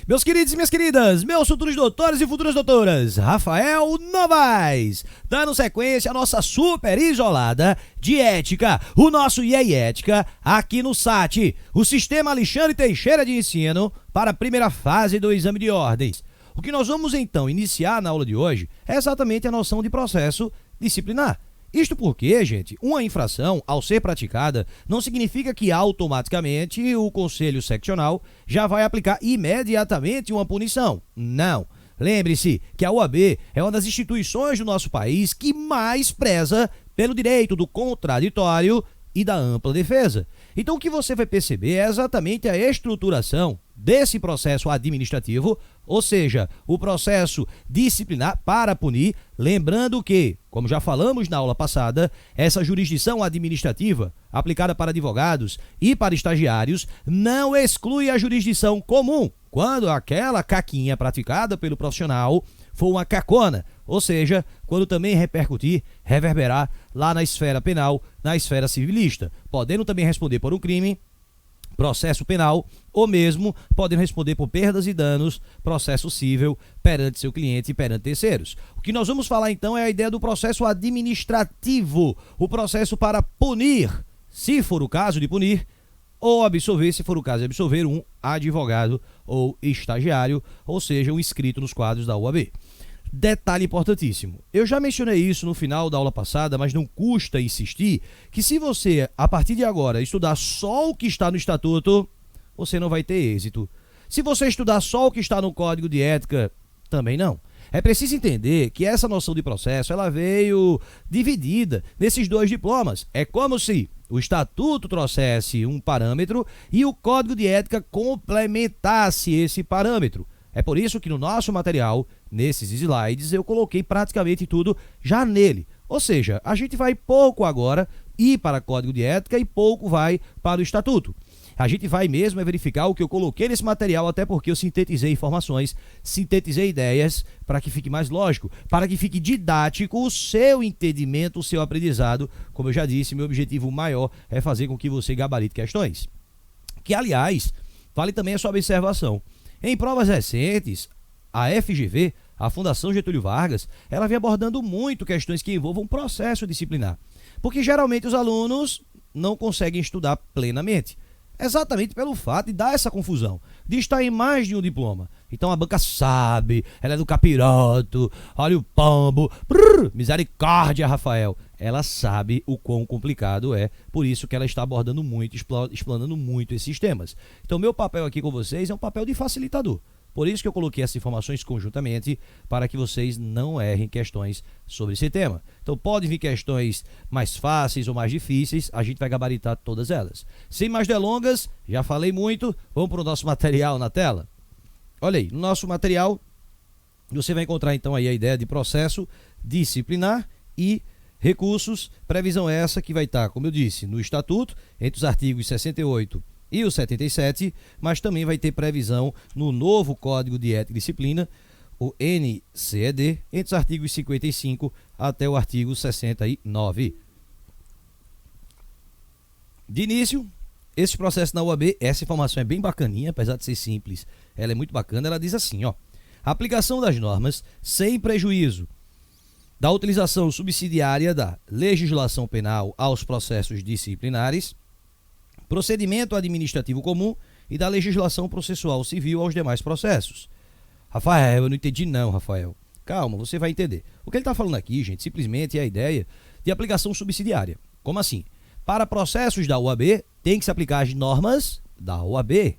Meus queridos e minhas queridas, meus futuros doutores e futuras doutoras, Rafael Novaes, dando sequência à nossa super isolada de ética, o nosso IE Ética, aqui no SAT, o Sistema Alexandre Teixeira de Ensino, para a primeira fase do exame de ordens. O que nós vamos então iniciar na aula de hoje é exatamente a noção de processo disciplinar. Isto porque, gente, uma infração, ao ser praticada, não significa que automaticamente o Conselho Seccional já vai aplicar imediatamente uma punição. Não. Lembre-se que a OAB é uma das instituições do nosso país que mais preza pelo direito do contraditório e da ampla defesa. Então o que você vai perceber é exatamente a estruturação desse processo administrativo, ou seja, o processo disciplinar para punir, lembrando que, como já falamos na aula passada, essa jurisdição administrativa aplicada para advogados e para estagiários não exclui a jurisdição comum, quando aquela caquinha praticada pelo profissional for uma cacona, ou seja, quando também reverberar lá na esfera penal, na esfera civilista, podendo também responder por um crime, processo penal, ou mesmo podendo responder por perdas e danos, processo cível perante seu cliente e perante terceiros. O que nós vamos falar então é a ideia do processo administrativo, o processo para punir, se for o caso de punir, ou absolver, se for o caso de absolver, um advogado ou estagiário, ou seja, um inscrito nos quadros da OAB. Detalhe importantíssimo, eu já mencionei isso no final da aula passada, mas não custa insistir que se você, a partir de agora, estudar só o que está no Estatuto, você não vai ter êxito. Se você estudar só o que está no Código de Ética, também não. É preciso entender que essa noção de processo, ela veio dividida nesses dois diplomas. É como se o Estatuto trouxesse um parâmetro e o Código de Ética complementasse esse parâmetro. É por isso que no nosso material, nesses slides, eu coloquei praticamente tudo já nele. Ou seja, a gente vai pouco agora ir para o Código de Ética e pouco vai para o Estatuto. A gente vai mesmo verificar o que eu coloquei nesse material, até porque eu sintetizei informações, sintetizei ideias para que fique mais lógico, para que fique didático o seu entendimento, o seu aprendizado. Como eu já disse, meu objetivo maior é fazer com que você gabarite questões. Que, aliás, vale também a sua observação. Em provas recentes, a FGV, a Fundação Getúlio Vargas, ela vem abordando muito questões que envolvam processo disciplinar, porque geralmente os alunos não conseguem estudar plenamente, exatamente pelo fato de dar essa confusão, de estar em mais de um diploma. Então a banca sabe, ela é do capiroto, olha o pombo, misericórdia, Rafael. Ela sabe o quão complicado é, por isso que ela está abordando muito, explanando muito esses temas. Então meu papel aqui com vocês é um papel de facilitador. Por isso que eu coloquei essas informações conjuntamente, para que vocês não errem questões sobre esse tema. Então podem vir questões mais fáceis ou mais difíceis, a gente vai gabaritar todas elas. Sem mais delongas, já falei muito, vamos para o nosso material na tela. Olha aí, no nosso material você vai encontrar então aí a ideia de processo disciplinar e recursos, previsão essa que vai estar, como eu disse, no Estatuto, entre os artigos 68 e o 77, mas também vai ter previsão no novo Código de Ética e Disciplina, o NCED, entre os artigos 55 até o artigo 69. De início, esse processo na UAB, essa informação é bem bacaninha, apesar de ser simples, ela é muito bacana, ela diz assim, ó: aplicação das normas sem prejuízo da utilização subsidiária da legislação penal aos processos disciplinares, procedimento administrativo comum e da legislação processual civil aos demais processos. Rafael, eu não entendi não, Rafael. Calma, você vai entender. O que ele está falando aqui, gente, simplesmente é a ideia de aplicação subsidiária. Como assim? Para processos da OAB, tem que se aplicar as normas da OAB.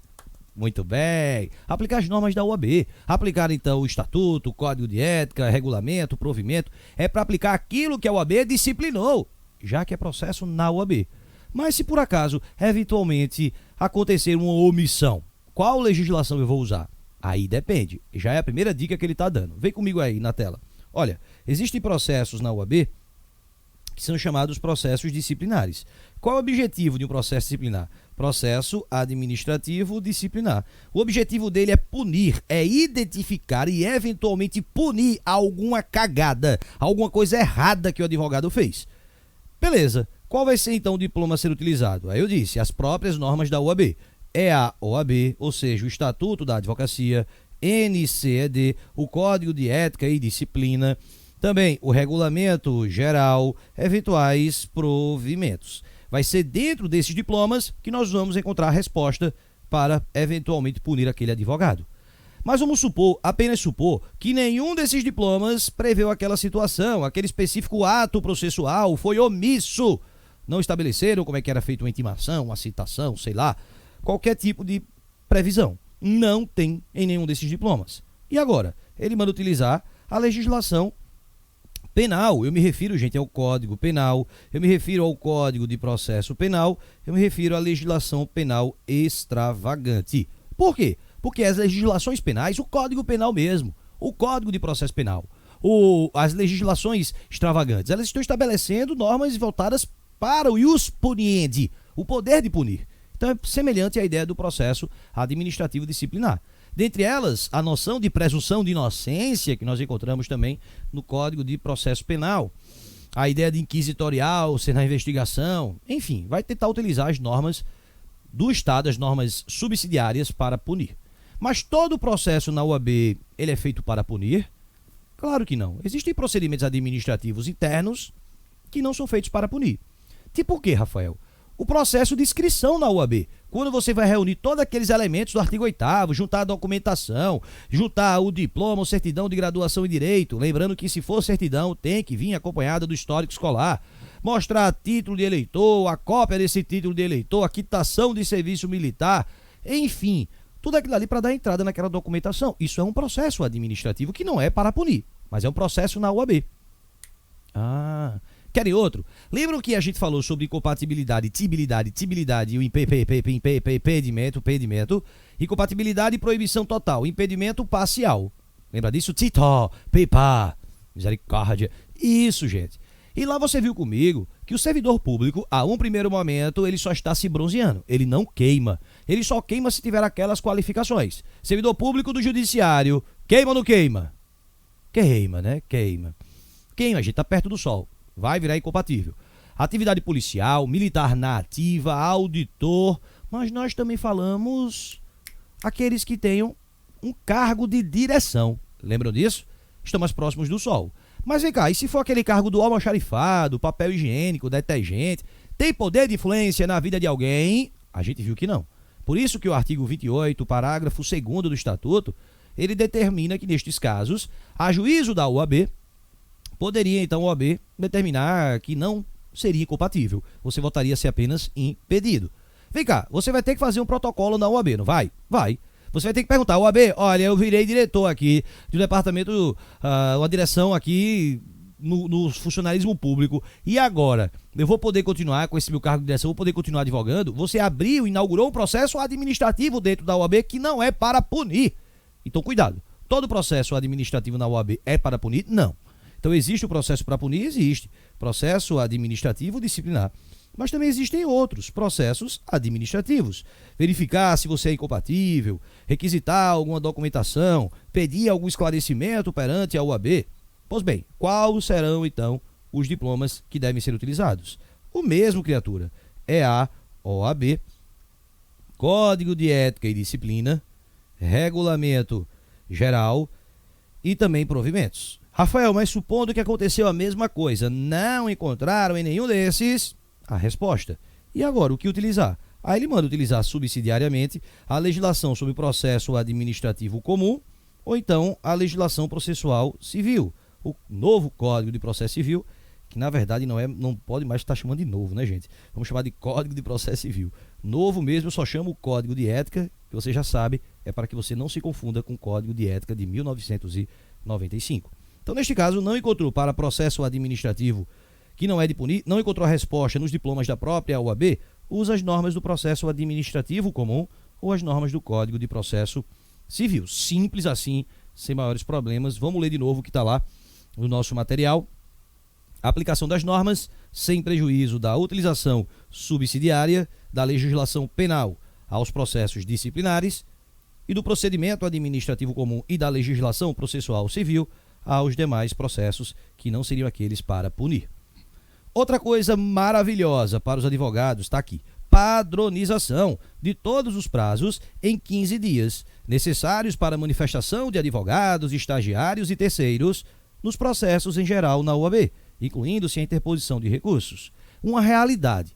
Muito bem. Aplicar as normas da OAB. Aplicar, então, o Estatuto, o Código de Ética, regulamento, provimento. É para aplicar aquilo que a OAB disciplinou, já que é processo na OAB. Mas se por acaso, eventualmente, acontecer uma omissão, qual legislação eu vou usar? Aí depende. Já é a primeira dica que ele está dando. Vem comigo aí na tela. Olha, existem processos na OAB que são chamados processos disciplinares. Qual é o objetivo de um processo disciplinar? Processo administrativo disciplinar. O objetivo dele é punir, é identificar e eventualmente punir alguma cagada, alguma coisa errada que o advogado fez. Beleza. Qual vai ser então o diploma a ser utilizado? Aí eu disse, as próprias normas da OAB. é a OAB, ou seja, o Estatuto da Advocacia, NCED, o Código de Ética e Disciplina, também o Regulamento Geral, eventuais provimentos. Vai ser dentro desses diplomas que nós vamos encontrar a resposta para eventualmente punir aquele advogado. Mas vamos supor, apenas supor, que nenhum desses diplomas preveu aquela situação, aquele específico ato processual foi omisso. Não estabeleceram como é que era feita uma intimação, uma citação, sei lá, qualquer tipo de previsão. Não tem em nenhum desses diplomas. E agora? Ele manda utilizar a legislação penal. Eu me refiro, gente, ao Código Penal, eu me refiro ao Código de Processo Penal, eu me refiro à legislação penal extravagante. Por quê? Porque as legislações penais, o Código Penal mesmo, o Código de Processo Penal, as legislações extravagantes, elas estão estabelecendo normas voltadas para o ius puniendi, o poder de punir. Então é semelhante à ideia do processo administrativo disciplinar. Dentre elas, a noção de presunção de inocência, que nós encontramos também no Código de Processo Penal, a ideia de inquisitorial, ser na investigação, enfim, vai tentar utilizar as normas do Estado, as normas subsidiárias para punir. Mas todo o processo na OAB, ele é feito para punir? Claro que não. Existem procedimentos administrativos internos que não são feitos para punir. Tipo o quê, Rafael? O processo de inscrição na OAB. Quando você vai reunir todos aqueles elementos do artigo 8º, juntar a documentação, juntar o diploma ou certidão de graduação em Direito, lembrando que se for certidão tem que vir acompanhada do histórico escolar, mostrar título de eleitor, a cópia desse título de eleitor, a quitação de serviço militar, enfim, tudo aquilo ali para dar entrada naquela documentação. Isso é um processo administrativo que não é para punir, mas é um processo na OAB. Querem outro? Lembram que a gente falou sobre incompatibilidade, tibilidade e o impedimento, incompatibilidade e proibição total, impedimento parcial. Lembra disso? Tito, pipa, misericórdia. Isso, gente. E lá você viu comigo que o servidor público, a um primeiro momento, ele só está se bronzeando. Ele não queima. Ele só queima se tiver aquelas qualificações. Servidor público do judiciário, queima ou não queima? Queima, né? Queima. Queima, a gente tá perto do sol. Vai virar incompatível. Atividade policial, militar na ativa, auditor, mas nós também falamos aqueles que tenham um cargo de direção. Lembram disso? Estão mais próximos do sol. Mas vem cá, e se for aquele cargo do almoxarifado, papel higiênico, detergente, tem poder de influência na vida de alguém? A gente viu que não. Por isso que o artigo 28, parágrafo 2º do Estatuto, ele determina que nestes casos, a juízo da OAB, poderia então a OAB determinar que não seria incompatível. Você votaria a ser apenas impedido. Vem cá, você vai ter que fazer um protocolo na OAB, não vai? Vai. Você vai ter que perguntar, OAB, olha, eu virei diretor aqui do departamento, uma direção aqui no funcionalismo público, e agora, eu vou poder continuar com esse meu cargo de direção, vou poder continuar advogando? Você inaugurou um processo administrativo dentro da OAB que não é para punir. Então, cuidado. Todo processo administrativo na OAB é para punir? Não. Então, existe o processo para punir? Existe. Processo administrativo disciplinar. Mas também existem outros processos administrativos. Verificar se você é incompatível, requisitar alguma documentação, pedir algum esclarecimento perante a OAB. Pois bem, quais serão, então, os diplomas que devem ser utilizados? O mesmo, criatura, é a OAB, Código de Ética e Disciplina, Regulamento Geral e também provimentos. Rafael, mas supondo que aconteceu a mesma coisa, não encontraram em nenhum desses a resposta. E agora, o que utilizar? Aí ele manda utilizar subsidiariamente a legislação sobre processo administrativo comum ou então a legislação processual civil, o novo Código de Processo Civil, que na verdade não pode mais estar chamando de novo, né, gente? Vamos chamar de Código de Processo Civil. Novo mesmo, eu só chamo o Código de Ética, que você já sabe, é para que você não se confunda com o Código de Ética de 1995. Então, neste caso, não encontrou para processo administrativo que não é de punir, não encontrou a resposta nos diplomas da própria OAB, usa as normas do processo administrativo comum ou as normas do Código de Processo Civil. Simples assim, sem maiores problemas. Vamos ler de novo o que está lá no nosso material. A aplicação das normas, sem prejuízo da utilização subsidiária da legislação penal aos processos disciplinares e do procedimento administrativo comum e da legislação processual civil aos demais processos que não seriam aqueles para punir. Outra coisa maravilhosa para os advogados está aqui. padronização de todos os prazos em 15 dias, necessários para a manifestação de advogados, estagiários e terceiros nos processos em geral na OAB, incluindo-se a interposição de recursos. Uma realidade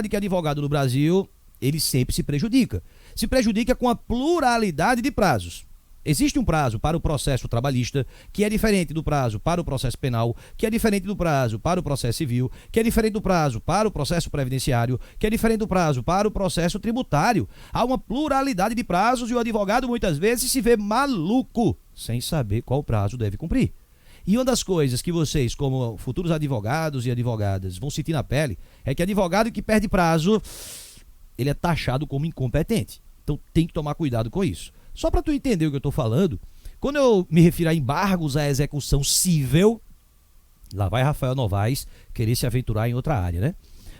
que advogado no Brasil, ele sempre se prejudica. Se prejudica com a pluralidade de prazos. Existe um prazo para o processo trabalhista, que é diferente do prazo para o processo penal, que é diferente do prazo para o processo civil, que é diferente do prazo para o processo previdenciário, que é diferente do prazo para o processo tributário. Há uma pluralidade de prazos e o advogado muitas vezes se vê maluco, sem saber qual prazo deve cumprir. E uma das coisas que vocês, como futuros advogados e advogadas, vão sentir na pele, é que advogado que perde prazo, ele é taxado como incompetente. Então tem que tomar cuidado com isso. Só para tu entender o que eu estou falando, quando eu me refiro a embargos à execução cível, lá vai Rafael Novaes querer se aventurar em outra área, né?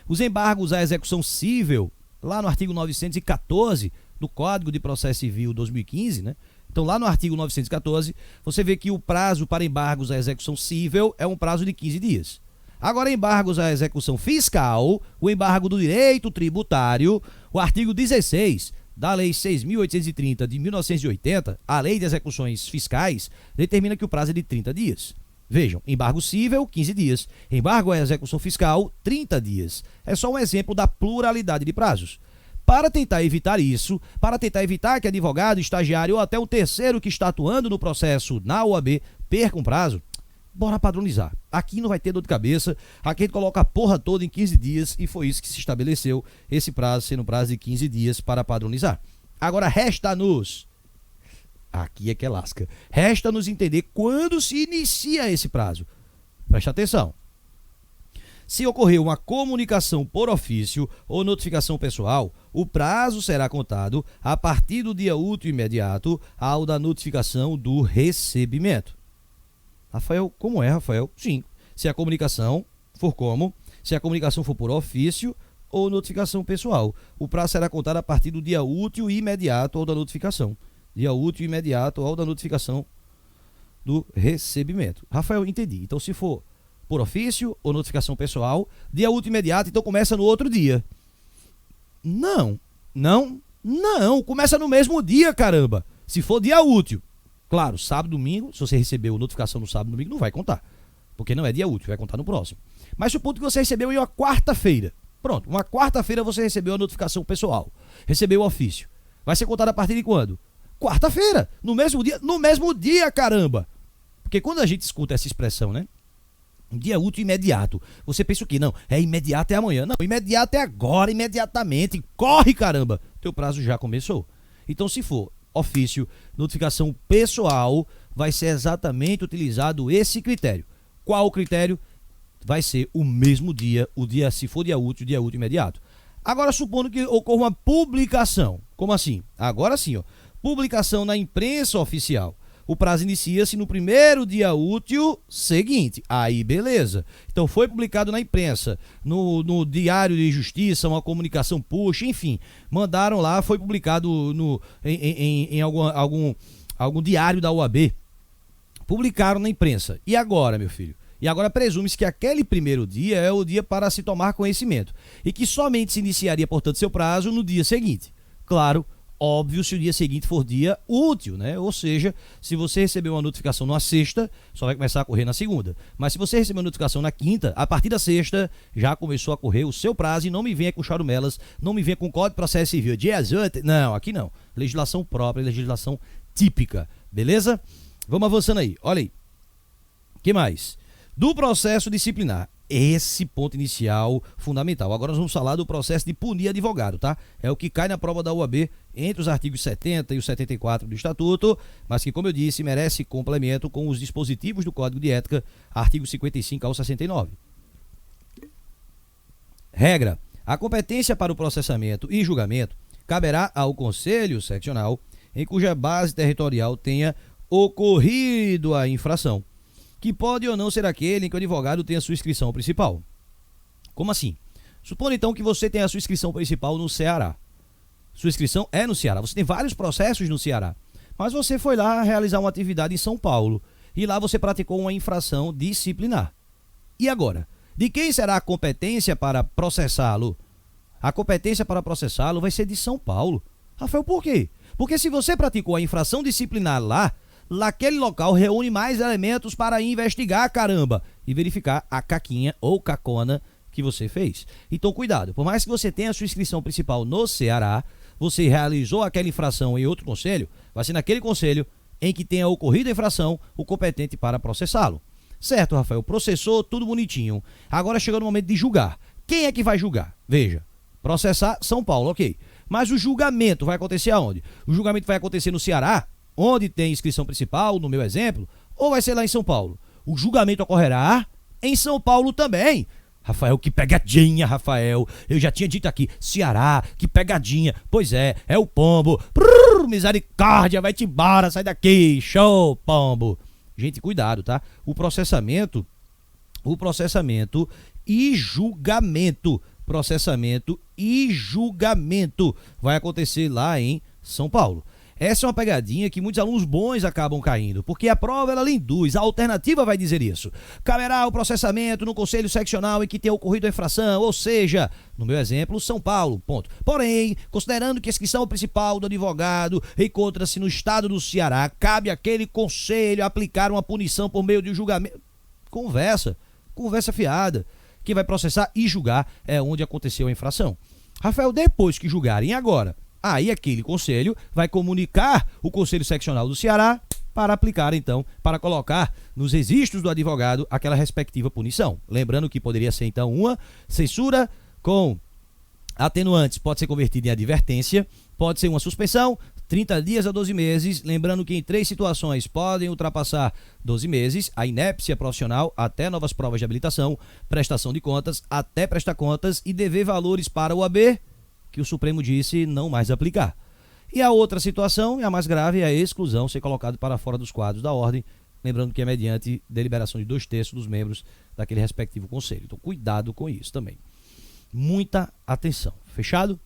Os embargos à execução cível, lá no artigo 914 do Código de Processo Civil 2015, né? Então lá no artigo 914, você vê que o prazo para embargos à execução cível é um prazo de 15 dias. Agora, embargos à execução fiscal, o embargo do direito tributário, o artigo 16 da Lei 6.830 de 1980, a Lei de Execuções Fiscais, determina que o prazo é de 30 dias. Vejam, embargo cível, 15 dias. Embargo à execução fiscal, 30 dias. É só um exemplo da pluralidade de prazos. Para tentar evitar isso, para tentar evitar que advogado, estagiário ou até um terceiro que está atuando no processo na OAB perca um prazo, bora padronizar. Aqui não vai ter dor de cabeça, aqui a gente coloca a porra toda em 15 dias e foi isso que se estabeleceu, esse prazo sendo um prazo de 15 dias para padronizar. Agora resta-nos, aqui é que é lasca, resta-nos entender quando se inicia esse prazo. Presta atenção. Se ocorrer uma comunicação por ofício ou notificação pessoal, o prazo será contado a partir do dia útil imediato ao da notificação do recebimento. Rafael, como é, Rafael? Sim. Se a comunicação for como? Se a comunicação for por ofício ou notificação pessoal. O prazo será contado a partir do dia útil imediato ao da notificação. Dia útil imediato ao da notificação do recebimento. Rafael, entendi. Então, se for por ofício ou notificação pessoal, dia útil imediato, então começa no outro dia. Não. Começa no mesmo dia, caramba. Se for dia útil. Claro, sábado, domingo, se você recebeu notificação no sábado, domingo, não vai contar. Porque não é dia útil, vai contar no próximo. Mas supondo que você recebeu em uma quarta-feira. Pronto, uma quarta-feira você recebeu a notificação pessoal. Recebeu o ofício. Vai ser contado a partir de quando? Quarta-feira. No mesmo dia, caramba. Porque quando a gente escuta essa expressão, né? Um dia útil imediato. Você pensa o quê? Não, é imediato, é amanhã. Não, imediato é agora, imediatamente. Corre, caramba. Teu prazo já começou. Então, se for ofício, notificação pessoal, vai ser exatamente utilizado esse critério. Qual o critério? Vai ser o mesmo dia, se for dia útil imediato. Agora, supondo que ocorra uma publicação. Como assim? Agora sim, ó. Publicação na imprensa oficial. O prazo inicia-se no primeiro dia útil seguinte. Aí, beleza. Então, foi publicado na imprensa, no Diário de Justiça, uma comunicação push, enfim. Mandaram lá, foi publicado em algum diário da OAB. Publicaram na imprensa. E agora, meu filho? E agora presume-se que aquele primeiro dia é o dia para se tomar conhecimento. E que somente se iniciaria, portanto, seu prazo no dia seguinte. Claro, óbvio, se o dia seguinte for dia útil, né? Ou seja, se você recebeu uma notificação na sexta, só vai começar a correr na segunda. Mas se você recebeu uma notificação na quinta, a partir da sexta, já começou a correr o seu prazo e não me venha com charumelas, não me venha com Código de Processo Civil. Não, aqui não. Legislação própria, legislação típica. Beleza? Vamos avançando aí. Olha aí. O que mais? Do processo disciplinar. Esse ponto inicial fundamental. Agora nós vamos falar do processo de punir advogado, tá? É o que cai na prova da UAB entre os artigos 70 e os 74 do Estatuto, mas que, como eu disse, merece complemento com os dispositivos do Código de Ética, artigos 55 ao 69. Regra: a competência para o processamento e julgamento caberá ao Conselho Seccional em cuja base territorial tenha ocorrido a infração, que pode ou não ser aquele em que o advogado tenha sua inscrição principal. Como assim? Supondo então que você tenha a sua inscrição principal no Ceará. Sua inscrição é no Ceará. Você tem vários processos no Ceará. Mas você foi lá realizar uma atividade em São Paulo. E lá você praticou uma infração disciplinar. E agora? De quem será a competência para processá-lo? a competência para processá-lo vai ser de São Paulo. Rafael, por quê? Porque se você praticou a infração disciplinar lá, naquele local reúne mais elementos para investigar, caramba, e verificar a caquinha ou cacona que você fez. Então, cuidado, por mais que você tenha a sua inscrição principal no Ceará, você realizou aquela infração em outro conselho, vai ser naquele conselho em que tenha ocorrido a infração, o competente para processá-lo. Certo, Rafael, processou, tudo bonitinho. Agora chegou no momento de julgar. Quem é que vai julgar? Veja, processar São Paulo, ok. Mas o julgamento vai acontecer aonde? O julgamento vai acontecer no Ceará, onde tem inscrição principal, no meu exemplo, ou vai ser lá em São Paulo? O julgamento ocorrerá em São Paulo também. Rafael, que pegadinha, Rafael. Eu já tinha dito aqui, Ceará, que pegadinha. Pois é o pombo. Misericórdia, vai-te embora, sai daqui. Show, pombo. Gente, cuidado, tá? O processamento e julgamento. Processamento e julgamento vai acontecer lá em São Paulo. Essa é uma pegadinha que muitos alunos bons acabam caindo, porque a prova ela induz, a alternativa vai dizer isso. Caberá o processamento no conselho seccional em que tenha ocorrido a infração, ou seja, no meu exemplo, São Paulo, ponto. Porém, considerando que a inscrição principal do advogado encontra-se no estado do Ceará, cabe àquele conselho aplicar uma punição por meio de um julgamento. Conversa fiada. Quem vai processar e julgar é onde aconteceu a infração. Rafael, depois que julgarem agora, aí aquele conselho vai comunicar o Conselho Seccional do Ceará para aplicar, então, para colocar nos registros do advogado aquela respectiva punição. Lembrando que poderia ser, então, uma censura com atenuantes, pode ser convertida em advertência, pode ser uma suspensão, 30 dias a 12 meses, lembrando que em 3 situações podem ultrapassar 12 meses, a inépcia profissional até novas provas de habilitação, prestação de contas até prestar contas e dever valores para o AB, que o Supremo disse não mais aplicar. E a outra situação, e a mais grave, é a exclusão, ser colocado para fora dos quadros da ordem, lembrando que é mediante deliberação de 2/3 dos membros daquele respectivo conselho. Então, cuidado com isso também. Muita atenção. Fechado?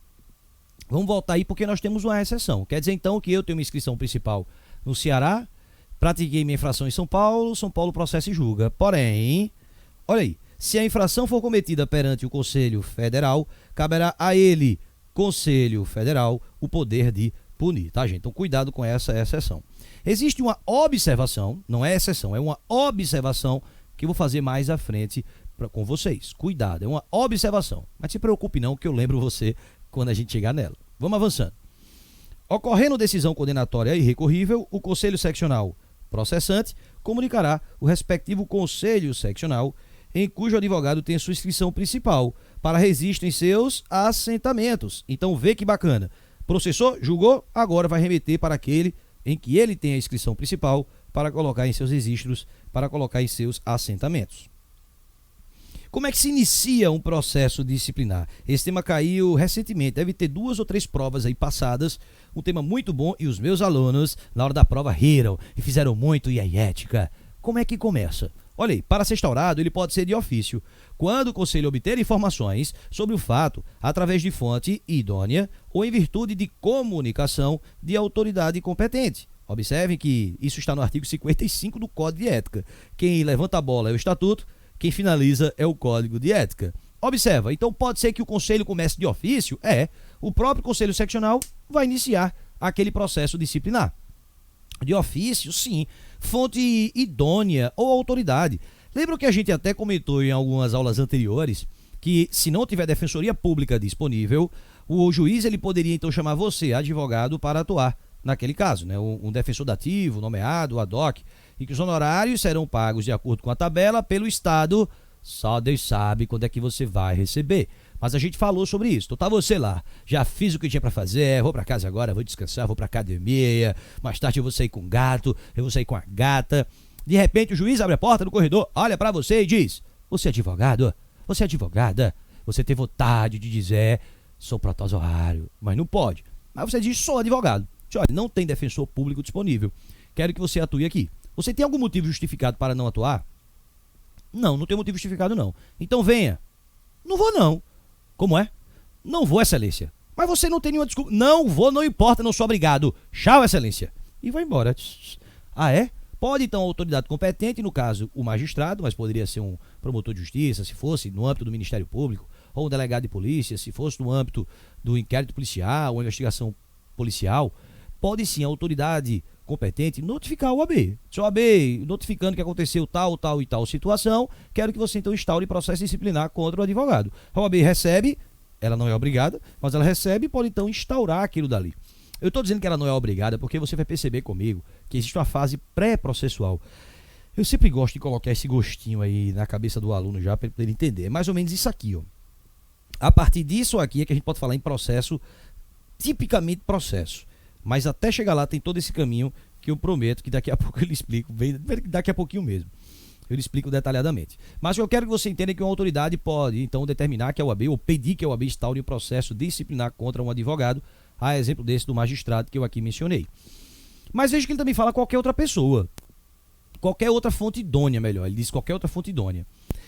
Vamos voltar aí porque nós temos uma exceção. Quer dizer, então, que eu tenho uma inscrição principal no Ceará, pratiquei minha infração em São Paulo processa e julga. Porém, olha aí, se a infração for cometida perante o Conselho Federal, caberá a ele, Conselho Federal, o poder de punir, tá, gente? Então, cuidado com essa exceção. Existe uma observação, não é exceção, é uma observação que eu vou fazer mais à frente com vocês. Cuidado, é uma observação. Mas se preocupe não, que eu lembro você quando a gente chegar nela. Vamos avançando. Ocorrendo decisão condenatória irrecorrível, o Conselho Seccional processante comunicará o respectivo Conselho Seccional em cujo advogado tem sua inscrição principal para registro em seus assentamentos. Então vê que bacana. Processou, julgou, agora vai remeter para aquele em que ele tem a inscrição principal para colocar em seus registros, para colocar em seus assentamentos. Como é que se inicia um processo disciplinar? Esse tema caiu recentemente, deve ter 2 ou 3 provas aí passadas, um tema muito bom e os meus alunos, na hora da prova, riram e fizeram muito e a ética. Como é que começa? Olha aí, para ser instaurado, ele pode ser de ofício, quando o conselho obter informações sobre o fato através de fonte idônea ou em virtude de comunicação de autoridade competente. Observem que isso está no artigo 55 do Código de Ética. Quem levanta a bola é o Estatuto, quem finaliza é o Código de Ética. Observa, então pode ser que o conselho comece de ofício? O próprio conselho seccional vai iniciar aquele processo disciplinar. De ofício, sim, fonte idônea ou autoridade. Lembra que a gente até comentou em algumas aulas anteriores que se não tiver defensoria pública disponível, o juiz ele poderia então chamar você, advogado, para atuar naquele caso, né? Um defensor dativo, nomeado, ad hoc, e que os honorários serão pagos de acordo com a tabela pelo Estado, só Deus sabe quando é que você vai receber. Mas a gente falou sobre isso. Então tá você lá, já fiz o que tinha pra fazer, vou pra casa agora, vou descansar, vou pra academia, mais tarde eu vou sair com o gato, eu vou sair com a gata. De repente o juiz abre a porta do corredor, olha pra você e diz: você é advogado? Você é advogada? Você tem vontade de dizer: sou protozoário, mas não pode. Mas você diz: sou advogado. Diz: olha, não tem defensor público disponível, quero que você atue aqui. Você tem algum motivo justificado para não atuar? Não, não tem motivo justificado não. Então venha. Não vou não. Como é? Não vou, excelência. Mas você não tem nenhuma desculpa. Não vou, não importa, não sou obrigado. Tchau, excelência. E vai embora. Ah, é? Pode então a autoridade competente, no caso o magistrado, mas poderia ser um promotor de justiça, se fosse no âmbito do Ministério Público, ou um delegado de polícia, se fosse no âmbito do inquérito policial ou investigação policial, pode sim a autoridade competente notificar o OAB. Se o OAB notificando que aconteceu tal, tal e tal situação, quero que você então instaure processo disciplinar contra o advogado. A OAB recebe, ela não é obrigada, mas ela recebe e pode então instaurar aquilo dali. Eu estou dizendo que ela não é obrigada porque você vai perceber comigo que existe uma fase pré-processual. Eu sempre gosto de colocar esse gostinho aí na cabeça do aluno já para ele poder entender. É mais ou menos isso aqui, ó. A partir disso aqui é que a gente pode falar em processo, tipicamente processo. Mas até chegar lá tem todo esse caminho que eu prometo que daqui a pouco eu lhe explico, daqui a pouquinho mesmo. Eu lhe explico detalhadamente. Mas o que eu quero que você entenda é que uma autoridade pode, então, determinar que a OAB, ou pedir que a OAB instaure um processo disciplinar contra um advogado, a exemplo desse do magistrado que eu aqui mencionei. Mas veja que ele também fala qualquer outra pessoa. Qualquer outra fonte idônea, melhor. Ele diz qualquer outra fonte idônea.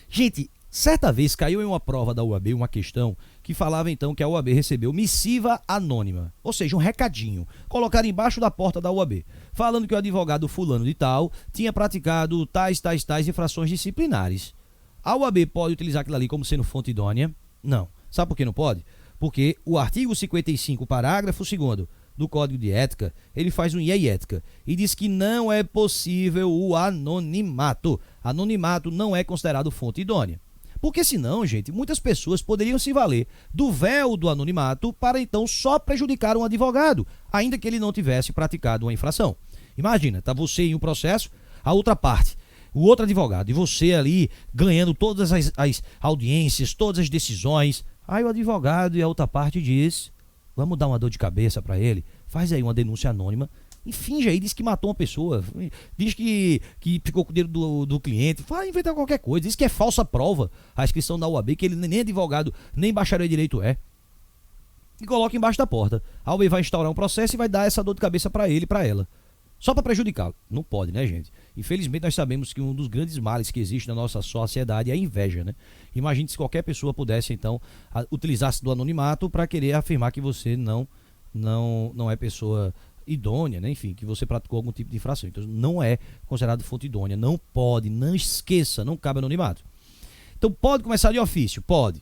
Gente, certa vez caiu em uma prova da UAB uma questão que falava então que a UAB recebeu missiva anônima, ou seja, um recadinho, colocado embaixo da porta da UAB, falando que o advogado fulano de tal tinha praticado tais infrações disciplinares. A UAB pode utilizar aquilo ali como sendo fonte idônea? Não. Sabe por que não pode? Porque o artigo 55, parágrafo 2º do Código de Ética, ele faz um IE ética e diz que não é possível o anonimato. Anonimato não é considerado fonte idônea. Porque senão, gente, muitas pessoas poderiam se valer do véu do anonimato para então só prejudicar um advogado, ainda que ele não tivesse praticado uma infração. Imagina, tá você em um processo, a outra parte, o outro advogado, e você ali ganhando todas as audiências, todas as decisões. Aí o advogado e a outra parte diz, vamos dar uma dor de cabeça para ele, faz aí uma denúncia anônima, e finge aí, diz que matou uma pessoa, diz que ficou com o dinheiro do cliente, vai inventar qualquer coisa, diz que é falsa prova a inscrição da UAB, que ele nem advogado, nem bacharel em direito é. E coloca embaixo da porta. A UAB vai instaurar um processo e vai dar essa dor de cabeça para ele e para ela. Só para prejudicá-lo. Não pode, né, gente? Infelizmente nós sabemos que um dos grandes males que existe na nossa sociedade é a inveja, né? Imagine se qualquer pessoa pudesse, então, utilizar-se do anonimato para querer afirmar que você não é pessoa idônea, né? Enfim, que você praticou algum tipo de infração. Então não é considerado fonte idônea, não pode, não esqueça, não cabe anonimato. Então pode começar de ofício? Pode.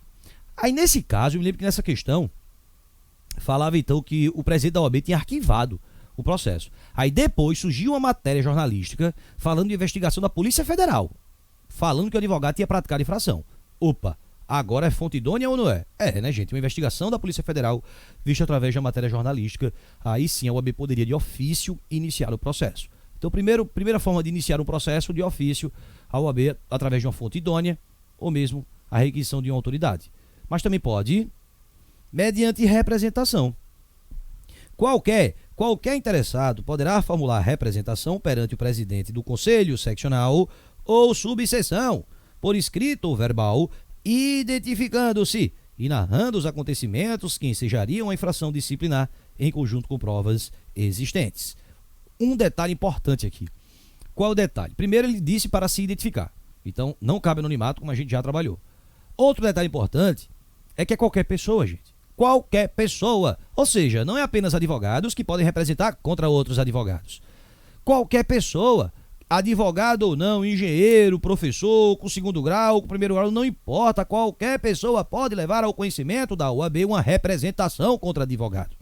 Aí nesse caso, eu me lembro que nessa questão falava então que o presidente da OAB tinha arquivado o processo. Aí depois surgiu uma matéria jornalística falando de investigação da Polícia Federal, falando que o advogado tinha praticado infração. Opa, agora é fonte idônea ou não é? É, né, gente? Uma investigação da Polícia Federal vista através de uma matéria jornalística, aí sim a OAB poderia de ofício iniciar o processo. Então, primeira forma de iniciar um processo de ofício, a OAB através de uma fonte idônea ou mesmo a requisição de uma autoridade. Mas também pode mediante representação. Qualquer interessado poderá formular representação perante o presidente do Conselho Seccional ou subseção, por escrito ou verbal, identificando-se e narrando os acontecimentos que ensejariam a infração disciplinar em conjunto com provas existentes. Um detalhe importante aqui. Qual é o detalhe? Primeiro, ele disse para se identificar. Então, não cabe anonimato, como a gente já trabalhou. Outro detalhe importante é que é qualquer pessoa, gente. Qualquer pessoa. Ou seja, não é apenas advogados que podem representar contra outros advogados. Qualquer pessoa, advogado ou não, engenheiro, professor, com segundo grau, com primeiro grau, não importa. Qualquer pessoa pode levar ao conhecimento da OAB uma representação contra advogado.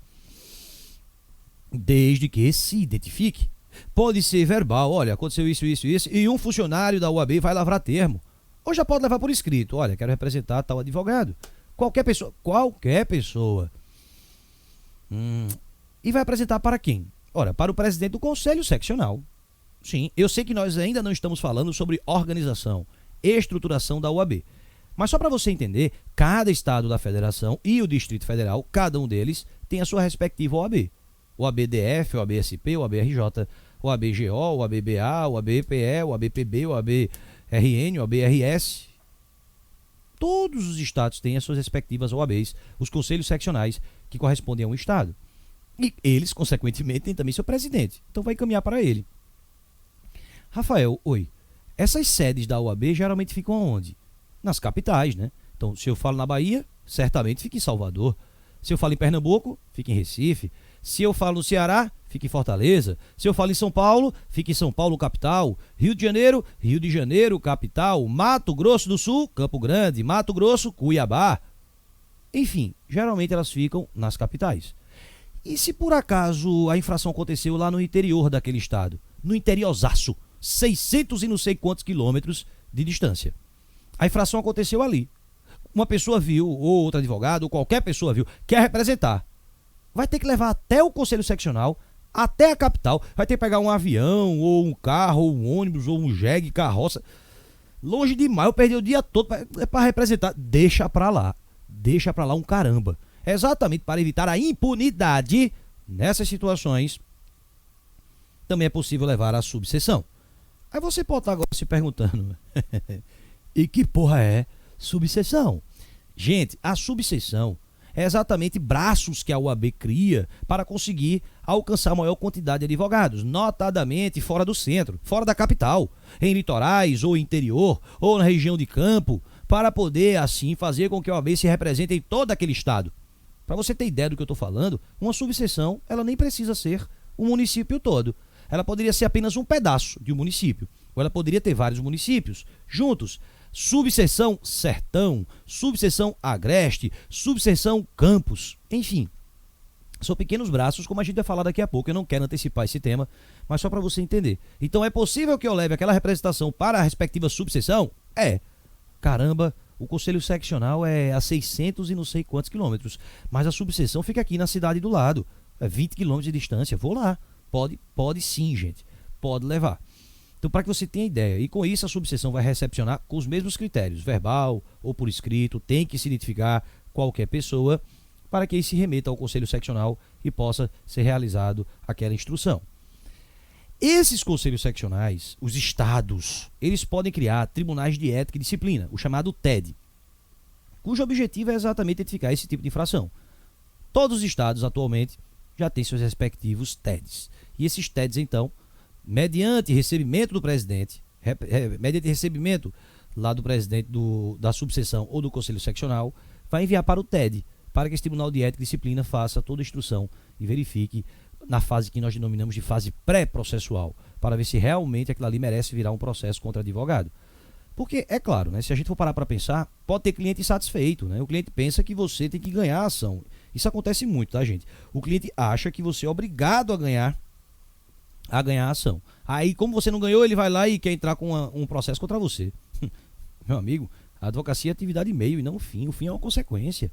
Desde que se identifique. Pode ser verbal, olha, aconteceu isso, e um funcionário da OAB vai lavrar termo. Ou já pode levar por escrito, olha, quero representar tal advogado. Qualquer pessoa. E vai apresentar para quem? Ora, para o presidente do Conselho Seccional. Sim, eu sei que nós ainda não estamos falando sobre organização, estruturação da OAB. Mas só para você entender, cada estado da federação e o Distrito Federal, cada um deles, tem a sua respectiva OAB. OAB-DF, OAB-SP, OAB-RJ, OAB-GO, OAB-BA, OAB-PE, OAB-PB, OAB-RN, OAB-RS. Todos os estados têm as suas respectivas OABs, os conselhos seccionais que correspondem a um estado. E eles, consequentemente, têm também seu presidente. Então vai encaminhar para ele. Rafael, oi. Essas sedes da OAB geralmente ficam onde? Nas capitais, né? Então, se eu falo na Bahia, certamente fica em Salvador. Se eu falo em Pernambuco, fica em Recife. Se eu falo no Ceará, fica em Fortaleza. Se eu falo em São Paulo, fica em São Paulo, capital. Rio de Janeiro, capital. Mato Grosso do Sul, Campo Grande. Mato Grosso, Cuiabá. Enfim, geralmente elas ficam nas capitais. E se por acaso a infração aconteceu lá no interior daquele estado, no interiorzaço, 600 e não sei quantos quilômetros de distância. A infração aconteceu ali. Uma pessoa viu, ou outro advogado, ou qualquer pessoa viu, quer representar. Vai ter que levar até o Conselho Seccional, até a capital, vai ter que pegar um avião, ou um carro, ou um ônibus, ou um jegue, carroça. Longe demais, eu perdi o dia todo para representar. Deixa pra lá um caramba. Exatamente para evitar a impunidade nessas situações, também é possível levar à subseção. Aí você pode estar agora se perguntando, e que porra é subseção? Gente, a subseção é exatamente braços que a OAB cria para conseguir alcançar a maior quantidade de advogados, notadamente fora do centro, fora da capital, em litorais ou interior, ou na região de campo, para poder assim fazer com que a OAB se represente em todo aquele estado. Para você ter ideia do que eu estou falando, uma subseção ela nem precisa ser o município todo. Ela poderia ser apenas um pedaço de um município, ou ela poderia ter vários municípios juntos. Subseção Sertão, subseção Agreste, subseção Campos, enfim. São pequenos braços, como a gente vai falar daqui a pouco. Eu não quero antecipar esse tema, mas só para você entender. Então é possível que eu leve aquela representação para a respectiva subseção? É. Caramba, o Conselho Seccional é a 600 e não sei quantos quilômetros, mas a subseção fica aqui na cidade do lado, é 20 quilômetros de distância. Vou lá. Pode sim, gente. Pode levar. Então, para que você tenha ideia, e com isso a subseção vai recepcionar com os mesmos critérios, verbal ou por escrito, tem que se identificar qualquer pessoa para que ele se remeta ao Conselho Seccional e possa ser realizado aquela instrução. Esses conselhos seccionais, os estados, eles podem criar tribunais de ética e disciplina, o chamado TED, cujo objetivo é exatamente identificar esse tipo de infração. Todos os estados atualmente já têm seus respectivos TEDs. E esses TEDs, então, mediante recebimento do presidente, mediante recebimento lá do presidente da subseção ou do Conselho Seccional, vai enviar para o TED, para que esse Tribunal de Ética e Disciplina faça toda a instrução e verifique na fase que nós denominamos de fase pré-processual, para ver se realmente aquilo ali merece virar um processo contra advogado. Porque, é claro, né, se a gente for parar para pensar, pode ter cliente insatisfeito, né? O cliente pensa que você tem que ganhar a ação. Isso acontece muito, tá, gente? O cliente acha que você é obrigado a ganhar a ação. Aí, como você não ganhou, ele vai lá e quer entrar com um processo contra você. Meu amigo, a advocacia é atividade meio e não o fim. O fim é uma consequência.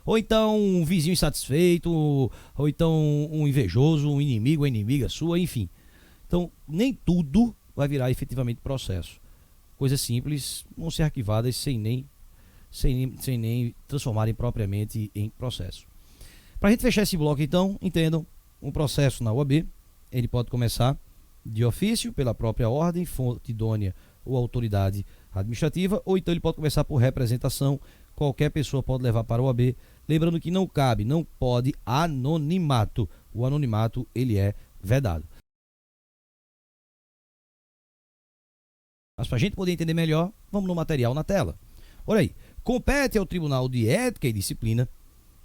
Ou então um vizinho insatisfeito, ou então um invejoso, um inimigo, uma inimiga sua, enfim. Então, nem tudo vai virar efetivamente processo. Coisas simples vão ser arquivadas sem nem transformarem propriamente em processo. Para a gente fechar esse bloco, então, entendam, um processo na OAB, ele pode começar de ofício, pela própria ordem, fonte idônea ou autoridade administrativa, ou então ele pode começar por representação, qualquer pessoa pode levar para a OAB, lembrando que não pode anonimato. O anonimato, ele é vedado. Mas para a gente poder entender melhor, vamos no material na tela. Olha aí, compete ao Tribunal de Ética e Disciplina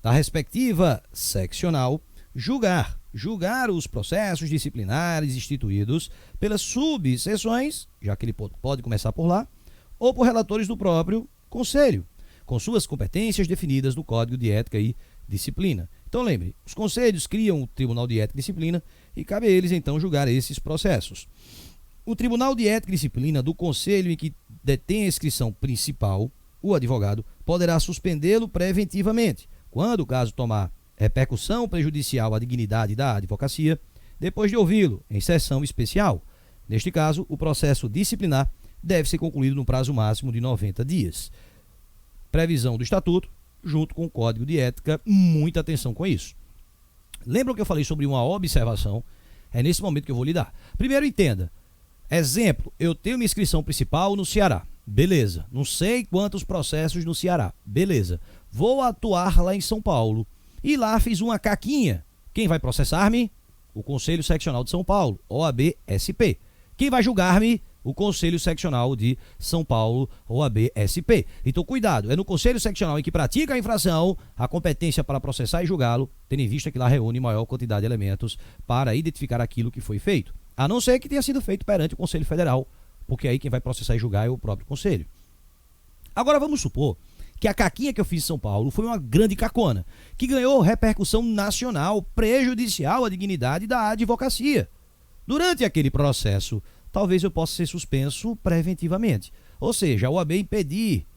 da respectiva seccional julgar os processos disciplinares instituídos pelas subseções, já que ele pode começar por lá, ou por relatores do próprio Conselho, com suas competências definidas no Código de Ética e Disciplina. Então lembre, os conselhos criam o Tribunal de Ética e Disciplina e cabe a eles então julgar esses processos. O Tribunal de Ética e Disciplina do Conselho em que detém a inscrição principal, o advogado, poderá suspendê-lo preventivamente, quando o caso tomar repercussão prejudicial à dignidade da advocacia, depois de ouvi-lo em sessão especial. Neste caso, o processo disciplinar deve ser concluído no prazo máximo de 90 dias. Previsão do Estatuto, junto com o Código de Ética, muita atenção com isso. Lembra que eu falei sobre uma observação? É nesse momento que eu vou lhe dar. Primeiro, entenda. Exemplo, eu tenho minha inscrição principal no Ceará. Beleza. Não sei quantos processos no Ceará. Beleza. Vou atuar lá em São Paulo. E lá fiz uma caquinha. Quem vai processar-me? O Conselho Seccional de São Paulo, OAB-SP. Quem vai julgar-me? O Conselho Seccional de São Paulo, OAB-SP. Então, cuidado, é no Conselho Seccional em que pratica a infração a competência para processar e julgá-lo, tendo em vista que lá reúne maior quantidade de elementos para identificar aquilo que foi feito. A não ser que tenha sido feito perante o Conselho Federal, porque aí quem vai processar e julgar é o próprio Conselho. Agora, vamos supor que a caquinha que eu fiz em São Paulo foi uma grande cacona, que ganhou repercussão nacional, prejudicial à dignidade da advocacia. Durante aquele processo, talvez eu possa ser suspenso preventivamente. Ou seja, a OAB impedir,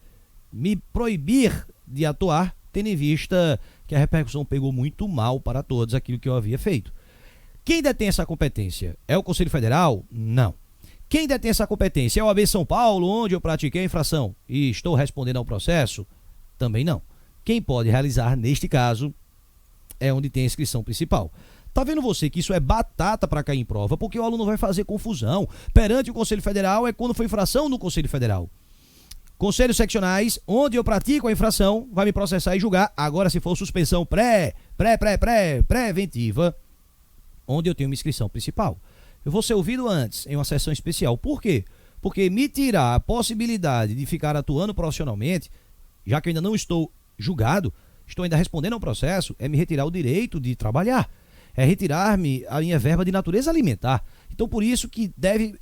me proibir de atuar, tendo em vista que a repercussão pegou muito mal para todos aquilo que eu havia feito. Quem detém essa competência? É o Conselho Federal? Não. Quem detém essa competência é a OAB São Paulo, onde eu pratiquei a infração e estou respondendo ao processo? Também não. Quem pode realizar, neste caso, é onde tem a inscrição principal. Tá vendo você que isso é batata para cair em prova, porque o aluno vai fazer confusão. Perante o Conselho Federal é quando foi infração no Conselho Federal. Conselhos seccionais, onde eu pratico a infração, vai me processar e julgar. Agora, se for suspensão preventiva, onde eu tenho uma inscrição principal. Eu vou ser ouvido antes, em uma sessão especial. Por quê? Porque me tirar a possibilidade de ficar atuando profissionalmente, já que eu ainda não estou julgado, estou ainda respondendo ao processo, é me retirar o direito de trabalhar. É retirar-me a minha verba de natureza alimentar. Então, por isso que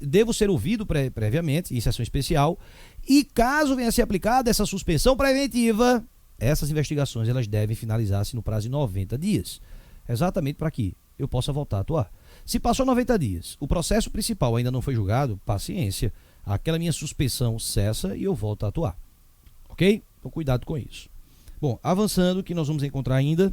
devo ser ouvido previamente, em sessão especial. E caso venha a ser aplicada essa suspensão preventiva, essas investigações elas devem finalizar-se no prazo de 90 dias. Exatamente para que eu possa voltar a atuar. Se passou 90 dias, o processo principal ainda não foi julgado, paciência, aquela minha suspensão cessa e eu volto a atuar. Ok? Então cuidado com isso. Bom, avançando, que nós vamos encontrar ainda,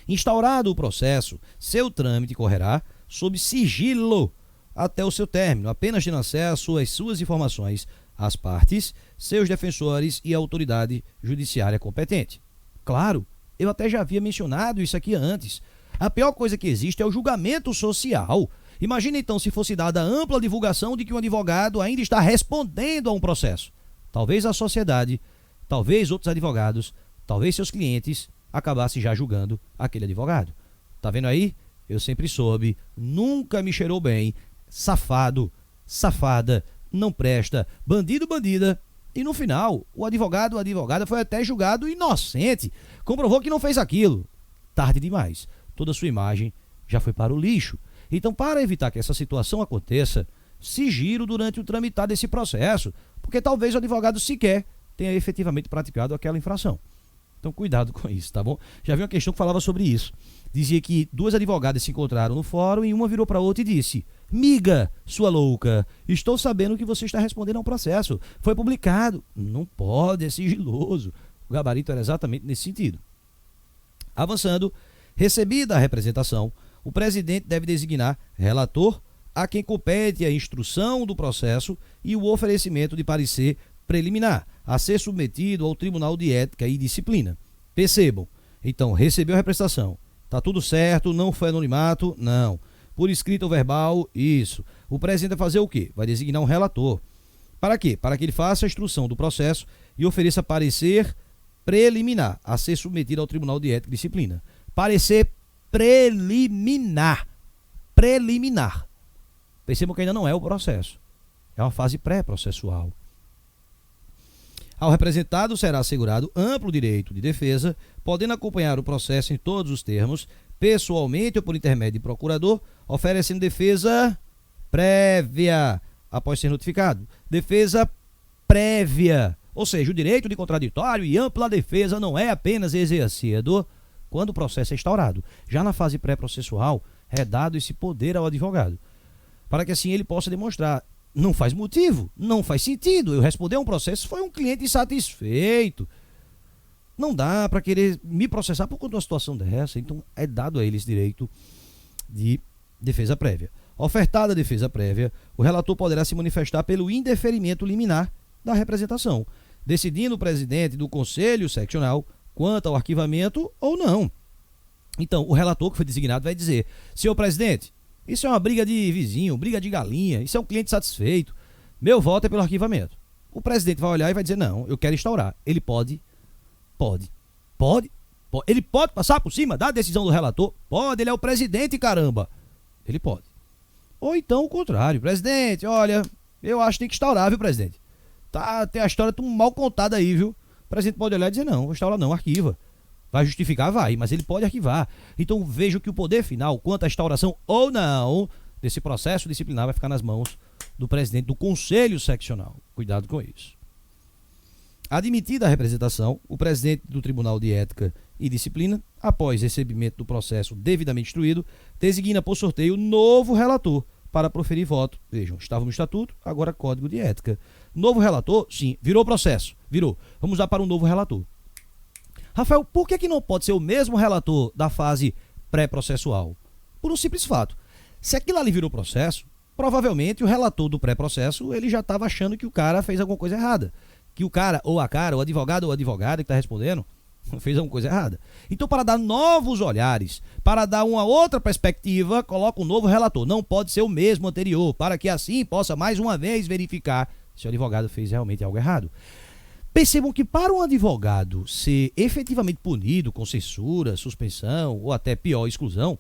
instaurado o processo, seu trâmite correrá sob sigilo até o seu término, apenas tendo acesso às suas informações às partes, seus defensores e à autoridade judiciária competente. Claro, eu até já havia mencionado isso aqui antes. A pior coisa que existe é o julgamento social. Imagina então se fosse dada ampla divulgação de que um advogado ainda está respondendo a um processo. Talvez a sociedade, talvez outros advogados, talvez seus clientes acabassem já julgando aquele advogado. Tá vendo aí? Eu sempre soube, nunca me cheirou bem, safado, safada, não presta, bandido, bandida. E no final, o advogado ou a advogada foi até julgado inocente, comprovou que não fez aquilo. Tarde demais. Toda a sua imagem já foi para o lixo. Então, para evitar que essa situação aconteça, sigilo durante o tramitar desse processo, porque talvez o advogado sequer tenha efetivamente praticado aquela infração. Então, cuidado com isso, tá bom? Já vi uma questão que falava sobre isso. Dizia que duas advogadas se encontraram no fórum e uma virou para outra e disse: "Miga, sua louca, estou sabendo que você está respondendo a um processo. Foi publicado." Não pode, é sigiloso. O gabarito era exatamente nesse sentido. Avançando, recebida a representação, o presidente deve designar relator a quem compete a instrução do processo e o oferecimento de parecer preliminar, a ser submetido ao Tribunal de Ética e Disciplina. Percebam, então, recebeu a representação. Tá tudo certo, não foi anonimato? Não. Por escrito ou verbal? Isso. O presidente vai fazer o quê? Vai designar um relator. Para quê? Para que ele faça a instrução do processo e ofereça parecer preliminar, a ser submetido ao Tribunal de Ética e Disciplina. Parecer preliminar. Preliminar. Percebam que ainda não é o processo. É uma fase pré-processual. Ao representado será assegurado amplo direito de defesa, podendo acompanhar o processo em todos os termos, pessoalmente ou por intermédio de procurador, oferecendo defesa prévia após ser notificado. Defesa prévia, ou seja, o direito de contraditório e ampla defesa não é apenas exercido quando o processo é instaurado. Já na fase pré-processual, é dado esse poder ao advogado, para que assim ele possa demonstrar: não faz motivo, não faz sentido eu responder a um processo, foi um cliente insatisfeito. Não dá para querer me processar por conta de uma situação dessa. Então é dado a ele esse direito de defesa prévia. Ofertada a defesa prévia, o relator poderá se manifestar pelo indeferimento liminar da representação, decidindo o presidente do Conselho Seccional quanto ao arquivamento ou não. Então o relator que foi designado vai dizer: senhor presidente, isso é uma briga de vizinho, briga de galinha, isso é um cliente satisfeito, meu voto é pelo arquivamento. O presidente vai olhar e vai dizer: não, eu quero instaurar. Ele pode, ele pode passar por cima da decisão do relator? Pode, ele é o presidente, caramba. Ele pode. Ou então o contrário: presidente, olha, eu acho que tem que instaurar, viu, presidente? Tem a história tão mal contada aí, viu? O presidente pode olhar e dizer: não, vou instaurar não, arquiva. Vai justificar? Vai, mas ele pode arquivar. Então vejo que o poder final, quanto à instauração ou não desse processo disciplinar, vai ficar nas mãos do presidente do Conselho Seccional. Cuidado com isso. Admitida a representação, o presidente do Tribunal de Ética e Disciplina, após recebimento do processo devidamente instruído, designa por sorteio novo relator para proferir voto. Vejam, estava no estatuto, agora código de ética. Novo relator, sim, virou processo, virou. Vamos dar para um novo relator. Rafael, por que não pode ser o mesmo relator da fase pré-processual? Por um simples fato. Se aquilo ali virou processo, provavelmente o relator do pré-processo ele já estava achando que o cara fez alguma coisa errada. Que o cara, ou a cara, o advogado ou a advogada que está respondendo, fez alguma coisa errada. Então, para dar novos olhares, para dar uma outra perspectiva, coloca um novo relator. Não pode ser o mesmo anterior, para que assim possa mais uma vez verificar se o advogado fez realmente algo errado. Percebam que para um advogado ser efetivamente punido com censura, suspensão ou até pior, exclusão,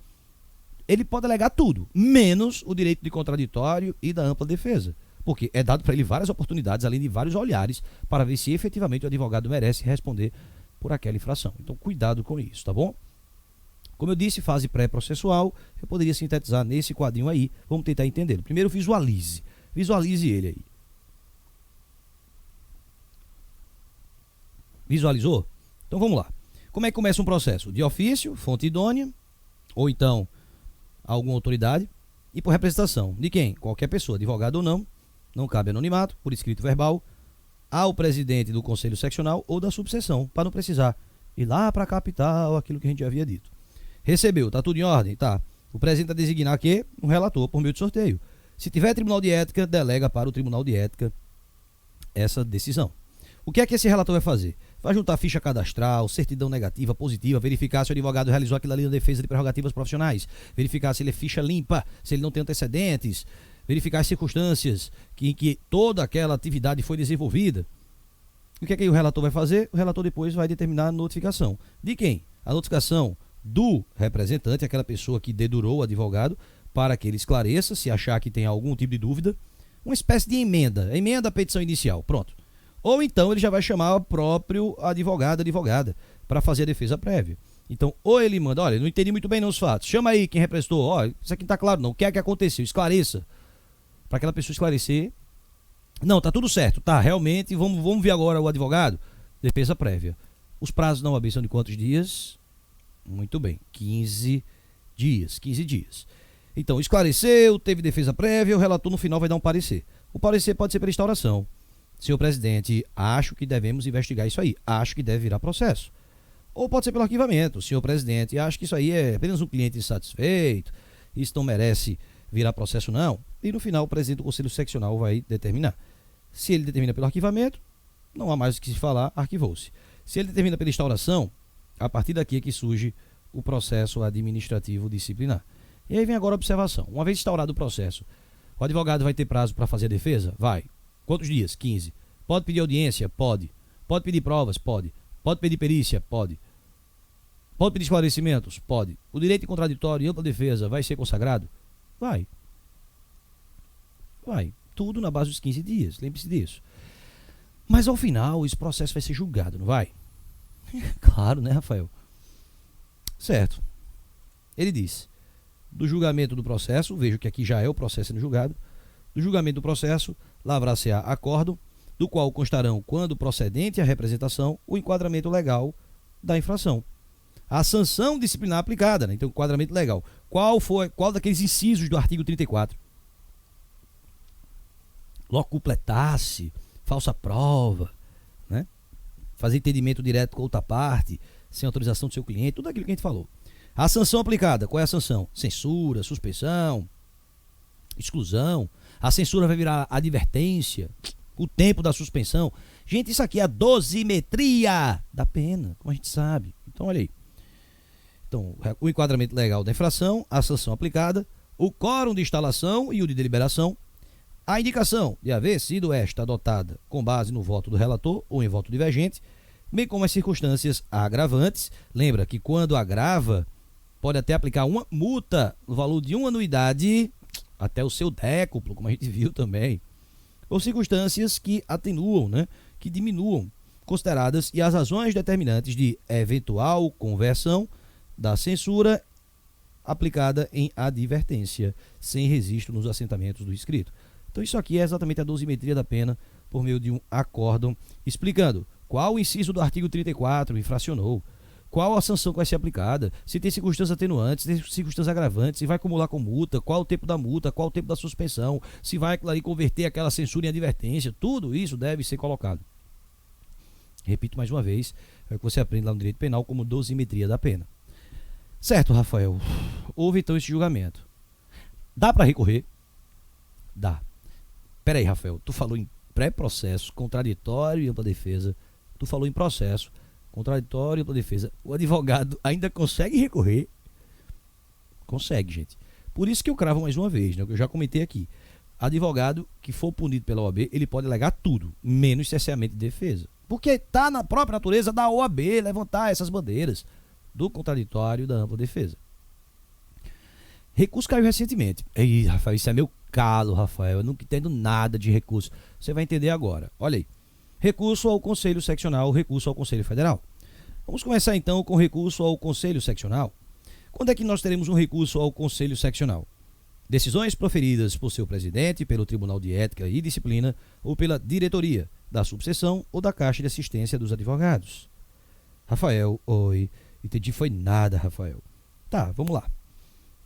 ele pode alegar tudo, menos o direito de contraditório e da ampla defesa. Porque é dado para ele várias oportunidades, além de vários olhares, para ver se efetivamente o advogado merece responder por aquela infração. Então, cuidado com isso, tá bom? Como eu disse, fase pré-processual, eu poderia sintetizar nesse quadrinho aí. Vamos tentar entender. Primeiro, visualize. Visualize ele aí. Visualizou? Então, vamos lá. Como é que começa um processo? De ofício, fonte idônea, ou então alguma autoridade, e por representação. De quem? Qualquer pessoa, advogado ou não. Não cabe anonimato, por escrito verbal, ao presidente do conselho seccional ou da subseção, para não precisar ir lá para a capital, aquilo que a gente já havia dito. Recebeu, tá tudo em ordem? Tá. O presidente vai designar aqui um relator por meio de sorteio. Se tiver tribunal de ética, delega para o tribunal de ética essa decisão. O que é que esse relator vai fazer? Vai juntar ficha cadastral, certidão negativa, positiva, verificar se o advogado realizou aquilo ali na defesa de prerrogativas profissionais, verificar se ele é ficha limpa, se ele não tem antecedentes, verificar as circunstâncias em que toda aquela atividade foi desenvolvida. O que é que o relator vai fazer? O relator depois vai determinar a notificação. De quem? A notificação do representante, aquela pessoa que dedurou o advogado, para que ele esclareça, se achar que tem algum tipo de dúvida, uma espécie de emenda à petição inicial, pronto. Ou então ele já vai chamar o próprio advogado, advogada, para fazer a defesa prévia. Então, ou ele manda, olha, não entendi muito bem não os fatos, chama aí quem representou, ó, isso aqui não está claro não, o que é que aconteceu, esclareça. Para aquela pessoa esclarecer, não, tá tudo certo, tá, realmente, vamos ver agora o advogado, defesa prévia. Os prazos não são de quantos dias? Muito bem, 15 dias. Então, esclareceu, teve defesa prévia, o relator no final vai dar um parecer. O parecer pode ser pela instauração. Senhor presidente, acho que devemos investigar isso aí, acho que deve virar processo. Ou pode ser pelo arquivamento. Senhor presidente, acho que isso aí é apenas um cliente insatisfeito, isso não merece virar processo não. E no final o presidente do conselho seccional vai determinar. Se ele determina pelo arquivamento, não há mais o que se falar, arquivou-se. Se ele determina pela instauração, a partir daqui é que surge o processo administrativo disciplinar. E aí vem agora a observação. Uma vez instaurado o processo, o advogado vai ter prazo para fazer a defesa? Vai. Quantos dias? 15. Pode pedir audiência? Pode. Pode pedir provas? Pode. Pode pedir perícia? Pode. Pode pedir esclarecimentos? Pode. O direito de contraditório e ampla defesa vai ser consagrado? Vai. Tudo na base dos 15 dias. Lembre-se disso. Mas ao final, esse processo vai ser julgado, não vai? Claro, né, Rafael? Certo. Ele diz, do julgamento do processo, vejo que aqui já é o processo sendo julgado, do julgamento do processo, lavrar-se-á acórdão, do qual constarão, quando procedente a representação, o enquadramento legal da infração. A sanção disciplinar aplicada, né? Então, enquadramento legal. Qual daqueles incisos do artigo 34? Locupletasse, falsa prova, né? Fazer entendimento direto com outra parte, sem autorização do seu cliente, tudo aquilo que a gente falou. A sanção aplicada, qual é a sanção? Censura, suspensão, exclusão. A censura vai virar advertência, o tempo da suspensão. Gente, isso aqui é a dosimetria da pena, como a gente sabe. Então, olha aí. Então, o enquadramento legal da infração, a sanção aplicada, o quórum de instalação e o de deliberação, a indicação de haver sido esta adotada com base no voto do relator ou em voto divergente, bem como as circunstâncias agravantes. Lembra que quando agrava, pode até aplicar uma multa no valor de uma anuidade até o seu décuplo, como a gente viu também, ou circunstâncias que atenuam, né, que diminuam, consideradas, e as razões determinantes de eventual conversão da censura aplicada em advertência, sem registro nos assentamentos do escrito. Então isso aqui é exatamente a dosimetria da pena por meio de um acórdão, explicando Qual o inciso do artigo 34 infracionou? Qual a sanção que vai ser aplicada? Se tem circunstâncias atenuantes, se tem circunstâncias agravantes, se vai acumular com multa, qual o tempo da multa, qual o tempo da suspensão, se vai converter aquela censura em advertência, tudo isso deve ser colocado. Repito mais uma vez, é o que você aprende lá no direito penal como dosimetria da pena. Certo, Rafael, houve então esse julgamento. Dá para recorrer? Dá. Peraí, Rafael, tu falou em pré-processo, contraditório e ampla defesa, tu falou em processo, contraditório e ampla defesa. O advogado ainda consegue recorrer? Consegue, gente. Por isso que eu cravo mais uma vez, né, que eu já comentei aqui. Advogado que for punido pela OAB, ele pode alegar tudo, menos cerceamento de defesa. Porque está na própria natureza da OAB levantar essas bandeiras do contraditório e da ampla defesa. Recurso caiu recentemente. Ei, Rafael, isso é meu calo, Rafael. Eu não entendo nada de recurso. Você vai entender agora. Olha aí. Recurso ao Conselho Seccional, recurso ao Conselho Federal. Vamos começar então com recurso ao Conselho Seccional. Quando é que nós teremos um recurso ao Conselho Seccional? Decisões proferidas por seu presidente, pelo Tribunal de Ética e Disciplina ou pela diretoria da subseção ou da Caixa de Assistência dos Advogados. Rafael, oi. Entendi, foi nada, Rafael. Tá, vamos lá.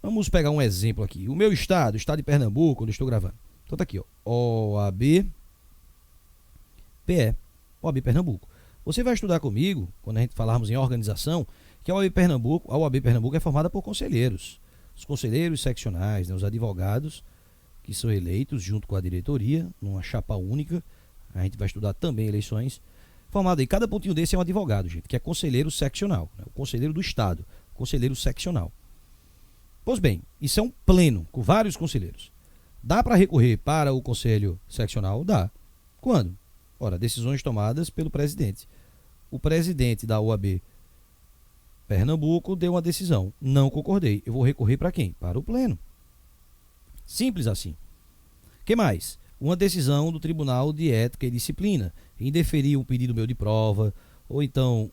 Vamos pegar um exemplo aqui. O meu estado, o estado de Pernambuco, onde eu estou gravando. Então tá aqui, ó. OAB PE, OAB Pernambuco. Você vai estudar comigo, quando a gente falarmos em organização, que a OAB Pernambuco é formada por conselheiros. Os conselheiros seccionais, né, os advogados que são eleitos junto com a diretoria, numa chapa única. A gente vai estudar também eleições. Formado aí, cada pontinho desse é um advogado, gente, que é conselheiro seccional, né, o conselheiro do estado, conselheiro seccional. Pois bem, isso é um pleno, com vários conselheiros. Dá para recorrer para o conselho seccional? Dá. Quando? Ora, decisões tomadas pelo presidente. O presidente da OAB Pernambuco deu uma decisão. Não concordei. Eu vou recorrer para quem? Para o pleno. Simples assim. O que mais? Uma decisão do Tribunal de Ética e Disciplina. Indeferir um pedido meu de prova, ou então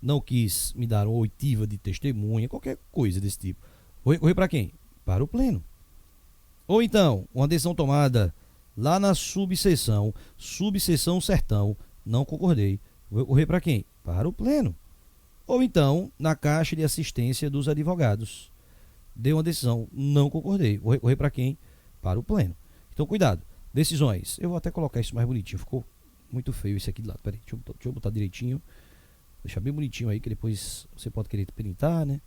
não quis me dar uma oitiva de testemunha, qualquer coisa desse tipo. Vou recorrer para quem? Para o pleno. Ou então, uma decisão tomada lá na subseção Sertão, não concordei. Vou recorrer para quem? Para o pleno. Ou então, na Caixa de Assistência dos Advogados. Deu uma decisão, não concordei. Vou recorrer para quem? Para o pleno. Então, cuidado. Decisões. Eu vou até colocar isso mais bonitinho. Ficou muito feio esse aqui de lado. Peraí, deixa eu botar direitinho. Deixar bem bonitinho aí, que depois você pode querer printar, né?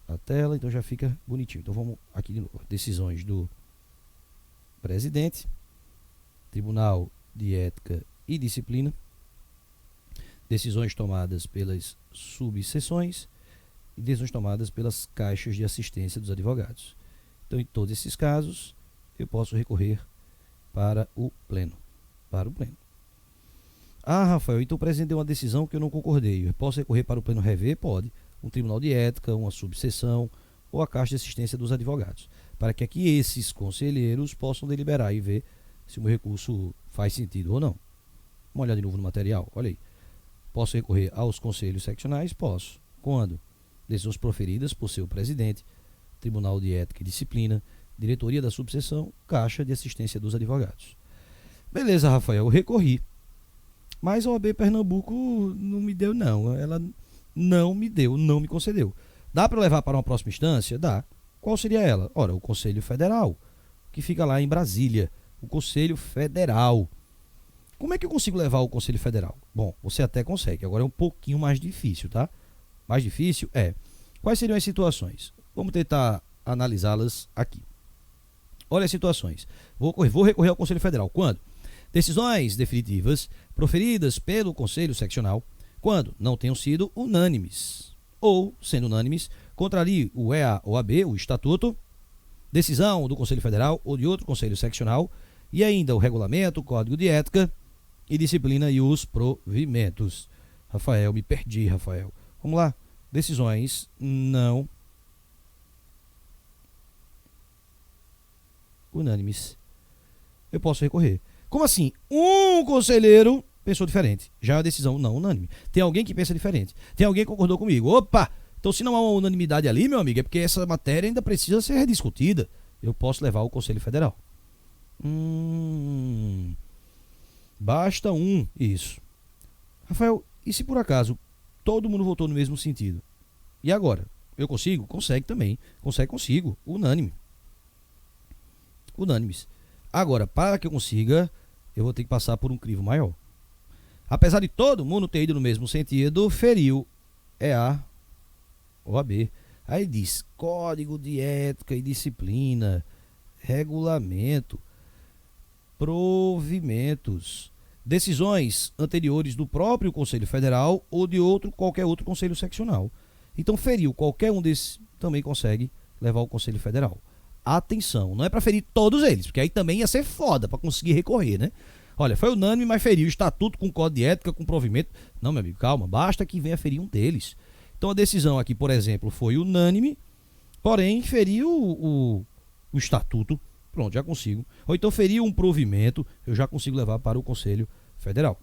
A tela, então já fica bonitinho. Então vamos aqui de novo. Decisões do presidente, Tribunal de Ética e Disciplina, decisões tomadas pelas subseções e decisões tomadas pelas caixas de assistência dos advogados. Então, em todos esses casos, eu posso recorrer para o pleno. Para o pleno. Ah, Rafael, então o presidente deu uma decisão que eu não concordei. Eu posso recorrer para o pleno rever? Pode. Um tribunal de ética, uma subseção ou a Caixa de Assistência dos Advogados. Para que aqui esses conselheiros possam deliberar e ver se o meu recurso faz sentido ou não. Vamos olhar de novo no material. Olha aí. Posso recorrer aos conselhos seccionais? Posso. Quando? Decisões proferidas por seu presidente, Tribunal de Ética e Disciplina, diretoria da subseção, Caixa de Assistência dos Advogados. Beleza, Rafael, eu recorri. Mas a OAB Pernambuco não me deu, não. Ela não me deu, não me concedeu. Dá para levar para uma próxima instância? Dá. Qual seria ela? Ora, o Conselho Federal, que fica lá em Brasília. O Conselho Federal. Como é que eu consigo levar o Conselho Federal? Bom, você até consegue. Agora é um pouquinho mais difícil, tá? Mais difícil é. Quais seriam as situações? Vamos tentar analisá-las aqui. Olha as situações. Vou recorrer ao Conselho Federal. Quando? Decisões definitivas proferidas pelo Conselho Seccional quando não tenham sido unânimes ou, sendo unânimes, contrarie o EA ou AB, o Estatuto, decisão do Conselho Federal ou de outro Conselho Seccional e ainda o Regulamento, o Código de Ética e Disciplina e os provimentos. Rafael, me perdi, Rafael. Vamos lá. Decisões não unânimes. Eu posso recorrer. Como assim? Um conselheiro pensou diferente. Já é uma decisão não unânime. Tem alguém que pensa diferente. Tem alguém que concordou comigo. Opa! Então, se não há uma unanimidade ali, meu amigo, é porque essa matéria ainda precisa ser rediscutida. Eu posso levar ao Conselho Federal. Basta um. Isso. Rafael, e se por acaso todo mundo votou no mesmo sentido? E agora? Eu consigo? Consegue também. Consigo. Unânime. Unânimes. Agora, para que eu consiga, eu vou ter que passar por um crivo maior. Apesar de todo mundo ter ido no mesmo sentido, feriu A ou a B. Aí diz código de ética e disciplina, regulamento, provimentos, decisões anteriores do próprio Conselho Federal ou de qualquer outro Conselho Seccional. Então, feriu qualquer um desses, também consegue levar ao Conselho Federal. Atenção, não é para ferir todos eles, porque aí também ia ser foda para conseguir recorrer, né? Olha, foi unânime, mas feriu o estatuto com código de ética, com provimento. Não, meu amigo, calma, basta que venha ferir um deles. Então a decisão aqui, por exemplo, foi unânime, porém feriu o estatuto. Pronto, já consigo. Ou então feriu um provimento, eu já consigo levar para o Conselho Federal.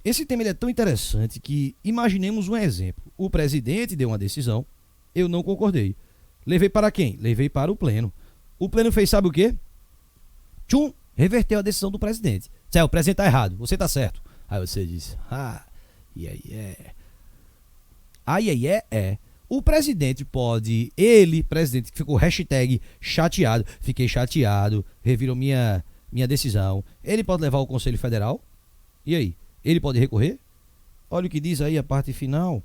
Esse tema ele é tão interessante que imaginemos um exemplo. O presidente deu uma decisão, eu não concordei. Levei para quem? Levei para o Pleno. O Pleno fez sabe o quê? Tchum, reverteu a decisão do presidente. Disse, o presidente está errado, você está certo. Aí você disse, e aí é. Aí é. O presidente pode, presidente que ficou hashtag chateado, fiquei chateado, revirou minha decisão. Ele pode levar ao Conselho Federal? E aí? Ele pode recorrer? Olha o que diz aí a parte final.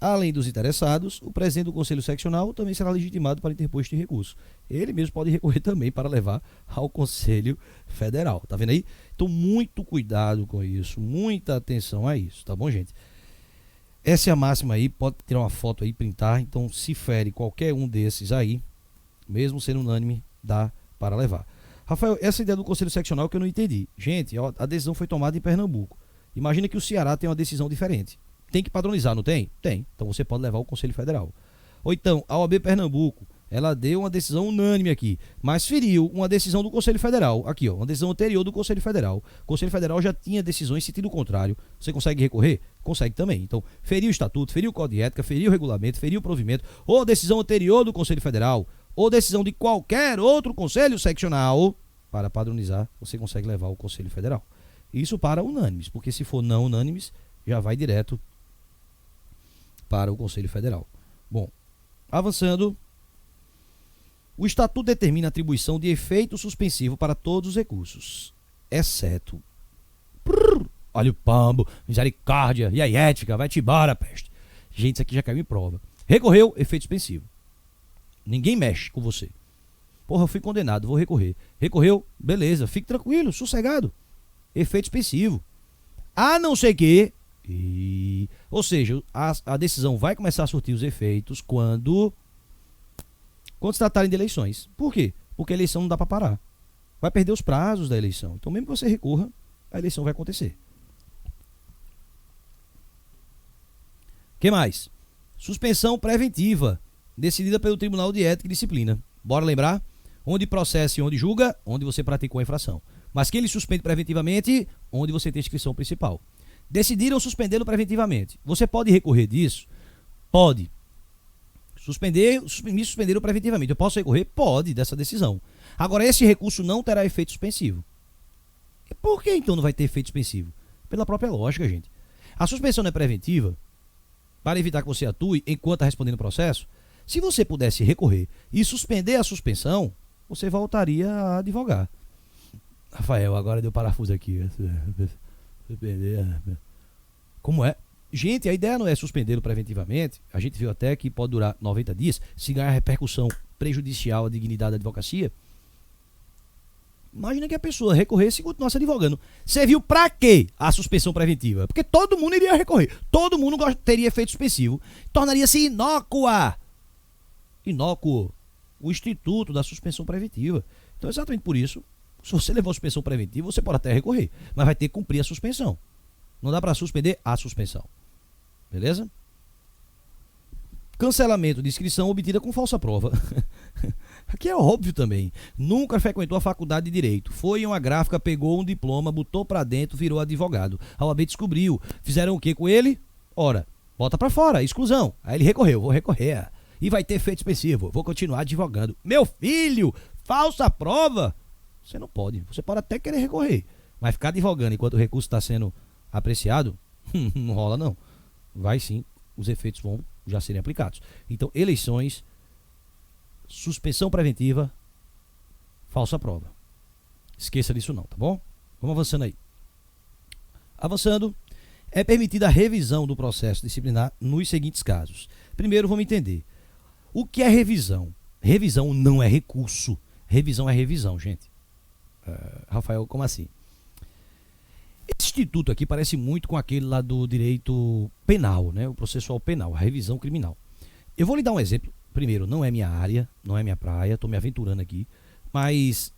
Além dos interessados, o presidente do Conselho Seccional também será legitimado para interpor este recurso. Ele mesmo pode recorrer também para levar ao Conselho Federal. Tá vendo aí? Então, muito cuidado com isso, muita atenção a isso, tá bom, gente? Essa é a máxima aí, pode tirar uma foto aí, printar. Então, se fere qualquer um desses aí, mesmo sendo unânime, dá para levar. Rafael, essa ideia do Conselho Seccional que eu não entendi. Gente, a decisão foi tomada em Pernambuco. Imagina que o Ceará tem uma decisão diferente. Tem que padronizar, não tem? Tem. Então você pode levar ao Conselho Federal. Ou então, a OAB Pernambuco, ela deu uma decisão unânime aqui, mas feriu uma decisão do Conselho Federal. Aqui, ó, uma decisão anterior do Conselho Federal. O Conselho Federal já tinha decisões em sentido contrário. Você consegue recorrer? Consegue também. Então, feriu o estatuto, feriu o código de ética, feriu o regulamento, feriu o provimento, ou decisão anterior do Conselho Federal, ou decisão de qualquer outro Conselho Seccional, para padronizar, você consegue levar ao Conselho Federal. Isso para unânimes, porque se for não unânimes, já vai direto para o Conselho Federal. Bom, avançando, o Estatuto determina a atribuição de efeito suspensivo para todos os recursos, exceto... olha o pombo, misericórdia, e a ética, vai-te embora, peste. Gente, isso aqui já caiu em prova. Recorreu, efeito suspensivo. Ninguém mexe com você. Porra, eu fui condenado, vou recorrer. Recorreu, beleza, fique tranquilo, sossegado. Efeito suspensivo. A não ser que... Ou seja, a decisão vai começar a surtir os efeitos quando se tratarem de eleições. Por quê? Porque a eleição não dá para parar. Vai perder os prazos da eleição. Então, mesmo que você recorra, a eleição vai acontecer. O que mais? Suspensão preventiva, decidida pelo Tribunal de Ética e Disciplina. Bora lembrar? Onde processa e onde julga, onde você praticou a infração. Mas quem lhe suspende preventivamente, onde você tem inscrição principal. Decidiram suspendê-lo preventivamente. Você pode recorrer disso? Pode. Me suspenderam preventivamente. Eu posso recorrer? Pode, dessa decisão. Agora, esse recurso não terá efeito suspensivo. E por que então não vai ter efeito suspensivo? Pela própria lógica, gente. A suspensão não é preventiva para evitar que você atue enquanto está respondendo o processo. Se você pudesse recorrer e suspender a suspensão, você voltaria a advogar. Rafael, agora deu parafuso aqui. Como é? Gente, a ideia não é suspendê-lo preventivamente. A gente viu até que pode durar 90 dias. Se ganhar repercussão prejudicial à dignidade da advocacia, imagina que a pessoa recorresse e continuasse advogando. Serviu pra quê a suspensão preventiva? Porque todo mundo iria recorrer. Todo mundo teria efeito suspensivo. Tornaria-se inócua. Inócuo o instituto da suspensão preventiva. Então, exatamente por isso, se você levou a suspensão preventiva, você pode até recorrer, mas vai ter que cumprir a suspensão. Não dá para suspender a suspensão. Beleza? Cancelamento de inscrição obtida com falsa prova. Aqui é óbvio também. Nunca frequentou a faculdade de Direito. Foi em uma gráfica, pegou um diploma, botou pra dentro, virou advogado. A OAB descobriu. Fizeram o que com ele? Ora, bota pra fora, exclusão. Aí ele recorreu, vou recorrer. E vai ter efeito suspensivo, vou continuar advogando. Meu filho, falsa prova? Você não pode. Você pode até querer recorrer, mas ficar advogando enquanto o recurso está sendo apreciado, Não rola não. Vai sim, os efeitos vão já serem aplicados. Então, eleições, suspensão preventiva, falsa prova. Esqueça disso não, tá bom? Vamos avançando aí. Avançando, é permitida a revisão do processo disciplinar nos seguintes casos. Primeiro, vamos entender. O que é revisão? Revisão não é recurso. Revisão é revisão, gente. Rafael, como assim? Esse instituto aqui parece muito com aquele lá do direito penal, né? O processual penal, a revisão criminal. Eu vou lhe dar um exemplo. Primeiro, não é minha área, não é minha praia, estou me aventurando aqui, mas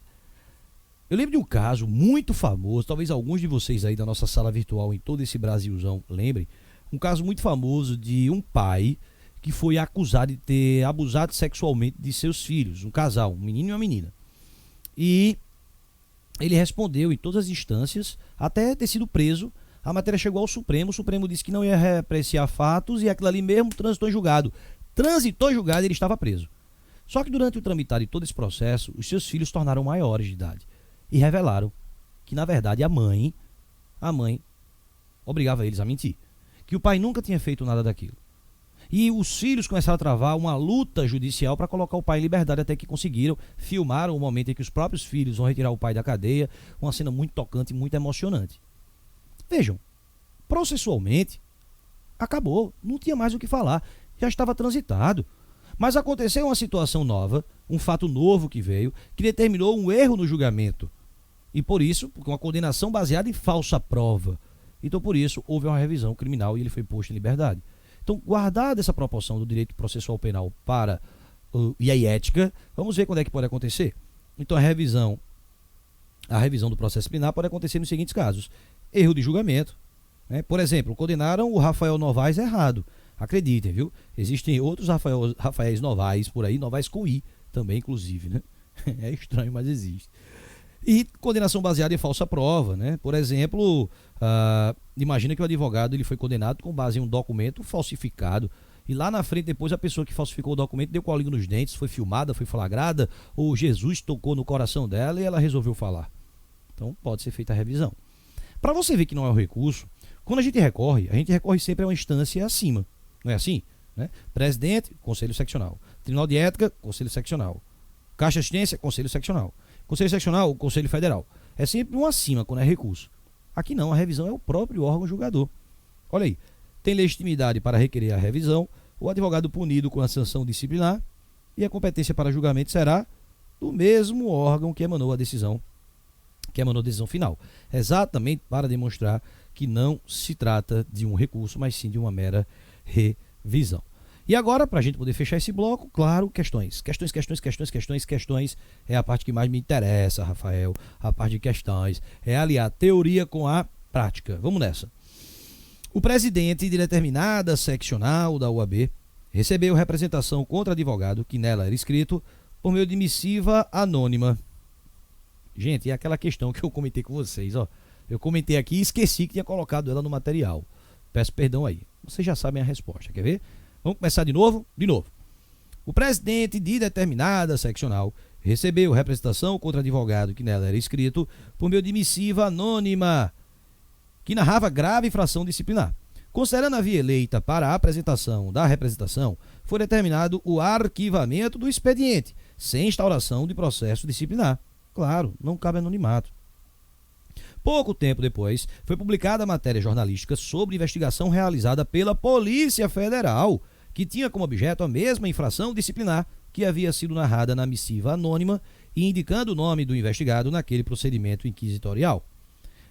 eu lembro de um caso muito famoso, talvez alguns de vocês aí da nossa sala virtual em todo esse Brasilzão lembrem, um caso muito famoso de um pai que foi acusado de ter abusado sexualmente de seus filhos, um casal, um menino e uma menina. E ele respondeu em todas as instâncias, até ter sido preso. A matéria chegou ao Supremo, o Supremo disse que não ia apreciar fatos e aquilo ali mesmo transitou em julgado. Transitou em julgado e ele estava preso. Só que durante o tramitar de todo esse processo, os seus filhos tornaram maiores de idade e revelaram que, na verdade, a mãe obrigava eles a mentir, que o pai nunca tinha feito nada daquilo. E os filhos começaram a travar uma luta judicial para colocar o pai em liberdade, até que conseguiram, filmaram o momento em que os próprios filhos vão retirar o pai da cadeia, uma cena muito tocante e muito emocionante. Vejam, processualmente, acabou, não tinha mais o que falar, já estava transitado. Mas aconteceu uma situação nova, um fato novo que veio, que determinou um erro no julgamento. E por isso, porque uma condenação baseada em falsa prova. Então por isso, houve uma revisão criminal e ele foi posto em liberdade. Então, guardada essa proporção do direito processual penal para e a ética, vamos ver quando é que pode acontecer. Então, a revisão do processo disciplinar pode acontecer nos seguintes casos. Erro de julgamento. Né? Por exemplo, condenaram o Rafael Novaes errado. Acreditem, viu? Existem outros Rafaéis Novaes por aí, Novaes com I também, inclusive, né? É estranho, mas existe. E condenação baseada em falsa prova, né? Por exemplo, imagina que o advogado ele foi condenado com base em um documento falsificado e lá na frente depois a pessoa que falsificou o documento deu colinho nos dentes, foi filmada, foi flagrada, ou Jesus tocou no coração dela e ela resolveu falar. Então pode ser feita a revisão. Para você ver que não é um recurso, quando a gente recorre sempre a uma instância acima, não é assim? Né? Presidente, Conselho Seccional. Tribunal de Ética, Conselho Seccional. Caixa de Assistência, Conselho Seccional. Conselho Seccional, o Conselho Federal. É sempre um acima quando é recurso. Aqui não, a revisão é o próprio órgão julgador. Olha aí, tem legitimidade para requerer a revisão, o advogado punido com a sanção disciplinar e a competência para julgamento será do mesmo órgão que emanou a decisão final. Exatamente para demonstrar que não se trata de um recurso, mas sim de uma mera revisão. E agora, para a gente poder fechar esse bloco, claro, questões é a parte que mais me interessa, Rafael, a parte de questões, é aliar teoria com a prática. Vamos nessa. O presidente de determinada seccional da UAB recebeu representação contra advogado, que nela era escrito, por meio de missiva anônima. Gente, é aquela questão que eu comentei com vocês, ó. Eu comentei aqui e esqueci que tinha colocado ela no material. Peço perdão aí. Vocês já sabem a resposta, quer ver? Vamos começar de novo? De novo. O presidente de determinada seccional recebeu representação contra advogado que nela era escrito por meio de missiva anônima que narrava grave infração disciplinar. Considerando a via eleita para a apresentação da representação, foi determinado o arquivamento do expediente, sem instauração de processo disciplinar. Claro, não cabe anonimato. Pouco tempo depois, foi publicada a matéria jornalística sobre investigação realizada pela Polícia Federal, que tinha como objeto a mesma infração disciplinar que havia sido narrada na missiva anônima e indicando o nome do investigado naquele procedimento inquisitorial.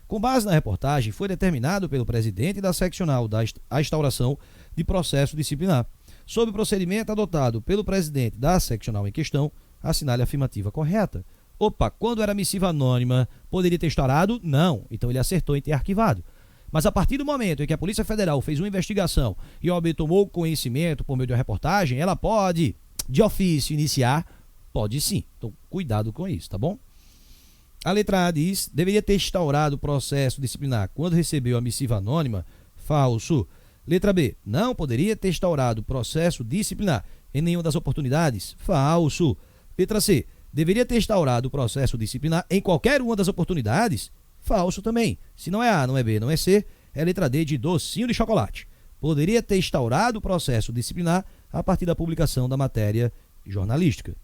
Com base na reportagem, foi determinado pelo presidente da seccional a instauração de processo disciplinar. Sob o procedimento adotado pelo presidente da seccional em questão, assinale a afirmativa correta. Opa, quando era missiva anônima, poderia ter instaurado? Não. Então ele acertou em ter arquivado. Mas a partir do momento em que a Polícia Federal fez uma investigação e a OAB tomou conhecimento por meio de uma reportagem, ela pode, de ofício, iniciar? Pode sim. Então, cuidado com isso, tá bom? A letra A diz, deveria ter instaurado o processo disciplinar quando recebeu a missiva anônima? Falso. Letra B, não poderia ter instaurado o processo disciplinar em nenhuma das oportunidades? Falso. Letra C, deveria ter instaurado o processo disciplinar em qualquer uma das oportunidades? Falso também. Se não é A, não é B, não é C, é a letra D de docinho de chocolate. Poderia ter instaurado o processo disciplinar a partir da publicação da matéria jornalística.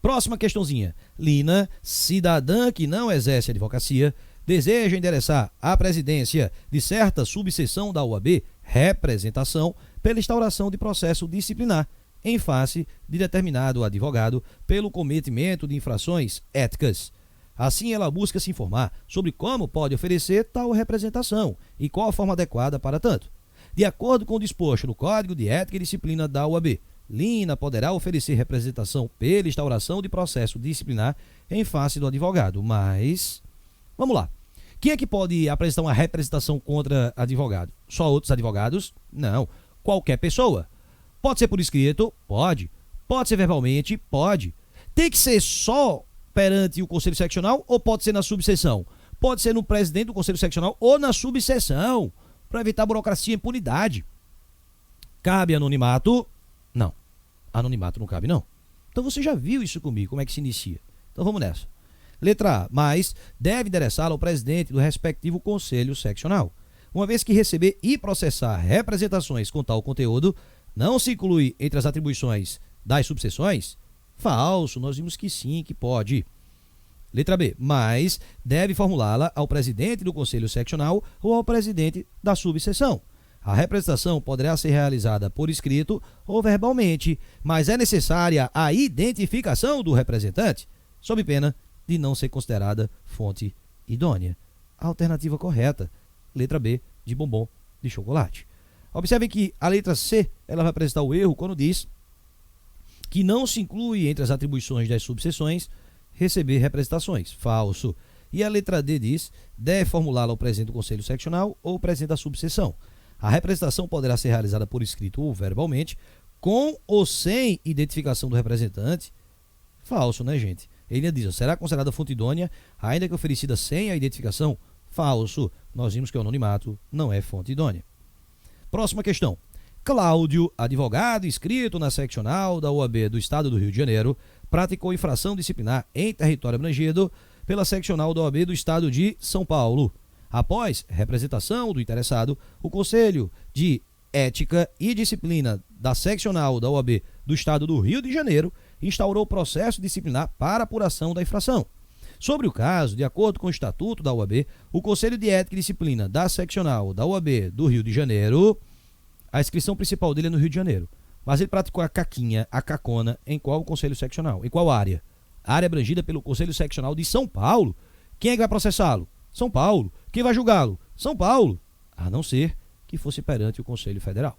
Próxima questãozinha. Lina, cidadã que não exerce advocacia, deseja endereçar à presidência de certa subseção da OAB representação pela instauração de processo disciplinar em face de determinado advogado pelo cometimento de infrações éticas. Assim, ela busca se informar sobre como pode oferecer tal representação e qual a forma adequada para tanto. De acordo com o disposto no Código de Ética e Disciplina da OAB, Lina poderá oferecer representação pela instauração de processo disciplinar em face do advogado. Mas, vamos lá. Quem é que pode apresentar uma representação contra advogado? Só outros advogados? Não. Qualquer pessoa. Pode ser por escrito? Pode. Pode ser verbalmente? Pode. Tem que ser só perante o Conselho Seccional ou pode ser na subseção? Pode ser no presidente do Conselho Seccional ou na subseção, para evitar burocracia e impunidade. Cabe anonimato? Não. Anonimato não cabe, não. Então você já viu isso comigo, como é que se inicia. Então vamos nessa. Letra A, mas deve endereçá-la ao presidente do respectivo Conselho Seccional. Uma vez que receber e processar representações com tal conteúdo, não se inclui entre as atribuições das subseções? Falso, nós vimos que sim, que pode. Letra B, mas deve formulá-la ao presidente do Conselho Seccional ou ao presidente da subseção. A representação poderá ser realizada por escrito ou verbalmente, mas é necessária a identificação do representante, sob pena de não ser considerada fonte idônea. A alternativa correta, letra B, de bombom de chocolate. Observem que a letra C ela vai apresentar o erro quando diz que não se inclui entre as atribuições das subseções receber representações. Falso. E a letra D diz, deve formulá-la ao presidente do Conselho Seccional ou o presidente da subseção. A representação poderá ser realizada por escrito ou verbalmente, com ou sem identificação do representante. Falso, né, gente? Ele diz, será considerada fonte idônea, ainda que oferecida sem a identificação? Falso. Nós vimos que o anonimato não é fonte idônea. Próxima questão. Cláudio, advogado inscrito na seccional da OAB do Estado do Rio de Janeiro, praticou infração disciplinar em território abrangido pela seccional da OAB do Estado de São Paulo. Após representação do interessado, o Conselho de Ética e Disciplina da seccional da OAB do Estado do Rio de Janeiro instaurou processo disciplinar para apuração da infração. Sobre o caso, de acordo com o Estatuto da OAB, o Conselho de Ética e Disciplina da seccional da OAB do Rio de Janeiro, a inscrição principal dele é no Rio de Janeiro, mas ele praticou a caquinha, a cacona, em qual Conselho Seccional? Em qual área? A área abrangida pelo Conselho Seccional de São Paulo. Quem é que vai processá-lo? São Paulo. Quem vai julgá-lo? São Paulo. A não ser que fosse perante o Conselho Federal.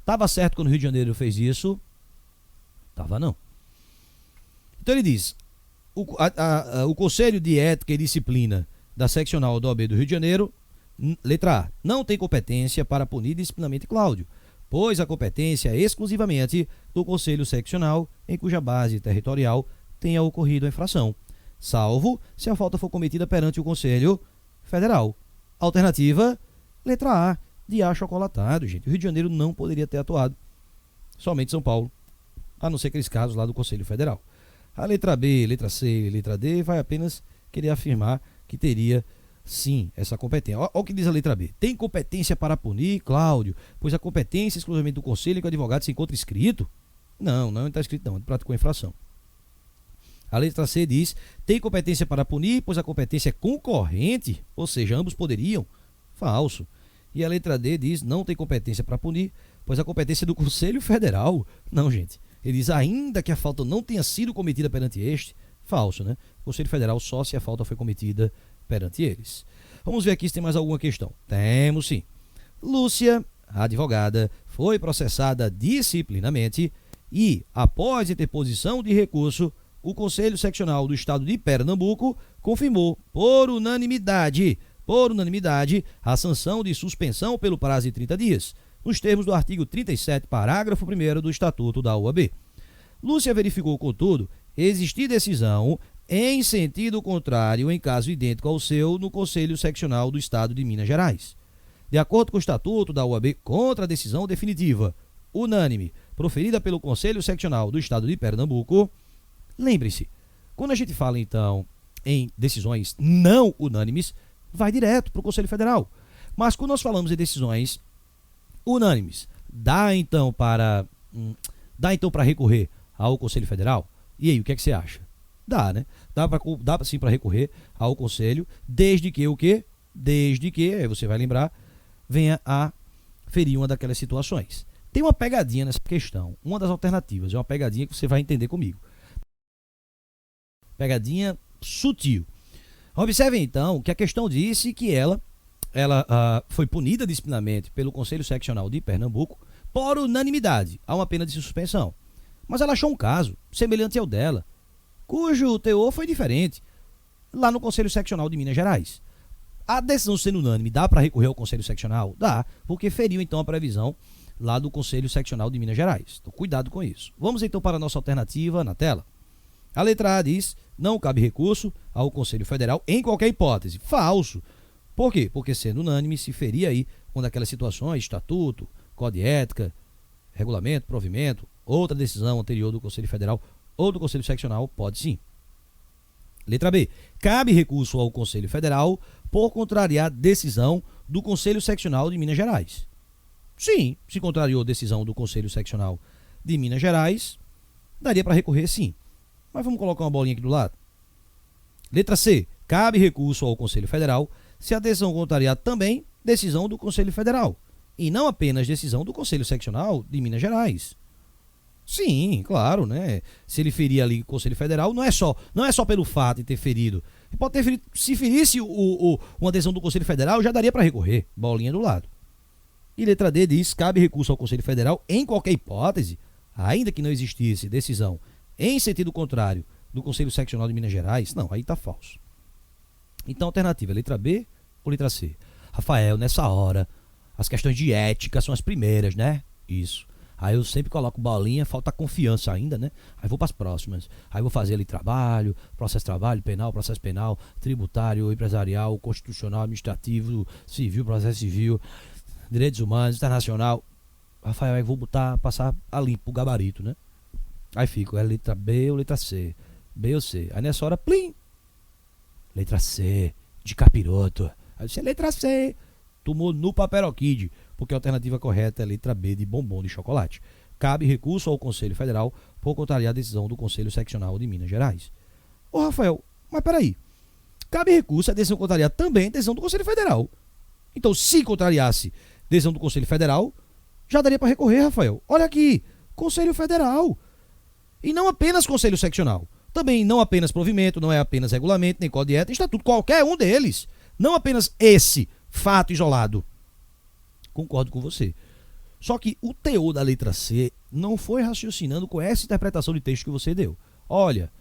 Estava certo quando o Rio de Janeiro fez isso? Estava não. Então ele diz, o Conselho de Ética e Disciplina da seccional da OAB do Rio de Janeiro, letra A, não tem competência para punir disciplinarmente Cláudio, pois a competência é exclusivamente do Conselho Seccional, em cuja base territorial tenha ocorrido a infração, salvo se a falta for cometida perante o Conselho Federal. Alternativa, letra A, de achocolatado, gente. O Rio de Janeiro não poderia ter atuado, somente São Paulo, a não ser aqueles casos lá do Conselho Federal. A letra B, letra C e letra D vai apenas querer afirmar que teria, sim, essa competência. Olha o que diz a letra B. Tem competência para punir, Cláudio, pois a competência é exclusivamente do Conselho em que o advogado se encontra inscrito? Não está escrito não, ele praticou infração. A letra C diz, tem competência para punir, pois a competência é concorrente, ou seja, ambos poderiam. Falso. E a letra D diz, não tem competência para punir, pois a competência é do Conselho Federal. Não, gente. Ele diz, ainda que a falta não tenha sido cometida perante este. Falso, né? O Conselho Federal só se a falta foi cometida perante eles. Vamos ver aqui se tem mais alguma questão. Temos sim. Lúcia, a advogada, foi processada disciplinamente e, após interposição de recurso, o Conselho Seccional do Estado de Pernambuco confirmou, por unanimidade, a sanção de suspensão pelo prazo de 30 dias, nos termos do artigo 37, parágrafo 1º do Estatuto da OAB. Lúcia verificou, contudo, existir decisão em sentido contrário em caso idêntico ao seu no Conselho Seccional do Estado de Minas Gerais. De acordo com o Estatuto da OAB, contra a decisão definitiva, unânime, proferida pelo Conselho Seccional do Estado de Pernambuco, lembre-se, quando a gente fala então em decisões não unânimes, vai direto para o Conselho Federal. Mas quando nós falamos em decisões unânimes, dá então para recorrer ao Conselho Federal? E aí, o que é que você acha? Dá, né? Dá sim para recorrer ao Conselho, desde que o quê? Desde que, aí você vai lembrar, venha a ferir uma daquelas situações. Tem uma pegadinha nessa questão. Uma das alternativas é uma pegadinha que você vai entender comigo. Pegadinha sutil. Observem então que a questão disse que ela foi punida disciplinarmente pelo Conselho Seccional de Pernambuco por unanimidade, a uma pena de suspensão. Mas ela achou um caso semelhante ao dela, cujo teor foi diferente, lá no Conselho Seccional de Minas Gerais. A decisão sendo unânime, dá para recorrer ao Conselho Seccional? Dá, porque feriu então a previsão lá do Conselho Seccional de Minas Gerais. Então, cuidado com isso. Vamos então para a nossa alternativa na tela. A letra A diz: não cabe recurso ao Conselho Federal em qualquer hipótese. Falso. Por quê? Porque sendo unânime se feria aí uma daquelas situações, estatuto, código de ética, regulamento, provimento, outra decisão anterior do Conselho Federal ou do Conselho Seccional, pode sim. Letra B. Cabe recurso ao Conselho Federal por contrariar decisão do Conselho Seccional de Minas Gerais. Sim, se contrariou decisão do Conselho Seccional de Minas Gerais, daria para recorrer sim. Mas vamos colocar uma bolinha aqui do lado. Letra C. Cabe recurso ao Conselho Federal se a decisão contrariar também decisão do Conselho Federal, e não apenas decisão do Conselho Seccional de Minas Gerais. Sim, claro, né? Se ele ferir ali o Conselho Federal, não é só pelo fato de ter ferido. Ele pode ter ferido, se ferisse uma decisão do Conselho Federal, já daria para recorrer. Bolinha do lado. E letra D diz: cabe recurso ao Conselho Federal em qualquer hipótese, ainda que não existisse decisão em sentido contrário do Conselho Seccional de Minas Gerais. Não, aí tá falso. Então, alternativa, letra B ou letra C? Rafael, nessa hora, as questões de ética são as primeiras, né? Isso. Aí eu sempre coloco bolinha, falta confiança ainda, né? Aí vou para as próximas. Aí vou fazer ali trabalho, processo penal, processo penal, tributário, empresarial, constitucional, administrativo, civil, processo civil, direitos humanos, internacional. Rafael, aí vou passar a limpo o gabarito, né? Aí fico, é letra B ou letra C? B ou C? Aí nessa hora, plim! Letra C, de capiroto. Aí você, letra C, tomou no paperoquide, porque a alternativa correta é a letra B, de bombom de chocolate. Cabe recurso ao Conselho Federal por contrariar a decisão do Conselho Seccional de Minas Gerais. Ô Rafael, mas peraí, cabe recurso a decisão contrariar também a decisão do Conselho Federal. Então, se contrariasse a decisão do Conselho Federal, já daria para recorrer, Rafael. Olha aqui, Conselho Federal. E não apenas Conselho Seccional. Também não apenas provimento, não é apenas regulamento, nem código de ética, estatuto, qualquer um deles. Não apenas esse fato isolado. Concordo com você. Só que o teor da letra C não foi raciocinando com essa interpretação de texto que você deu. Olha,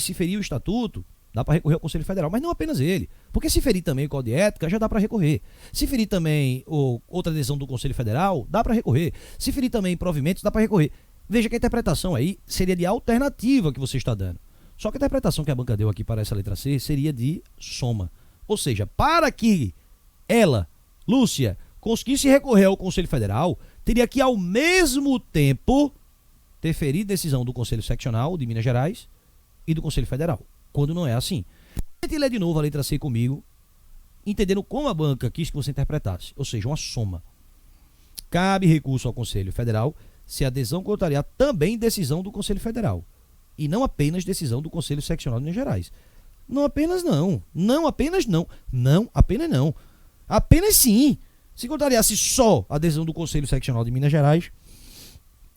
se ferir o estatuto, dá para recorrer ao Conselho Federal, mas não apenas ele. Porque se ferir também o código de ética, já dá para recorrer. Se ferir também outra decisão do Conselho Federal, dá para recorrer. Se ferir também provimentos, dá para recorrer. Veja que a interpretação aí seria de alternativa que você está dando. Só que a interpretação que a banca deu aqui para essa letra C seria de soma. Ou seja, para que ela, Lúcia, conseguisse recorrer ao Conselho Federal, teria que ao mesmo tempo ter ferido decisão do Conselho Seccional de Minas Gerais e do Conselho Federal. Quando não é assim. Tente ler de novo a letra C comigo, entendendo como a banca quis que você interpretasse. Ou seja, uma soma. Cabe recurso ao Conselho Federal se a adesão contrariar também decisão do Conselho Federal. E não apenas decisão do Conselho Seccional de Minas Gerais. Não apenas não. Não apenas não. Não apenas não. Apenas sim. Se contrariasse só a decisão do Conselho Seccional de Minas Gerais,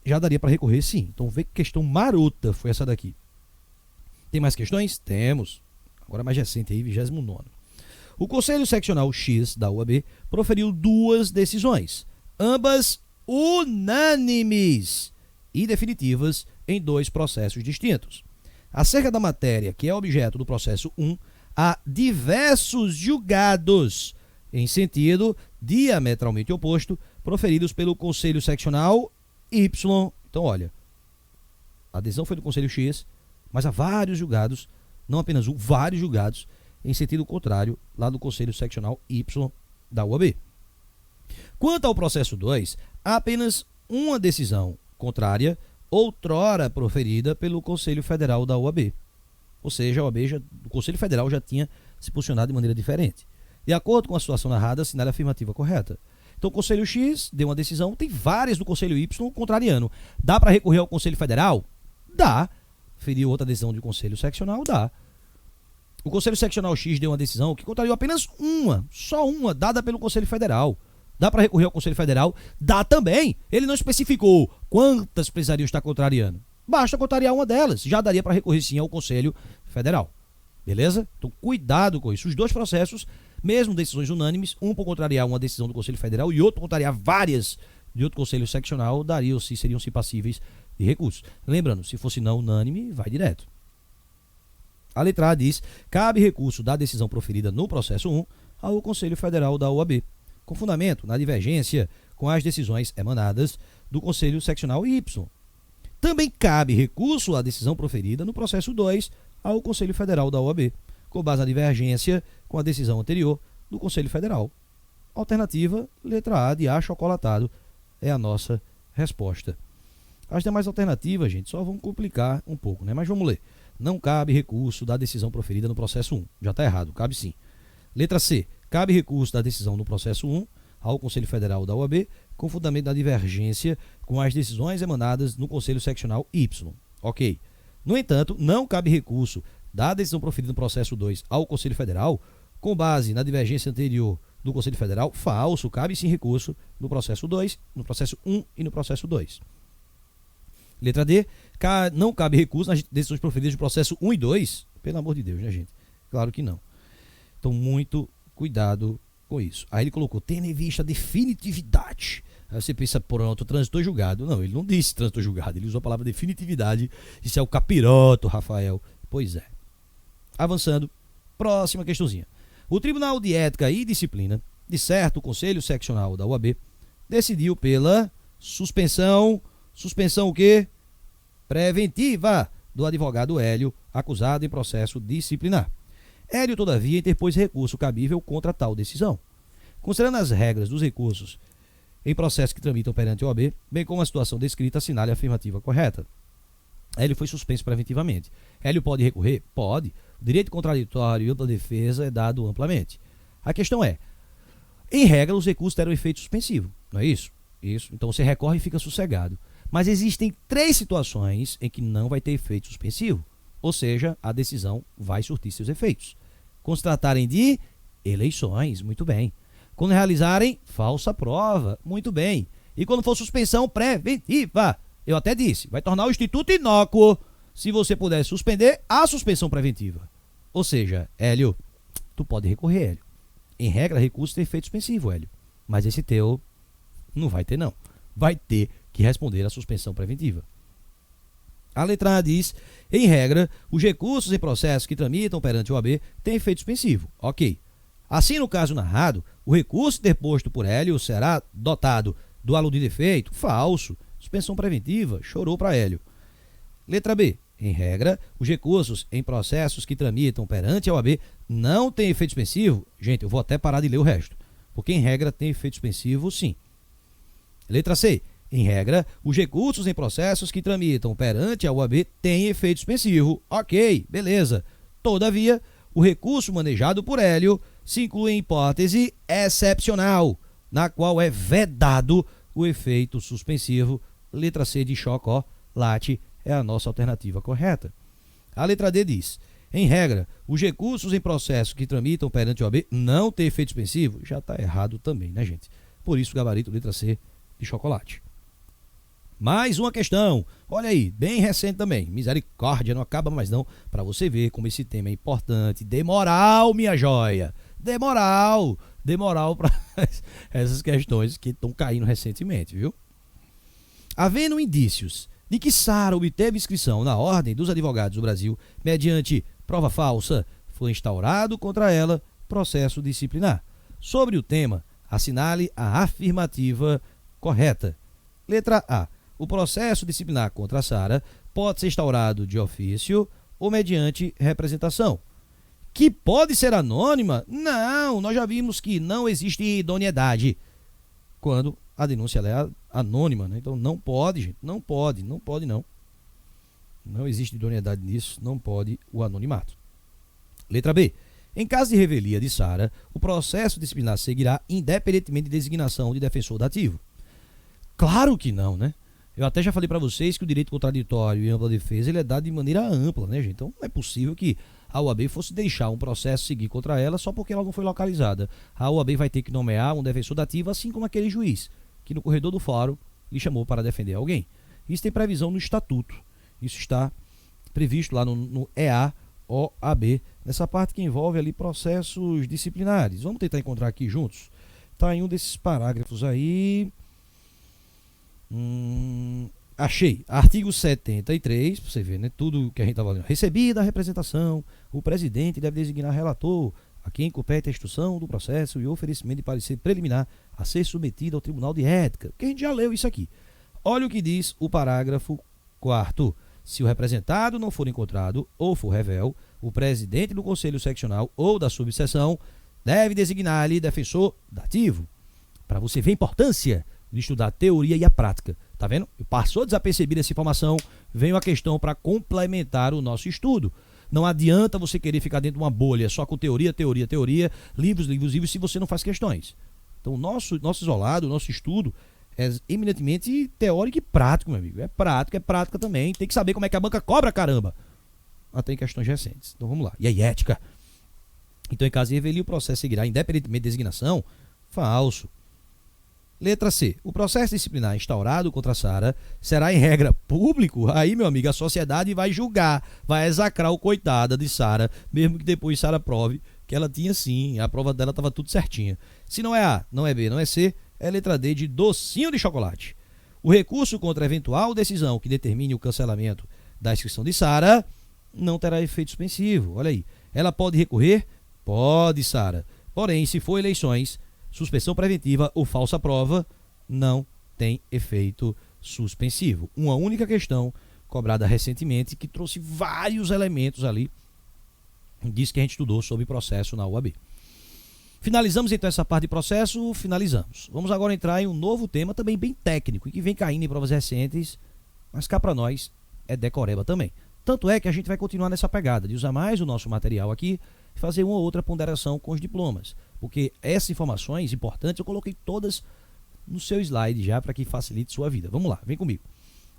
já daria para recorrer sim. Então vê que questão marota foi essa daqui. Tem mais questões? Temos. Agora mais recente aí, 29º. O Conselho Seccional X da UAB proferiu duas decisões, ambas unânimes e definitivas em dois processos distintos. Acerca da matéria que é objeto do processo 1, há diversos julgados em sentido diametralmente oposto proferidos pelo Conselho Seccional Y. Então, olha, a adesão foi do Conselho X, mas há vários julgados, não apenas um, vários julgados em sentido contrário lá do Conselho Seccional Y da UAB. Quanto ao processo 2, há apenas uma decisão contrária, outrora proferida pelo Conselho Federal da UAB. Ou seja, o Conselho Federal já tinha se posicionado de maneira diferente. De acordo com a situação narrada, assinale a afirmativa correta. Então o Conselho X deu uma decisão, tem várias do Conselho Y contrariando. Dá para recorrer ao Conselho Federal? Dá. Feriu outra decisão do Conselho Seccional? Dá. O Conselho Seccional X deu uma decisão que contrariou apenas uma, só uma, dada pelo Conselho Federal. Dá para recorrer ao Conselho Federal? Dá também. Ele não especificou quantas precisariam estar contrariando. Basta contrariar uma delas. Já daria para recorrer sim ao Conselho Federal. Beleza? Então cuidado com isso. Os dois processos, mesmo decisões unânimes, um por contrariar uma decisão do Conselho Federal e outro por contrariar várias de outro Conselho Seccional, seriam-se passíveis de recurso. Lembrando, se fosse não unânime, vai direto. A letra A diz: cabe recurso da decisão proferida no processo 1 ao Conselho Federal da OAB, com fundamento na divergência com as decisões emanadas do Conselho Seccional Y. Também cabe recurso à decisão proferida no processo 2 ao Conselho Federal da OAB, com base na divergência com a decisão anterior do Conselho Federal. Alternativa, letra A de achocolatado, é a nossa resposta. As demais alternativas, gente, só vão complicar um pouco, né? Mas vamos ler. Não cabe recurso da decisão proferida no processo 1. Já está errado, cabe sim. Letra C. Cabe recurso da decisão no processo 1 ao Conselho Federal da OAB, com fundamento na divergência com as decisões emanadas no Conselho Seccional Y. Ok. No entanto, não cabe recurso da decisão proferida no processo 2 ao Conselho Federal, com base na divergência anterior do Conselho Federal. Falso. Cabe sim recurso no processo 2, no processo 1 e no processo 2. Letra D. Não cabe recurso nas decisões proferidas do processo 1 e 2. Pelo amor de Deus, né, gente? Claro que não. Então, muito cuidado com isso. Aí ele colocou, tendo em vista a definitividade. Aí você pensa, pronto, transitou julgado. Não, ele não disse transitou julgado, ele usou a palavra definitividade. Isso é o capiroto, Rafael. Pois é. Avançando, próxima questãozinha. O Tribunal de Ética e Disciplina, de certo, o Conselho Seccional da UAB, decidiu pela suspensão o quê? Preventiva do advogado Hélio, acusado em processo disciplinar. Hélio, todavia, interpôs recurso cabível contra tal decisão. Considerando as regras dos recursos em processo que tramitam perante a OAB, bem como a situação descrita, assinale a afirmativa correta. Hélio foi suspenso preventivamente. Hélio pode recorrer? Pode. O direito contraditório e ampla defesa é dado amplamente. A questão é, em regra, os recursos terão efeito suspensivo, não é isso? Isso. Então você recorre e fica sossegado. Mas existem 3 situações em que não vai ter efeito suspensivo, ou seja, a decisão vai surtir seus efeitos. Quando se tratarem de eleições, muito bem. Quando realizarem falsa prova, muito bem. E quando for suspensão preventiva, eu até disse, vai tornar o Instituto inócuo se você puder suspender a suspensão preventiva. Ou seja, Hélio, tu pode recorrer, Hélio. Em regra, recurso tem efeito suspensivo, Hélio. Mas esse teu não vai ter, não. Vai ter que responder à suspensão preventiva. A letra A diz, em regra, os recursos em processo que tramitam perante o OAB têm efeito suspensivo. Ok. Assim, no caso narrado, o recurso interposto por Hélio será dotado do aludido efeito? Falso. Suspensão preventiva? Chorou para Hélio. Letra B. Em regra, os recursos em processos que tramitam perante a OAB não têm efeito suspensivo? Gente, eu vou até parar de ler o resto, porque em regra tem efeito suspensivo, sim. Letra C. Em regra, os recursos em processos que tramitam perante a OAB têm efeito suspensivo. Ok, beleza. Todavia, o recurso manejado por Hélio se inclui em hipótese excepcional, na qual é vedado o efeito suspensivo. Letra C de chocolate é a nossa alternativa correta. A letra D diz, em regra, os recursos em processos que tramitam perante a OAB não têm efeito suspensivo. Já está errado também, né, gente? Por isso, gabarito letra C de chocolate. Mais uma questão, olha aí, bem recente também, misericórdia, não acaba mais não, para você ver como esse tema é importante, dê moral, minha joia, dê moral para essas questões que estão caindo recentemente, viu? Havendo indícios de que Sara obteve inscrição na Ordem dos Advogados do Brasil mediante prova falsa, foi instaurado contra ela processo disciplinar. Sobre o tema, assinale a afirmativa correta. Letra A. O processo disciplinar contra Sara pode ser instaurado de ofício ou mediante representação. Que pode ser anônima? Não, nós já vimos que não existe idoneidade quando a denúncia é anônima, né? Então não pode, gente, não pode não. Não existe idoneidade nisso, não pode o anonimato. Letra B. Em caso de revelia de Sara, o processo disciplinar seguirá independentemente de designação de defensor dativo. Claro que não, né? Eu até já falei para vocês que o direito contraditório e ampla defesa ele é dado de maneira ampla, né, gente? Então não é possível que a OAB fosse deixar um processo seguir contra ela só porque ela não foi localizada. A OAB vai ter que nomear um defensor dativo, assim como aquele juiz que no corredor do fórum lhe chamou para defender alguém. Isso tem previsão no estatuto. Isso está previsto lá no EA-OAB, nessa parte que envolve ali processos disciplinares. Vamos tentar encontrar aqui juntos. Está em um desses parágrafos aí. Achei. Artigo 73, para você ver, né? Tudo que a gente estava lendo. Recebida a representação, o presidente deve designar relator, a quem compete a instrução do processo e o oferecimento de parecer preliminar a ser submetido ao Tribunal de Ética. Porque a gente já leu isso aqui. Olha o que diz o parágrafo 4º. Se o representado não for encontrado ou for revel, o presidente do Conselho Seccional ou da subseção deve designar-lhe defensor dativo. Para você ver a importância de estudar a teoria e a prática. Tá vendo? Passou desapercebida essa informação, veio a questão para complementar o nosso estudo. Não adianta você querer ficar dentro de uma bolha só com teoria, livros, se você não faz questões. Então, nosso isolado, o nosso estudo é eminentemente teórico e prático, meu amigo. É prática também. Tem que saber como é que a banca cobra, caramba. Até em questões recentes. Então, vamos lá. E aí, ética? Então, em caso de revelia, o processo seguirá independentemente de designação? Falso. Letra C. O processo disciplinar instaurado contra Sara será em regra público. Aí, meu amigo, a sociedade vai julgar, vai execrar o coitada de Sara, mesmo que depois Sara prove que ela tinha sim, a prova dela estava tudo certinha. Se não é A, não é B, não é C, é letra D de docinho de chocolate. O recurso contra a eventual decisão que determine o cancelamento da inscrição de Sara não terá efeito suspensivo. Olha aí. Ela pode recorrer? Pode, Sara. Porém, se for eleições, suspensão preventiva ou falsa prova, não tem efeito suspensivo. Uma única questão cobrada recentemente que trouxe vários elementos ali disso que a gente estudou sobre processo na UAB. Finalizamos então essa parte de processo, finalizamos. Vamos agora entrar em um novo tema também bem técnico e que vem caindo em provas recentes, mas cá para nós é decoreba também. Tanto é que a gente vai continuar nessa pegada de usar mais o nosso material aqui e fazer uma ou outra ponderação com os diplomas. Porque essas informações importantes eu coloquei todas no seu slide já para que facilite sua vida. Vamos lá, vem comigo.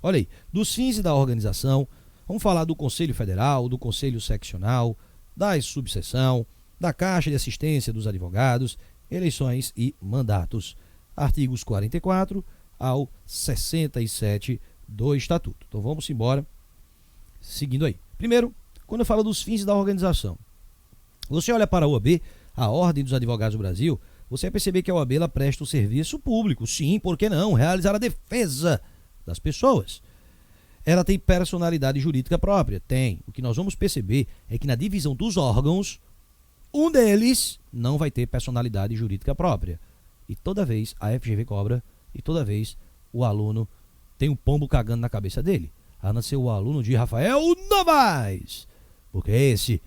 Olha aí, dos fins e da organização, vamos falar do Conselho Federal, do Conselho Seccional, da subseção, da Caixa de Assistência dos Advogados, eleições e mandatos. Artigos 44 ao 67 do Estatuto. Então vamos embora, seguindo aí. Primeiro, quando eu falo dos fins da organização, você olha para a OAB, a Ordem dos Advogados do Brasil, você vai perceber que a OAB ela presta um serviço público. Sim, por que não? Realizar a defesa das pessoas. Ela tem personalidade jurídica própria? Tem. O que nós vamos perceber é que na divisão dos órgãos, um deles não vai ter personalidade jurídica própria. E toda vez a FGV cobra, e toda vez o aluno tem um pombo cagando na cabeça dele. A não ser o aluno de Rafael Novaes. Porque esse,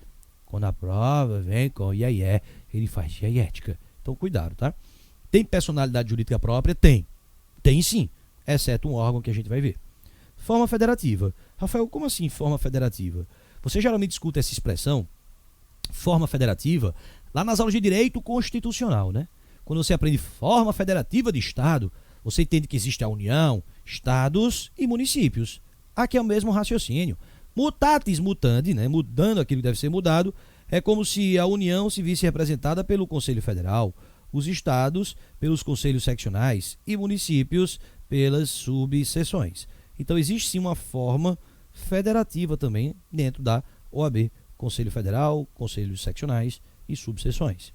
quando a prova vem com IAE, ele faz ética. Então cuidado, tá? Tem personalidade jurídica própria? Tem. Tem sim. Exceto um órgão que a gente vai ver. Forma federativa. Rafael, como assim forma federativa? Você geralmente escuta essa expressão, forma federativa, lá nas aulas de direito constitucional, né? Quando você aprende forma federativa de Estado, você entende que existe a União, Estados e municípios. Aqui é o mesmo raciocínio. Mutatis mutandi, né? Mudando aquilo que deve ser mudado, é como se a União se visse representada pelo Conselho Federal, os Estados pelos Conselhos Seccionais e municípios pelas subseções. Então existe sim uma forma federativa também dentro da OAB, Conselho Federal, Conselhos Seccionais e subseções.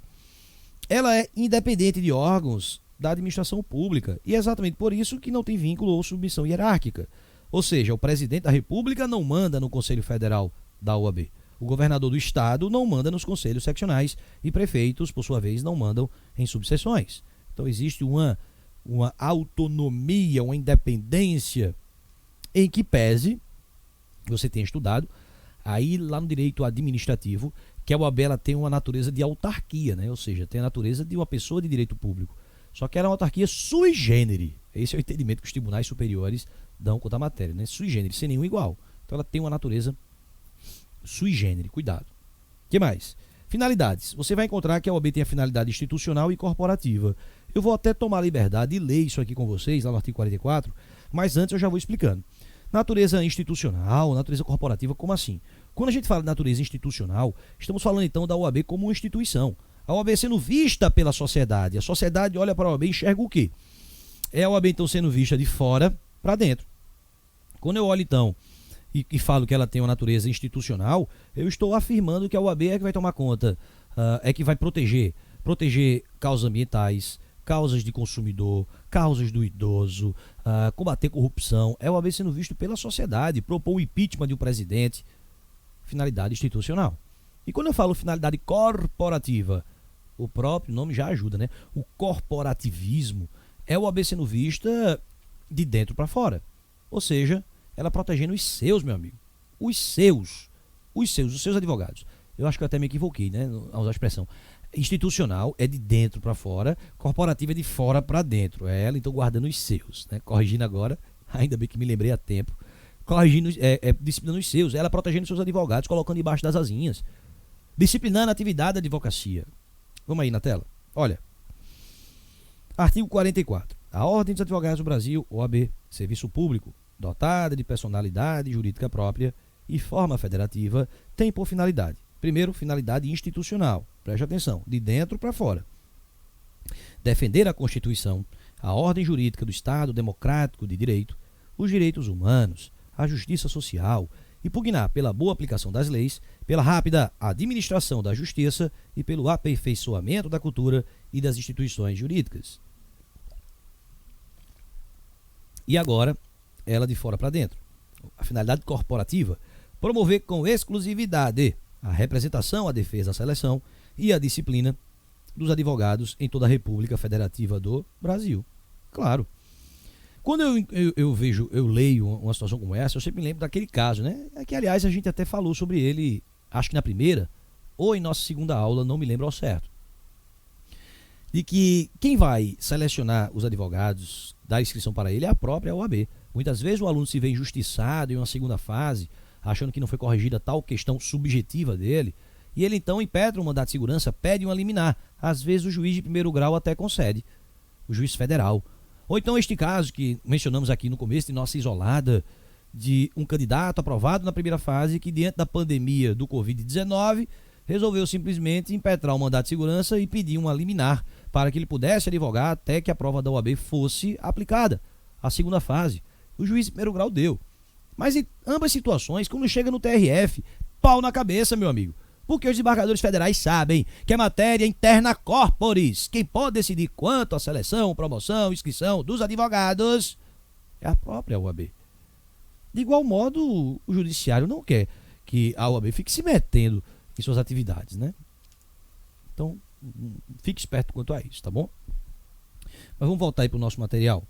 Ela é independente de órgãos da administração pública e é exatamente por isso que não tem vínculo ou submissão hierárquica. Ou seja, o presidente da República não manda no Conselho Federal da OAB. O governador do estado não manda nos conselhos seccionais e prefeitos, por sua vez, não mandam em subseções. Então existe uma autonomia, uma independência em que pese, você tem estudado, aí lá no direito administrativo, que a OAB ela tem uma natureza de autarquia, né? Ou seja, tem a natureza de uma pessoa de direito público. Só que ela é uma autarquia sui generis. Esse é o entendimento que os tribunais superiores dão quanto à matéria, né? Sui generis, sem nenhum igual. Então ela tem uma natureza sui generis, cuidado. O que mais? Finalidades. Você vai encontrar que a OAB tem a finalidade institucional e corporativa. Eu vou até tomar a liberdade de ler isso aqui com vocês, lá no artigo 44, mas antes eu já vou explicando. Natureza institucional, natureza corporativa, como assim? Quando a gente fala de natureza institucional, estamos falando então da OAB como uma instituição. A OAB sendo vista pela sociedade. A sociedade olha para a OAB e enxerga o quê? É a OAB então sendo vista de fora para dentro. Quando eu olho então e falo que ela tem uma natureza institucional, eu estou afirmando que a OAB é que vai tomar conta, é que vai proteger causas ambientais, causas de consumidor, causas do idoso, combater corrupção. É a OAB sendo visto pela sociedade, propor o impeachment de um presidente. Finalidade institucional. E quando eu falo finalidade corporativa, o próprio nome já ajuda, né? O corporativismo é a OAB sendo vista de dentro para fora. Ou seja, ela protegendo os seus, meu amigo. Os seus advogados. Eu acho que eu até me equivoquei, né? Ao usar a expressão. Institucional é de dentro para fora, corporativa é de fora para dentro. É ela, então, guardando os seus, né? Corrigindo agora, ainda bem que me lembrei a tempo. Corrigindo, disciplinando os seus, ela protegendo seus advogados, colocando debaixo das asinhas. Disciplinando a atividade da advocacia. Vamos aí na tela. Olha. Artigo 44. A Ordem dos Advogados do Brasil, OAB, serviço público, dotada de personalidade jurídica própria e forma federativa, tem por finalidade. Primeiro, finalidade institucional. Preste atenção, de dentro para fora. Defender a Constituição, a ordem jurídica do Estado democrático de direito, os direitos humanos, a justiça social e pugnar pela boa aplicação das leis, pela rápida administração da justiça e pelo aperfeiçoamento da cultura e das instituições jurídicas. E agora, ela de fora para dentro. A finalidade corporativa, promover com exclusividade a representação, a defesa, a seleção e a disciplina dos advogados em toda a República Federativa do Brasil. Claro. Quando eu leio uma situação como essa, eu sempre me lembro daquele caso, né? Que, aliás, a gente até falou sobre ele, acho que na primeira ou em nossa segunda aula, não me lembro ao certo. De que quem vai selecionar os advogados, dar inscrição para ele, é a própria OAB. Muitas vezes o aluno se vê injustiçado em uma segunda fase, achando que não foi corrigida tal questão subjetiva dele, e ele então impetra um mandato de segurança, pede uma liminar. Às vezes o juiz de primeiro grau até concede, o juiz federal. Ou então este caso que mencionamos aqui no começo de nossa isolada, de um candidato aprovado na primeira fase que, diante da pandemia do Covid-19, resolveu simplesmente impetrar o mandato de segurança e pedir uma liminar para que ele pudesse advogar até que a prova da OAB fosse aplicada, a segunda fase. O juiz de primeiro grau deu. Mas em ambas situações, quando chega no TRF, pau na cabeça, meu amigo. Porque os desembargadores federais sabem que é matéria interna corporis. Quem pode decidir quanto à seleção, promoção, inscrição dos advogados é a própria OAB. De igual modo, o judiciário não quer que a OAB fique se metendo em suas atividades, né? Então, fique esperto quanto a isso, tá bom? Mas vamos voltar aí para o nosso material.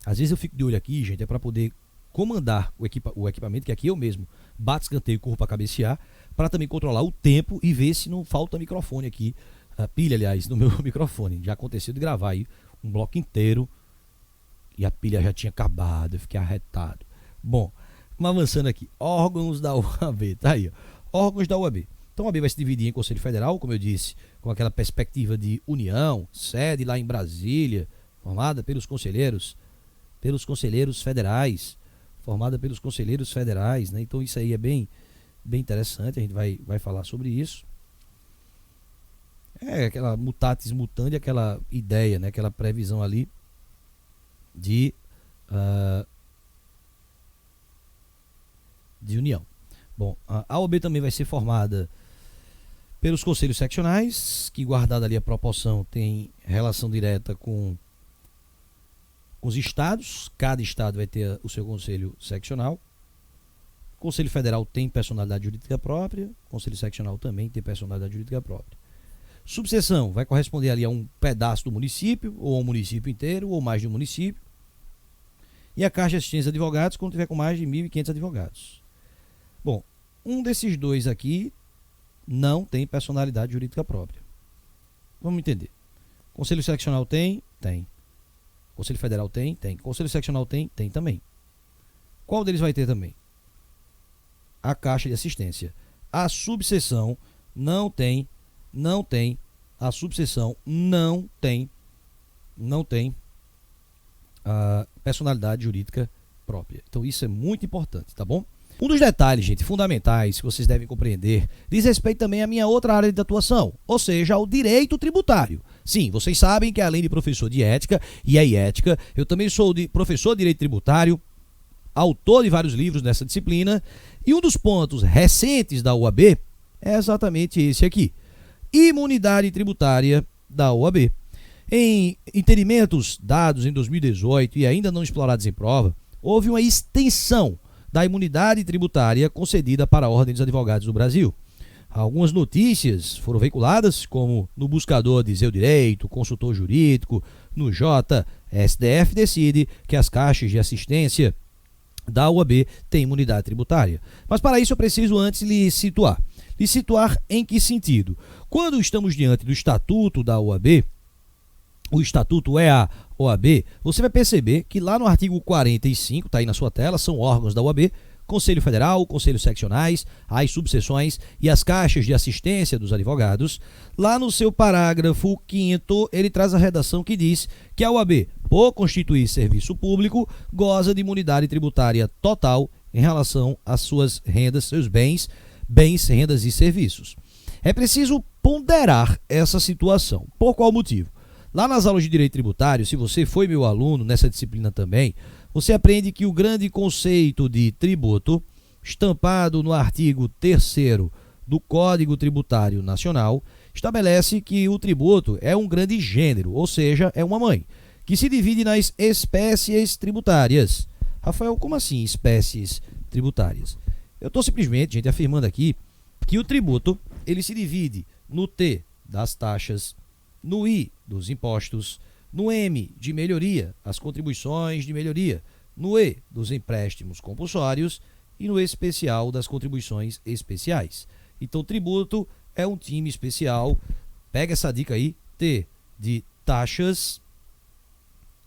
Às vezes eu fico de olho aqui, gente, é para poder comandar o equipamento, que aqui eu mesmo bato, escanteio e corro para cabecear, para também controlar o tempo e ver se não falta microfone aqui, a pilha, aliás, no meu microfone. Já aconteceu de gravar aí um bloco inteiro e a pilha já tinha acabado, eu fiquei arretado. Bom, vamos avançando aqui. Órgãos da OAB, tá aí, ó. Órgãos da OAB. Então a OAB vai se dividir em Conselho Federal, como eu disse, com aquela perspectiva de união, sede lá em Brasília, formada pelos conselheiros federais, né? Então isso aí é bem interessante, a gente vai falar sobre isso. É aquela mutatis mutandi, aquela ideia, né? Aquela previsão ali de união. Bom, a OAB também vai ser formada pelos conselhos seccionais, que, guardada ali a proporção, tem relação direta com os estados. Cada estado vai ter o seu conselho seccional. O Conselho Federal tem personalidade jurídica própria, o Conselho Seccional também tem personalidade jurídica própria. Subseção vai corresponder ali a um pedaço do município, ou a um município inteiro, ou mais de um município. E a Caixa de Assistência de Advogados, quando tiver com mais de 1.500 advogados. Bom, um desses dois aqui não tem personalidade jurídica própria. Vamos entender. Conselho Seccional tem? Tem. Conselho Federal tem? Tem. Conselho Seccional tem? Tem também. Qual deles vai ter também? A Caixa de Assistência. A subseção não tem, a subseção não tem a personalidade jurídica própria. Então isso é muito importante, tá bom? Um dos detalhes, gente, fundamentais que vocês devem compreender diz respeito também à minha outra área de atuação, ou seja, ao direito tributário. Sim, vocês sabem que além de professor de ética e ética, eu também sou professor de direito tributário, autor de vários livros nessa disciplina, e um dos pontos recentes da OAB é exatamente esse aqui: imunidade tributária da OAB. Em entendimentos dados em 2018 e ainda não explorados em prova, houve uma extensão da imunidade tributária concedida para a Ordem dos Advogados do Brasil. Algumas notícias foram veiculadas, como no buscador de Zeu Direito, consultor jurídico, no JSDF decide que as caixas de assistência da UAB têm imunidade tributária. Mas para isso eu preciso antes lhe situar. Lhe situar em que sentido? Quando estamos diante do Estatuto da OAB, o Estatuto é a OAB, você vai perceber que lá no artigo 45, está aí na sua tela, são órgãos da OAB, Conselho Federal, Conselhos Seccionais, as subseções e as caixas de assistência dos advogados. Lá no seu parágrafo 5º, ele traz a redação que diz que a OAB, por constituir serviço público, goza de imunidade tributária total em relação às suas rendas, seus bens, rendas e serviços. É preciso ponderar essa situação. Por qual motivo? Lá nas aulas de Direito Tributário, se você foi meu aluno nessa disciplina também, você aprende que o grande conceito de tributo, estampado no artigo 3º do Código Tributário Nacional, estabelece que o tributo é um grande gênero, ou seja, é uma mãe, que se divide nas espécies tributárias. Rafael, como assim espécies tributárias? Eu estou simplesmente, gente, afirmando aqui que o tributo ele se divide no T das taxas, no I dos impostos, no M de melhoria, as contribuições de melhoria, no E dos empréstimos compulsórios e no especial das contribuições especiais. Então, tributo é um time especial. Pega essa dica aí, T de taxas,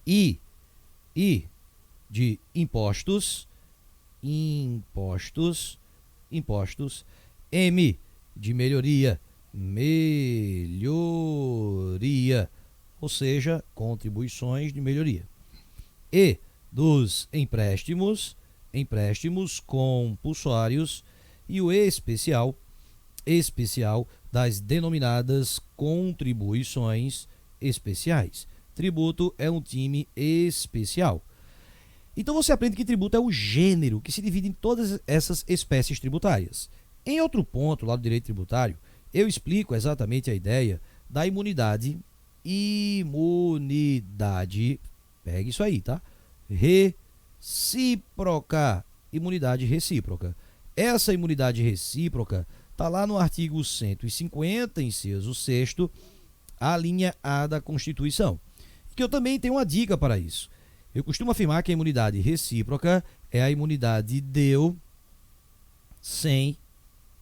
I de impostos, M de melhoria, ou seja, contribuições de melhoria. E dos empréstimos compulsórios e o especial das denominadas contribuições especiais. Tributo é um time especial. Então você aprende que tributo é o gênero que se divide em todas essas espécies tributárias. Em outro ponto lá do direito tributário, eu explico exatamente a ideia da imunidade, pegue isso aí, tá? Recíproca, imunidade recíproca. Essa imunidade recíproca está lá no artigo 150, inciso 6º, a linha A da Constituição. Que eu também tenho uma dica para isso. Eu costumo afirmar que a imunidade recíproca é a imunidade deu sem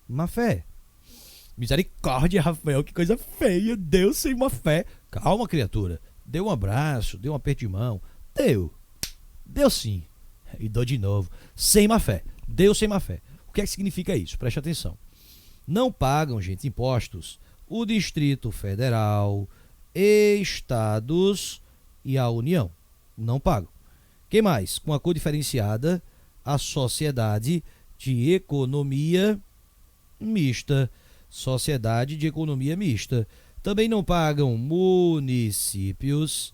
má fé. Misericórdia, Rafael, que coisa feia, deu sem má fé. Calma, criatura. Deu um abraço, deu um aperto de mão. Deu sim. E dou de novo. Sem má fé. Deu sem má fé. O que é que significa isso? Preste atenção. Não pagam, gente, impostos o Distrito Federal, estados e a União. Não pagam. Quem mais? Com a cor diferenciada, a Sociedade de Economia Mista. Sociedade de Economia Mista. Também não pagam municípios,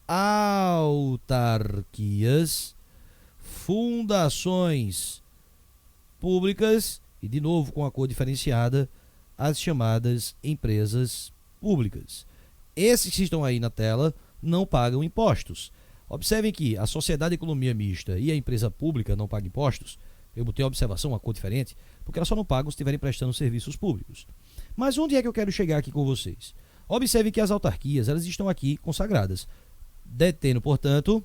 autarquias, fundações públicas e, de novo, com a cor diferenciada, as chamadas empresas públicas. Esses que estão aí na tela não pagam impostos. Observem que a Sociedade de Economia Mista e a empresa pública não pagam impostos. Eu botei uma observação, uma cor diferente, porque elas só não pagam se estiverem prestando serviços públicos. Mas onde é que eu quero chegar aqui com vocês? Observem que as autarquias, elas estão aqui consagradas, detendo, portanto,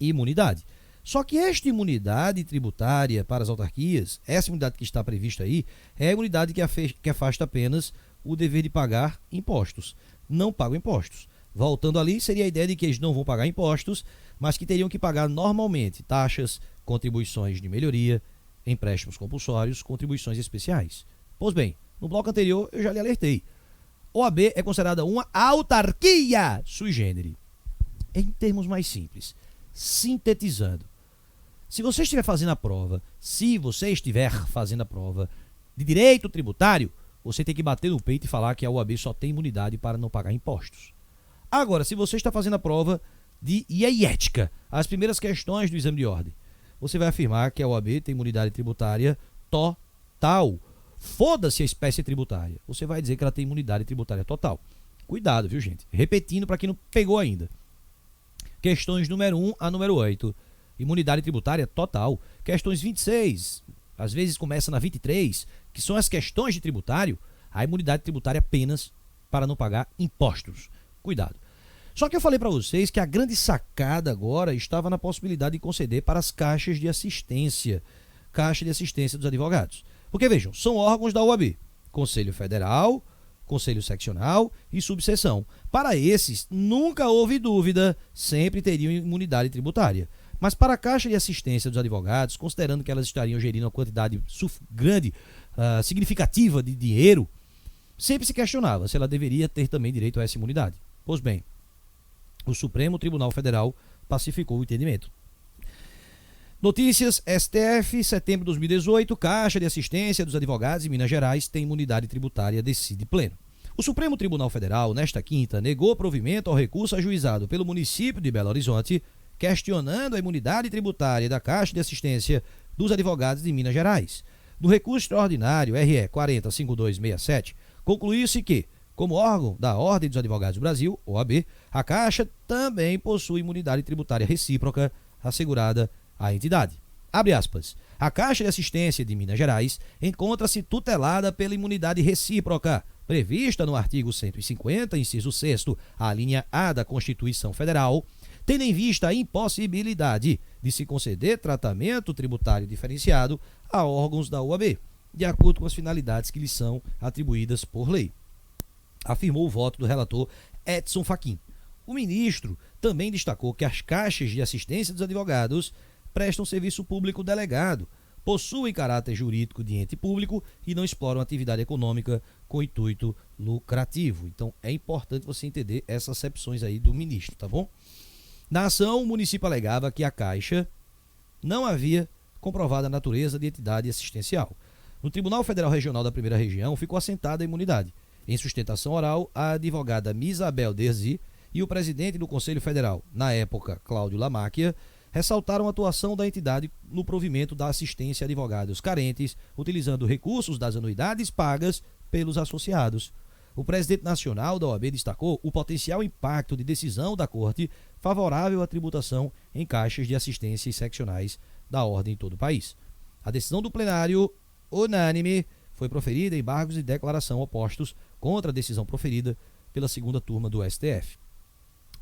imunidade. Só que esta imunidade tributária para as autarquias, essa imunidade que está prevista aí, é a imunidade que afasta apenas o dever de pagar impostos. Não pagam impostos. Voltando ali, seria a ideia de que eles não vão pagar impostos, mas que teriam que pagar normalmente taxas, contribuições de melhoria, empréstimos compulsórios, contribuições especiais. Pois bem, No bloco anterior eu já lhe alertei. OAB é considerada uma autarquia sui generis. Em termos mais simples, sintetizando, se você estiver fazendo a prova de direito tributário, você tem que bater no peito e falar que a OAB só tem imunidade para não pagar impostos. Agora, se você está fazendo a prova de ética, as primeiras questões do exame de ordem, você vai afirmar que a OAB tem imunidade tributária total. Foda-se a espécie tributária. Você vai dizer que ela tem imunidade tributária total. Cuidado, viu, gente? Repetindo para quem não pegou ainda. Questões número 1 a número 8. Imunidade tributária total. Questões 26, às vezes começa na 23, que são as questões de tributário, a imunidade tributária apenas para não pagar impostos. Cuidado. Só que eu falei para vocês que a grande sacada agora estava na possibilidade de conceder para as caixas de assistência. Caixa de assistência dos advogados. Porque, vejam, são órgãos da OAB. Conselho Federal, Conselho Seccional e Subseção. Para esses, nunca houve dúvida, sempre teriam imunidade tributária. Mas para a Caixa de Assistência dos Advogados, considerando que elas estariam gerindo uma quantidade grande, significativa de dinheiro, sempre se questionava se ela deveria ter também direito a essa imunidade. Pois bem, o Supremo Tribunal Federal pacificou o entendimento. Notícias: STF, setembro de 2018, Caixa de Assistência dos Advogados em Minas Gerais tem imunidade tributária, decide pleno. O Supremo Tribunal Federal, nesta quinta, negou provimento ao recurso ajuizado pelo município de Belo Horizonte, questionando a imunidade tributária da Caixa de Assistência dos Advogados de Minas Gerais. No recurso extraordinário RE 405267, concluiu-se que, como órgão da Ordem dos Advogados do Brasil, OAB, a Caixa também possui imunidade tributária recíproca assegurada à entidade. Abre aspas. A Caixa de Assistência de Minas Gerais encontra-se tutelada pela imunidade recíproca, prevista no artigo 150, inciso 6º, a linha A da Constituição Federal, tendo em vista a impossibilidade de se conceder tratamento tributário diferenciado a órgãos da OAB, de acordo com as finalidades que lhes são atribuídas por lei, afirmou o voto do relator Edson Fachin. O ministro também destacou que as caixas de assistência dos advogados prestam serviço público delegado, possuem caráter jurídico de ente público e não exploram atividade econômica com intuito lucrativo. Então é importante você entender essas acepções aí do ministro, tá bom? Na ação, o município alegava que a Caixa não havia comprovado a natureza de entidade assistencial. No Tribunal Federal Regional da Primeira Região ficou assentada a imunidade. Em sustentação oral, a advogada Misabel Derzi e o presidente do Conselho Federal, na época, Cláudio Lamáquia, ressaltaram a atuação da entidade no provimento da assistência a advogados carentes, utilizando recursos das anuidades pagas pelos associados. O presidente nacional da OAB destacou o potencial impacto de decisão da Corte favorável à tributação em caixas de assistência seccionais da ordem em todo o país. A decisão do plenário, unânime, foi proferida em embargos de declaração opostos contra a decisão proferida pela segunda turma do STF.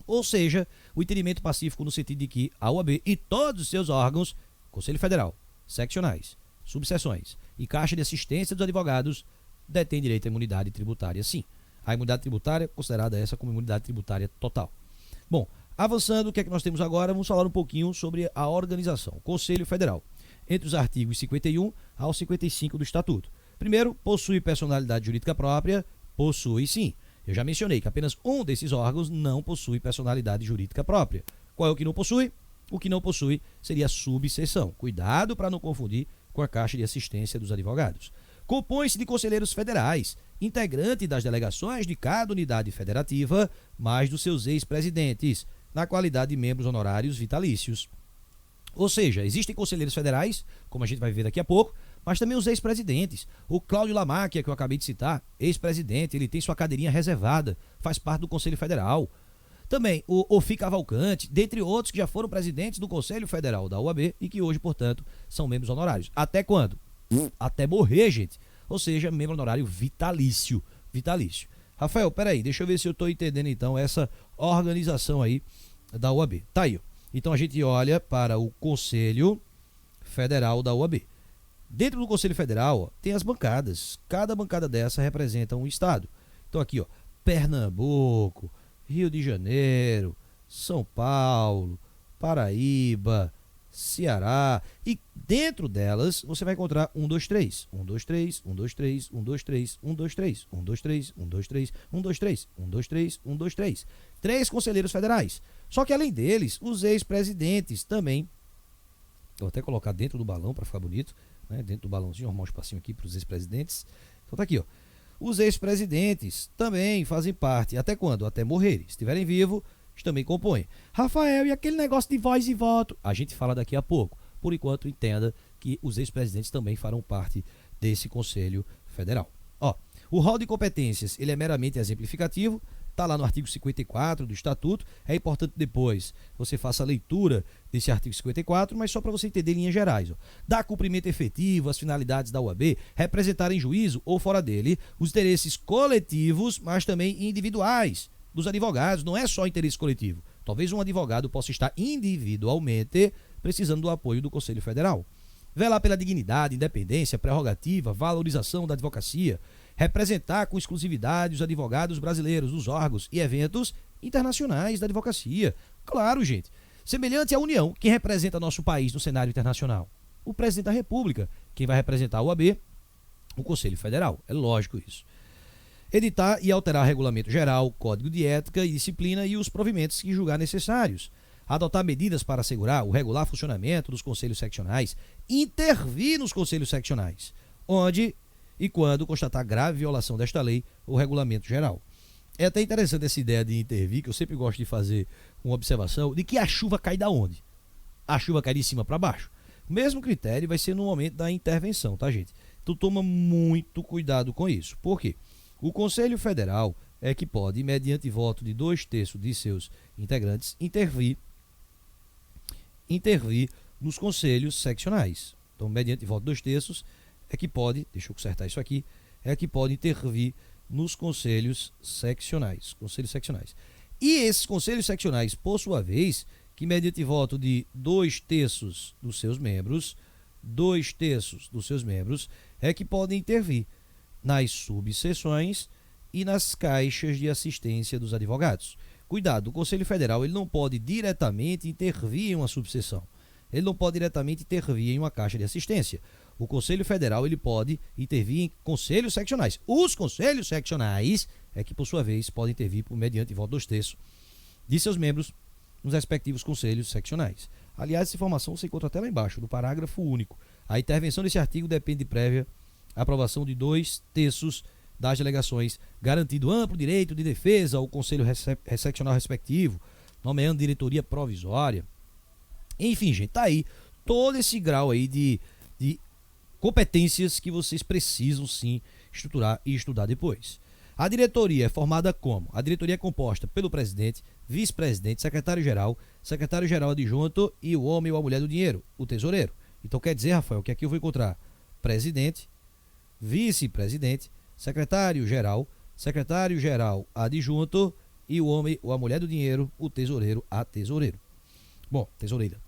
Ou seja, o entendimento pacífico no sentido de que a OAB e todos os seus órgãos, Conselho Federal, seccionais, subseções e Caixa de Assistência dos Advogados, detêm direito à imunidade tributária, sim. A imunidade tributária, considerada essa como imunidade tributária total. Bom, avançando, o que é que nós temos agora? Vamos falar um pouquinho sobre a organização. Conselho Federal, entre os artigos 51 ao 55 do Estatuto. Primeiro, possui personalidade jurídica própria? Possui, sim. Eu já mencionei que apenas um desses órgãos não possui personalidade jurídica própria. Qual é o que não possui? O que não possui seria a subseção. Cuidado para não confundir com a Caixa de Assistência dos Advogados. Compõe-se de conselheiros federais, integrante das delegações de cada unidade federativa, mais dos seus ex-presidentes, na qualidade de membros honorários vitalícios. Ou seja, existem conselheiros federais, como a gente vai ver daqui a pouco, mas também os ex-presidentes. O Cláudio Lamáquia, que eu acabei de citar, ex-presidente, ele tem sua cadeirinha reservada, faz parte do Conselho Federal. Também o Ofi Cavalcante, dentre outros que já foram presidentes do Conselho Federal da OAB e que hoje, portanto, são membros honorários. Até quando? Até morrer, gente. Ou seja, membro honorário vitalício. Vitalício. Rafael, peraí, deixa eu ver se eu estou entendendo então essa organização aí da OAB. Tá aí, ó. Então a gente olha para o Conselho Federal da OAB. Dentro do Conselho Federal, ó, tem as bancadas. Cada bancada dessa representa um estado. Então aqui, ó, Pernambuco, Rio de Janeiro, São Paulo, Paraíba, Ceará. E dentro delas você vai encontrar 1, 2, 3. 1, 2, 3, 1, 2, 3, 1, 2, 3, 1, 2, 3, 1, 2, 3, 1, 2, 3, 1, 2, 3, 1, 2, 3, 1, 2, 3. 3 conselheiros federais. Só que além deles, os ex-presidentes também. Vou até colocar dentro do balão para ficar bonito, né? Dentro do balãozinho, arrumar um espacinho aqui para os ex-presidentes. Então tá aqui, ó. Os ex-presidentes também fazem parte. Até quando? Até morrerem. Se estiverem vivos, também compõem. Rafael, e aquele negócio de voz e voto? A gente fala daqui a pouco. Por enquanto, entenda que os ex-presidentes também farão parte desse Conselho Federal. Ó, o rol de competências, ele é meramente exemplificativo, está lá no artigo 54 do Estatuto. É importante depois você faça a leitura desse artigo 54, mas só para você entender em linhas gerais. Ó. Dar cumprimento efetivo às finalidades da OAB, representar em juízo ou fora dele os interesses coletivos, mas também individuais dos advogados. Não é só interesse coletivo. Talvez um advogado possa estar individualmente precisando do apoio do Conselho Federal. Velar pela dignidade, independência, prerrogativa, valorização da advocacia, representar com exclusividade os advogados brasileiros nos órgãos e eventos internacionais da advocacia. Claro, gente. Semelhante à União, quem representa nosso país no cenário internacional? O presidente da República. Quem vai representar a OAB? O Conselho Federal. É lógico isso. Editar e alterar regulamento geral, código de ética e disciplina e os provimentos que julgar necessários. Adotar medidas para assegurar o regular funcionamento dos conselhos seccionais. Intervir nos conselhos seccionais, onde e quando constatar grave violação desta lei ou regulamento geral. É até interessante essa ideia de intervir, que eu sempre gosto de fazer uma observação de que a chuva cai da onde? A chuva cai de cima para baixo. O mesmo critério vai ser no momento da intervenção, tá, gente? Então toma muito cuidado com isso. Por quê? O Conselho Federal é que pode, mediante voto de 2/3 de seus integrantes, intervir nos conselhos seccionais. Então, mediante voto de 2/3, é que pode, deixa eu consertar isso aqui, é que pode intervir nos conselhos seccionais. E esses conselhos seccionais, por sua vez, que mediante voto de 2/3 dos seus membros, é que podem intervir nas subseções e nas caixas de assistência dos advogados. Cuidado, o Conselho Federal ele não pode diretamente intervir em uma subseção. Ele não pode diretamente intervir em uma caixa de assistência. O Conselho Federal ele pode intervir em conselhos seccionais. Os conselhos seccionais é que, por sua vez, podem intervir mediante voto 2/3 de seus membros nos respectivos conselhos seccionais. Aliás, essa informação você encontra até lá embaixo, no parágrafo único. A intervenção desse artigo depende de prévia aprovação de 2/3 das delegações, garantindo amplo direito de defesa ao conselho seccional respectivo, nomeando diretoria provisória. Enfim, gente, tá aí todo esse grau aí de competências que vocês precisam sim estruturar e estudar depois. A diretoria é formada como? A diretoria é composta pelo presidente, vice-presidente, secretário-geral adjunto e o homem ou a mulher do dinheiro, o tesoureiro. Então quer dizer, Rafael, que aqui eu vou encontrar presidente, vice-presidente, secretário-geral adjunto e o homem ou a mulher do dinheiro, o tesoureiro, a tesoureiro. Bom, tesoureira.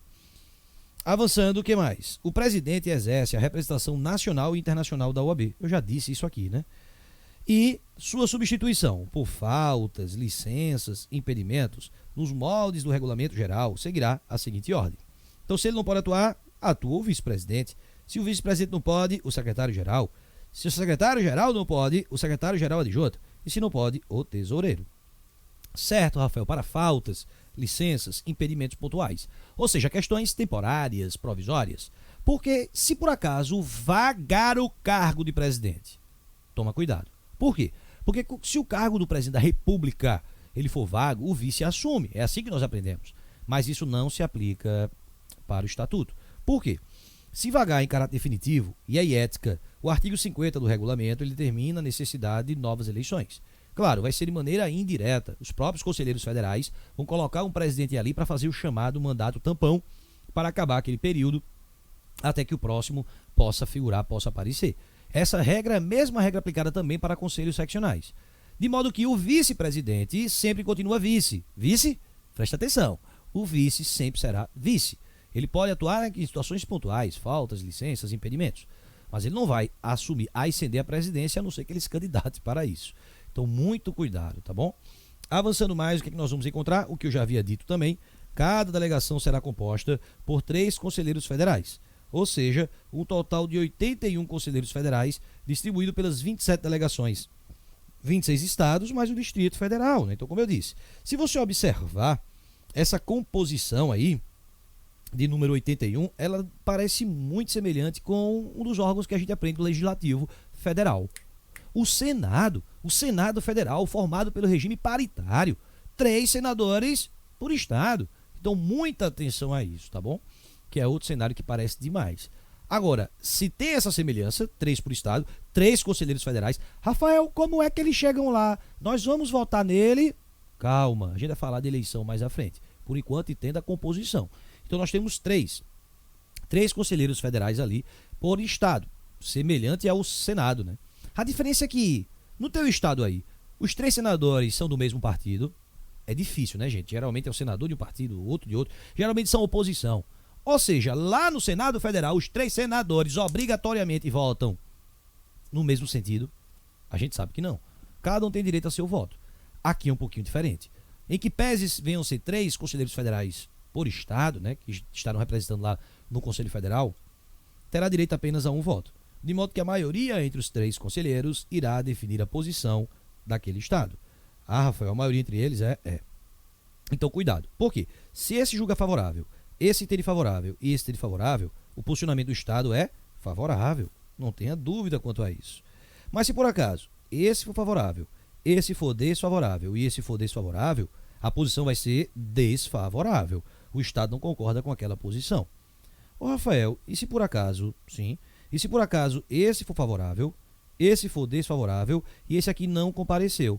Avançando, o que mais? O presidente exerce a representação nacional e internacional da OAB. Eu já disse isso aqui, né? E sua substituição por faltas, licenças, impedimentos, nos moldes do regulamento geral, seguirá a seguinte ordem. Então, se ele não pode atuar, atua o vice-presidente. Se o vice-presidente não pode, o secretário-geral. Se o secretário-geral não pode, o secretário-geral adjunto. E se não pode, o tesoureiro. Certo, Rafael, para faltas, licenças, impedimentos pontuais. Ou seja, questões temporárias, provisórias. Porque se por acaso vagar o cargo de presidente, toma cuidado. Por quê? Porque se o cargo do presidente da República ele for vago, o vice assume. É assim que nós aprendemos. Mas isso não se aplica para o estatuto. Por quê? Se vagar em caráter definitivo e é ética, o artigo 50 do regulamento ele determina a necessidade de novas eleições. Claro, vai ser de maneira indireta. Os próprios conselheiros federais vão colocar um presidente ali para fazer o chamado mandato tampão para acabar aquele período até que o próximo possa figurar, possa aparecer. Essa regra é a mesma regra aplicada também para conselhos seccionais. De modo que o vice-presidente sempre continua vice. Vice? Presta atenção. O vice sempre será vice. Ele pode atuar em situações pontuais, faltas, licenças, impedimentos. Mas ele não vai assumir, ascender a presidência, a não ser que ele se candidate para isso. Então, muito cuidado, tá bom? Avançando mais, o que nós vamos encontrar? O que eu já havia dito também, cada delegação será composta por 3 conselheiros federais, ou seja, um total de 81 conselheiros federais distribuído pelas 27 delegações, 26 estados mais o Distrito Federal, né? Então, como eu disse, se você observar essa composição aí de número 81, ela parece muito semelhante com um dos órgãos que a gente aprende no Legislativo Federal. O Senado Federal, formado pelo regime paritário, 3 senadores por estado. Então, muita atenção a isso, tá bom? Que é outro cenário que parece demais. Agora, se tem essa semelhança, 3 por estado, 3 conselheiros federais, Rafael, como é que eles chegam lá? Nós vamos votar nele? Calma, a gente vai falar de eleição mais à frente. Por enquanto, entenda a composição. Então, nós temos 3 conselheiros federais ali por estado, semelhante ao Senado, né? A diferença é que, no teu estado aí, os 3 senadores são do mesmo partido. É difícil, né, gente? Geralmente é o senador de um partido, o outro de outro. Geralmente são oposição. Ou seja, lá no Senado Federal, os 3 senadores obrigatoriamente votam no mesmo sentido. A gente sabe que não. Cada um tem direito a seu voto. Aqui é um pouquinho diferente. Em que pese venham ser 3 conselheiros federais por estado, né, que estarão representando lá no Conselho Federal, terá direito apenas a um voto. De modo que a maioria entre os 3 conselheiros irá definir a posição daquele estado. Ah, Rafael, a maioria entre eles é. Então, cuidado. Por quê? Se esse julga favorável, esse entende favorável e esse entende favorável, o posicionamento do estado é favorável. Não tenha dúvida quanto a isso. Mas se por acaso esse for favorável, esse for desfavorável e esse for desfavorável, a posição vai ser desfavorável. O estado não concorda com aquela posição. Ô Rafael, e se por acaso, sim, e se por acaso esse for favorável, esse for desfavorável e esse aqui não compareceu?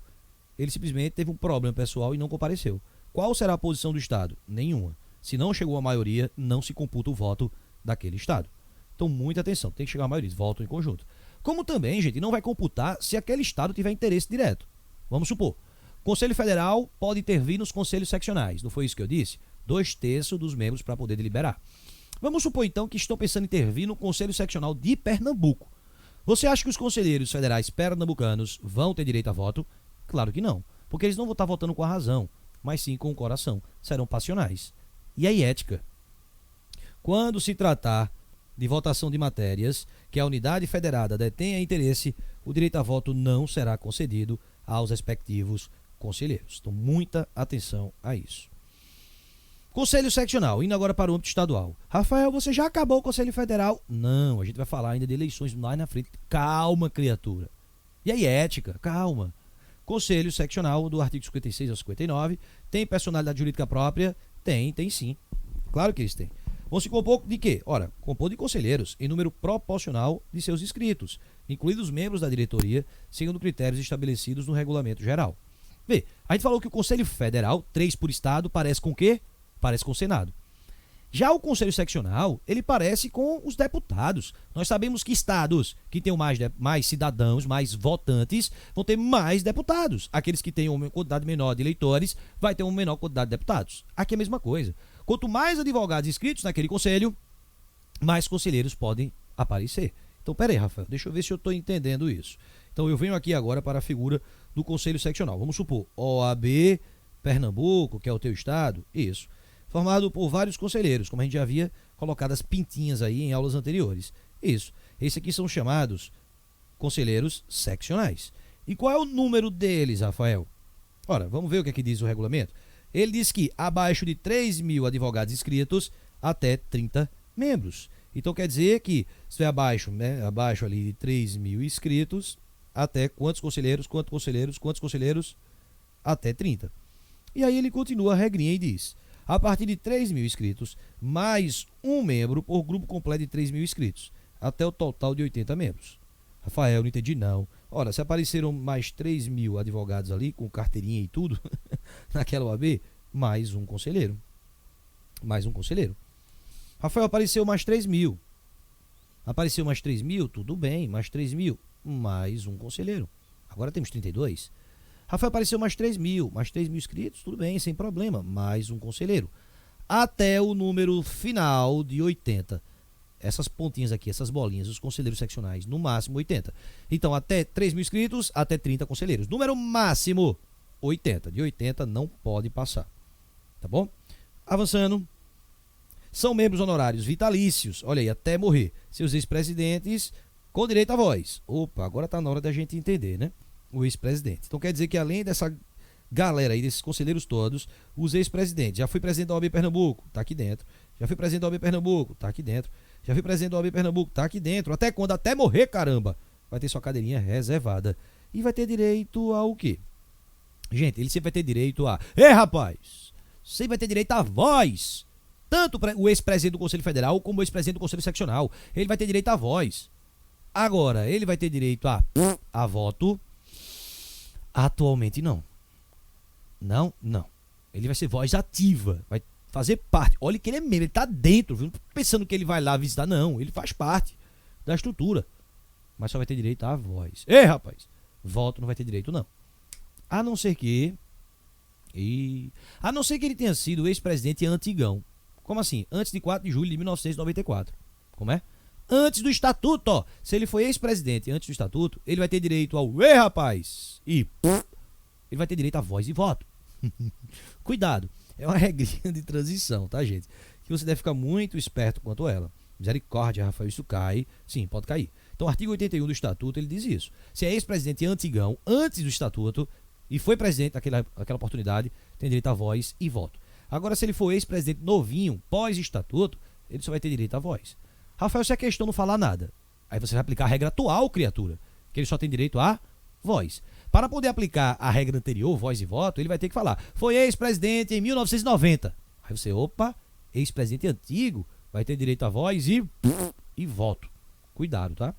Ele simplesmente teve um problema pessoal e não compareceu. Qual será a posição do estado? Nenhuma. Se não chegou a maioria, não se computa o voto daquele estado. Então, muita atenção, tem que chegar a maioria, votam em conjunto. Como também, gente, não vai computar se aquele estado tiver interesse direto. Vamos supor, o Conselho Federal pode intervir nos conselhos seccionais, não foi isso que eu disse? 2/3 dos membros para poder deliberar. Vamos supor, então, que estão pensando em intervir no Conselho Seccional de Pernambuco. Você acha que os conselheiros federais pernambucanos vão ter direito a voto? Claro que não, porque eles não vão estar votando com a razão, mas sim com o coração. Serão passionais. E aí, ética? Quando se tratar de votação de matérias que a unidade federada detenha interesse, o direito a voto não será concedido aos respectivos conselheiros. Então, muita atenção a isso. Conselho seccional, indo agora para o âmbito estadual. Rafael, você já acabou o Conselho Federal? Não, a gente vai falar ainda de eleições lá na frente. Calma, criatura. E aí, ética? Calma. Conselho seccional do artigo 56 ao 59, tem personalidade jurídica própria? Tem sim. Claro que eles têm. Vão se compor de quê? Ora, compor de conselheiros em número proporcional de seus inscritos, incluídos os membros da diretoria, segundo critérios estabelecidos no regulamento geral. Vê, a gente falou que o Conselho Federal, 3 por estado, parece com o quê? Parece com o Senado. Já o Conselho Seccional, ele parece com os deputados. Nós sabemos que estados que tenham mais cidadãos, mais votantes, vão ter mais deputados. Aqueles que tenham uma quantidade menor de eleitores, vai ter uma menor quantidade de deputados. Aqui é a mesma coisa. Quanto mais advogados inscritos naquele conselho, mais conselheiros podem aparecer. Então, peraí, Rafael, deixa eu ver se eu estou entendendo isso. Então, eu venho aqui agora para a figura do Conselho Seccional. Vamos supor, OAB, Pernambuco, que é o teu estado, isso. Formado por vários conselheiros, como a gente já havia colocado as pintinhas aí em aulas anteriores. Isso. Esses aqui são chamados conselheiros seccionais. E qual é o número deles, Rafael? Ora, vamos ver o que aqui diz o regulamento. Ele diz que abaixo de 3.000 advogados inscritos, até 30 membros. Então quer dizer que se é abaixo, né, abaixo ali de 3.000 inscritos, até quantos conselheiros? Até 30. E aí ele continua a regrinha e diz: a partir de 3.000 inscritos, mais um membro por grupo completo de 3.000 inscritos, até o total de 80 membros. Rafael, não entendi não. Ora, se apareceram mais 3.000 advogados ali, com carteirinha e tudo, naquela OAB, mais um conselheiro. Rafael, apareceu mais 3.000. Apareceu mais 3.000, tudo bem, mais 3.000, mais um conselheiro. Agora temos 32. Rafael, apareceu mais 3.000 inscritos, tudo bem, sem problema, mais um conselheiro. Até o número final de 80. Essas pontinhas aqui, essas bolinhas, os conselheiros seccionais, no máximo 80. Então, até 3.000 inscritos, até 30 conselheiros. Número máximo, 80. De 80 não pode passar. Tá bom? Avançando. São membros honorários vitalícios, olha aí, até morrer. Seus ex-presidentes com direito à voz. Opa, agora tá na hora da gente entender, né? O ex-presidente. Então quer dizer que além dessa galera aí, desses conselheiros todos, os ex-presidentes. Já fui presidente da OAB Pernambuco, tá aqui dentro. Já fui presidente da OAB Pernambuco, tá aqui dentro. Já fui presidente da OAB Pernambuco, tá aqui dentro. Até quando? Até morrer, caramba. Vai ter sua cadeirinha reservada. E vai ter direito ao quê? Gente, ele sempre vai ter direito a... Ei, rapaz! Sempre vai ter direito à voz. Tanto o ex-presidente do Conselho Federal como o ex-presidente do Conselho Seccional. Ele vai ter direito à voz. Agora, ele vai ter direito a voto. Atualmente não. Não. Ele vai ser voz ativa. Vai fazer parte. Olha que ele é membro, ele tá dentro, viu? Não tô pensando que ele vai lá visitar, não. Ele faz parte da estrutura. Mas só vai ter direito à voz. Ei, rapaz! Voto não vai ter direito, não. A não ser que ele tenha sido ex-presidente antigão. Como assim? Antes de 4 de julho de 1994. Como é? Antes do estatuto, ó. Se ele foi ex-presidente antes do estatuto, ele vai ter direito ao... Ei, rapaz! Ele vai ter direito à voz e voto. Cuidado. É uma regrinha de transição, tá, gente? Que você deve ficar muito esperto quanto a ela. Misericórdia, Rafael, isso cai. Sim, pode cair. Então, o artigo 81 do estatuto, ele diz isso. Se é ex-presidente antigão, antes do estatuto, e foi presidente naquela oportunidade, tem direito à voz e voto. Agora, se ele for ex-presidente novinho, pós-estatuto, ele só vai ter direito à voz. Rafael, se a questão não falar nada, aí você vai aplicar a regra atual, criatura, que ele só tem direito à voz. Para poder aplicar a regra anterior, voz e voto, ele vai ter que falar, foi ex-presidente em 1990. Aí você, opa, ex-presidente antigo, vai ter direito à voz e voto. Cuidado, tá?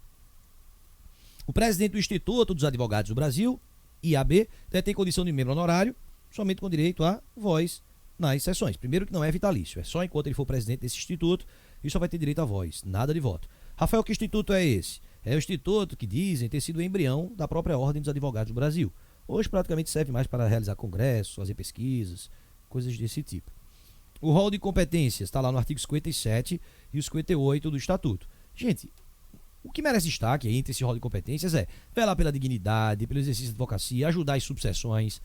O presidente do Instituto dos Advogados do Brasil, IAB, tem condição de membro honorário, somente com direito à voz nas sessões. Primeiro que não é vitalício, é só enquanto ele for presidente desse instituto e só vai ter direito à voz, nada de voto. Rafael, que instituto é esse? É o instituto que dizem ter sido o embrião da própria Ordem dos Advogados do Brasil. Hoje praticamente serve mais para realizar congressos, fazer pesquisas, coisas desse tipo. O rol de competências está lá no artigo 57 e o 58 do estatuto. Gente, o que merece destaque aí entre esse rol de competências é velar pela dignidade, pelo exercício de advocacia, ajudar as subseções.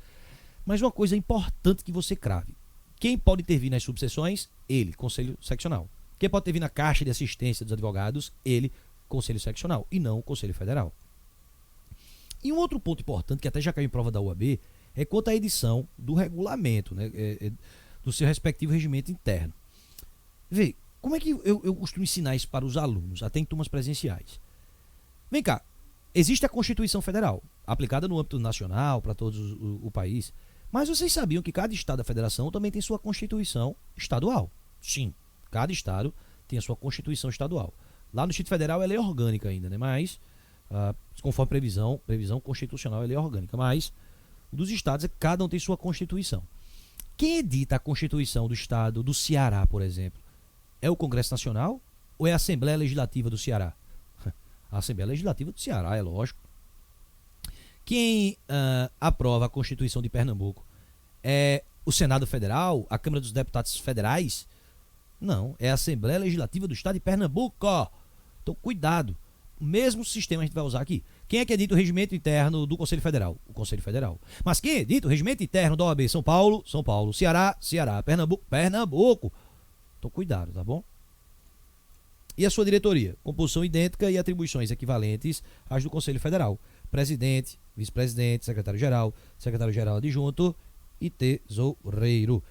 Mas uma coisa importante que você crave. Quem pode intervir nas subseções? Ele, Conselho Seccional. Quem pode intervir na Caixa de Assistência dos Advogados? Ele, Conselho Seccional, e não o Conselho Federal. E um outro ponto importante, que até já caiu em prova da UAB, é quanto à edição do regulamento, né, do seu respectivo regimento interno. Vê, como é que eu costumo ensinar isso para os alunos, até em turmas presenciais? Vem cá, existe a Constituição Federal, aplicada no âmbito nacional, para todo o país, mas vocês sabiam que cada estado da federação também tem sua Constituição estadual? Sim, cada estado tem a sua Constituição estadual. Lá no Distrito Federal é lei orgânica ainda, né? Mas, conforme previsão constitucional é lei orgânica. Mas, dos estados, cada um tem sua Constituição. Quem edita a Constituição do estado do Ceará, por exemplo? É o Congresso Nacional ou é a Assembleia Legislativa do Ceará? A Assembleia Legislativa do Ceará, é lógico. Quem aprova a Constituição de Pernambuco é o Senado Federal, a Câmara dos Deputados Federais? Não, é a Assembleia Legislativa do Estado de Pernambuco. Então, cuidado. O mesmo sistema a gente vai usar aqui. Quem é que edita o regimento interno do Conselho Federal? O Conselho Federal. Mas quem edita o regimento interno da OAB? São Paulo, São Paulo. Ceará, Ceará. Pernambuco, Pernambuco. Então, cuidado, tá bom? E a sua diretoria? Composição idêntica e atribuições equivalentes às do Conselho Federal. Presidente, vice-presidente, secretário-geral, secretário-geral adjunto e tesoureiro.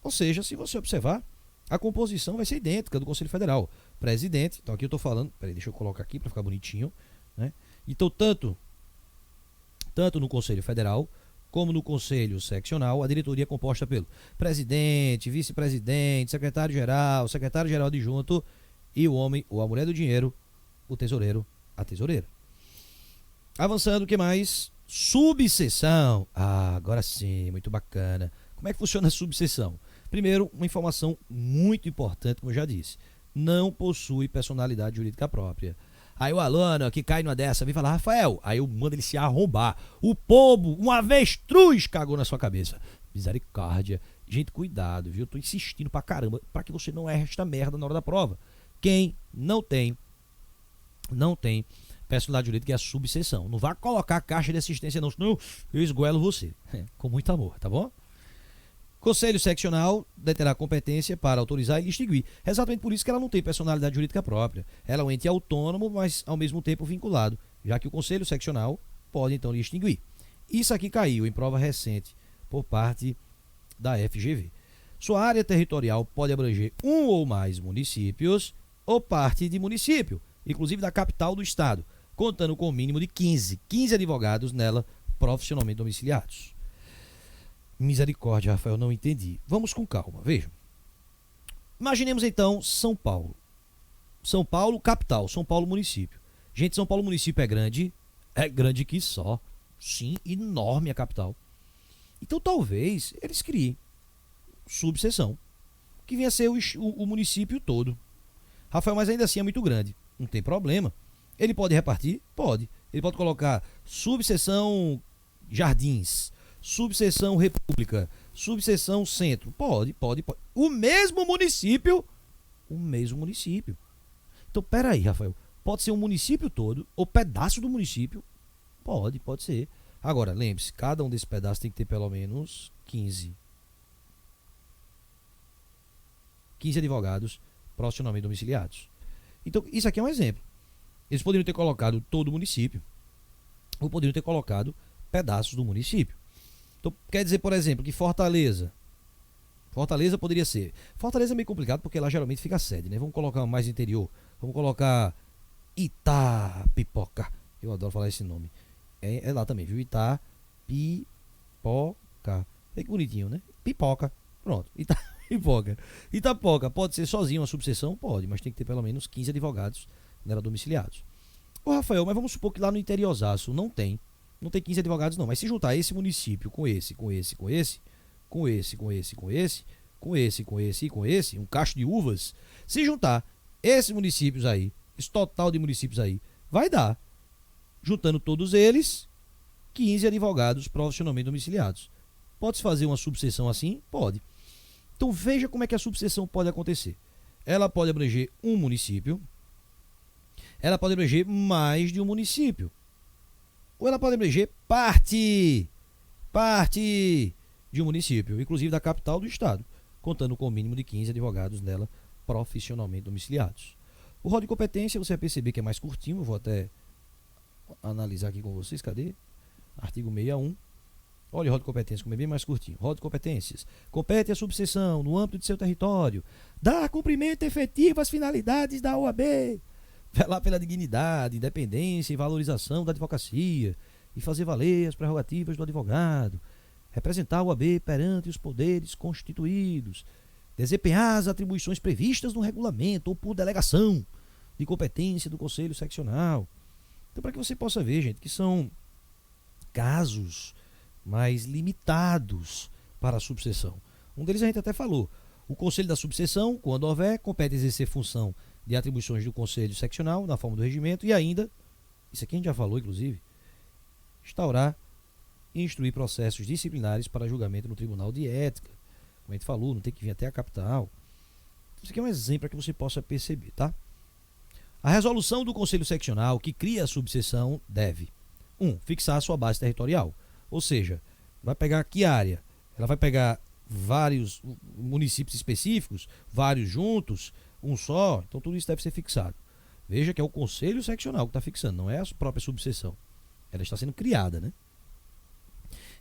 Ou seja, se você observar, a composição vai ser idêntica do Conselho Federal. Presidente, então aqui eu estou falando, peraí, deixa eu colocar aqui para ficar bonitinho, né? Então, tanto no Conselho Federal como no Conselho Seccional, a diretoria é composta pelo presidente, vice-presidente, secretário-geral, secretário-geral adjunto e o homem ou a mulher do dinheiro, o tesoureiro, a tesoureira. Avançando, o que mais? Subseção. Agora sim, muito bacana. Como é que funciona a subseção? Primeiro, uma informação muito importante, como eu já disse. Não possui personalidade jurídica própria. Aí o aluno que cai numa dessa vem falar, Rafael, aí eu mando ele se arrombar. O pombo, um avestruz cagou na sua cabeça. Misericórdia. Gente, cuidado, viu? Eu tô insistindo pra caramba pra que você não erre esta merda na hora da prova. Quem não tem personalidade jurídica é a subseção. Não vá colocar a caixa de assistência não, senão eu esgoelo você. Com muito amor, tá bom? Conselho seccional deterá competência para autorizar e extinguir. É exatamente por isso que ela não tem personalidade jurídica própria. Ela é um ente autônomo, mas ao mesmo tempo vinculado, já que o Conselho seccional pode então lhe extinguir. Isso aqui caiu em prova recente por parte da FGV. Sua área territorial pode abranger um ou mais municípios ou parte de município, inclusive da capital do estado, contando com o mínimo de 15 advogados nela profissionalmente domiciliados. Misericórdia, Rafael, não entendi. Vamos com calma, vejam. Imaginemos então São Paulo. São Paulo, capital, São Paulo, município. Gente, São Paulo, município é grande que só. Sim, enorme a capital. Então talvez eles criem subseção, que venha a ser o município todo. Rafael, mas ainda assim é muito grande. Não tem problema. Ele pode repartir? Pode. Ele pode colocar subseção Jardins, subseção República, subseção Centro. Pode. O mesmo município. Então, peraí, Rafael. Pode ser um município todo ou pedaço do município? Pode ser. Agora, lembre-se, cada um desses pedaços tem que ter pelo menos 15 advogados profissionalmente domiciliados. Então, isso aqui é um exemplo. Eles poderiam ter colocado todo o município, ou poderiam ter colocado pedaços do município. Então, quer dizer, por exemplo, que Fortaleza poderia ser. Fortaleza é meio complicado porque lá geralmente fica a sede, né? Vamos colocar mais interior. Vamos colocar Itapipoca. Eu adoro falar esse nome. É lá também, viu? Itapipoca. É que bonitinho, né? Pipoca. Pronto. Itapoca pode ser sozinho uma subseção? Pode, mas tem que ter pelo menos 15 advogados nela domiciliados. Ô Rafael, mas vamos supor que lá no interiorzaço não tem 15 advogados não, mas se juntar esse município com esse, um cacho de uvas, se juntar esses municípios aí, esse total de municípios aí, vai dar, juntando todos eles, 15 advogados profissionalmente domiciliados. Pode-se fazer uma subseção assim? Pode. Então veja como é que a subseção pode acontecer. Ela pode abranger um município, ela pode abranger mais de um município, ou ela pode abranger parte de um município, inclusive da capital do estado, contando com o mínimo de 15 advogados nela profissionalmente domiciliados. O rol de competência você vai perceber que é mais curtinho, eu vou até analisar aqui com vocês, cadê? Artigo 61. Olha o rol de competências, como é bem mais curtinho. Rol de competências. Compete a subseção, no âmbito de seu território, dar cumprimento efetivo às finalidades da OAB, velar pela dignidade, independência e valorização da advocacia e fazer valer as prerrogativas do advogado, representar a OAB perante os poderes constituídos, desempenhar as atribuições previstas no regulamento ou por delegação de competência do Conselho Seccional. Então, para que você possa ver, gente, que são casos mais limitados para a subseção. Um deles a gente até falou. O Conselho da Subseção, quando houver, compete exercer função de atribuições do Conselho Seccional, na forma do regimento, e ainda, isso aqui a gente já falou, inclusive, instaurar e instruir processos disciplinares para julgamento no Tribunal de Ética. Como a gente falou, não tem que vir até a capital. Isso aqui é um exemplo para que você possa perceber, tá? A resolução do Conselho Seccional que cria a subseção deve 1. Fixar a sua base territorial. Ou seja, vai pegar que área? Ela vai pegar vários municípios específicos, vários juntos, um só. Então tudo isso deve ser fixado. Veja que é o Conselho Seccional que está fixando, não é a própria subseção. Ela está sendo criada, né?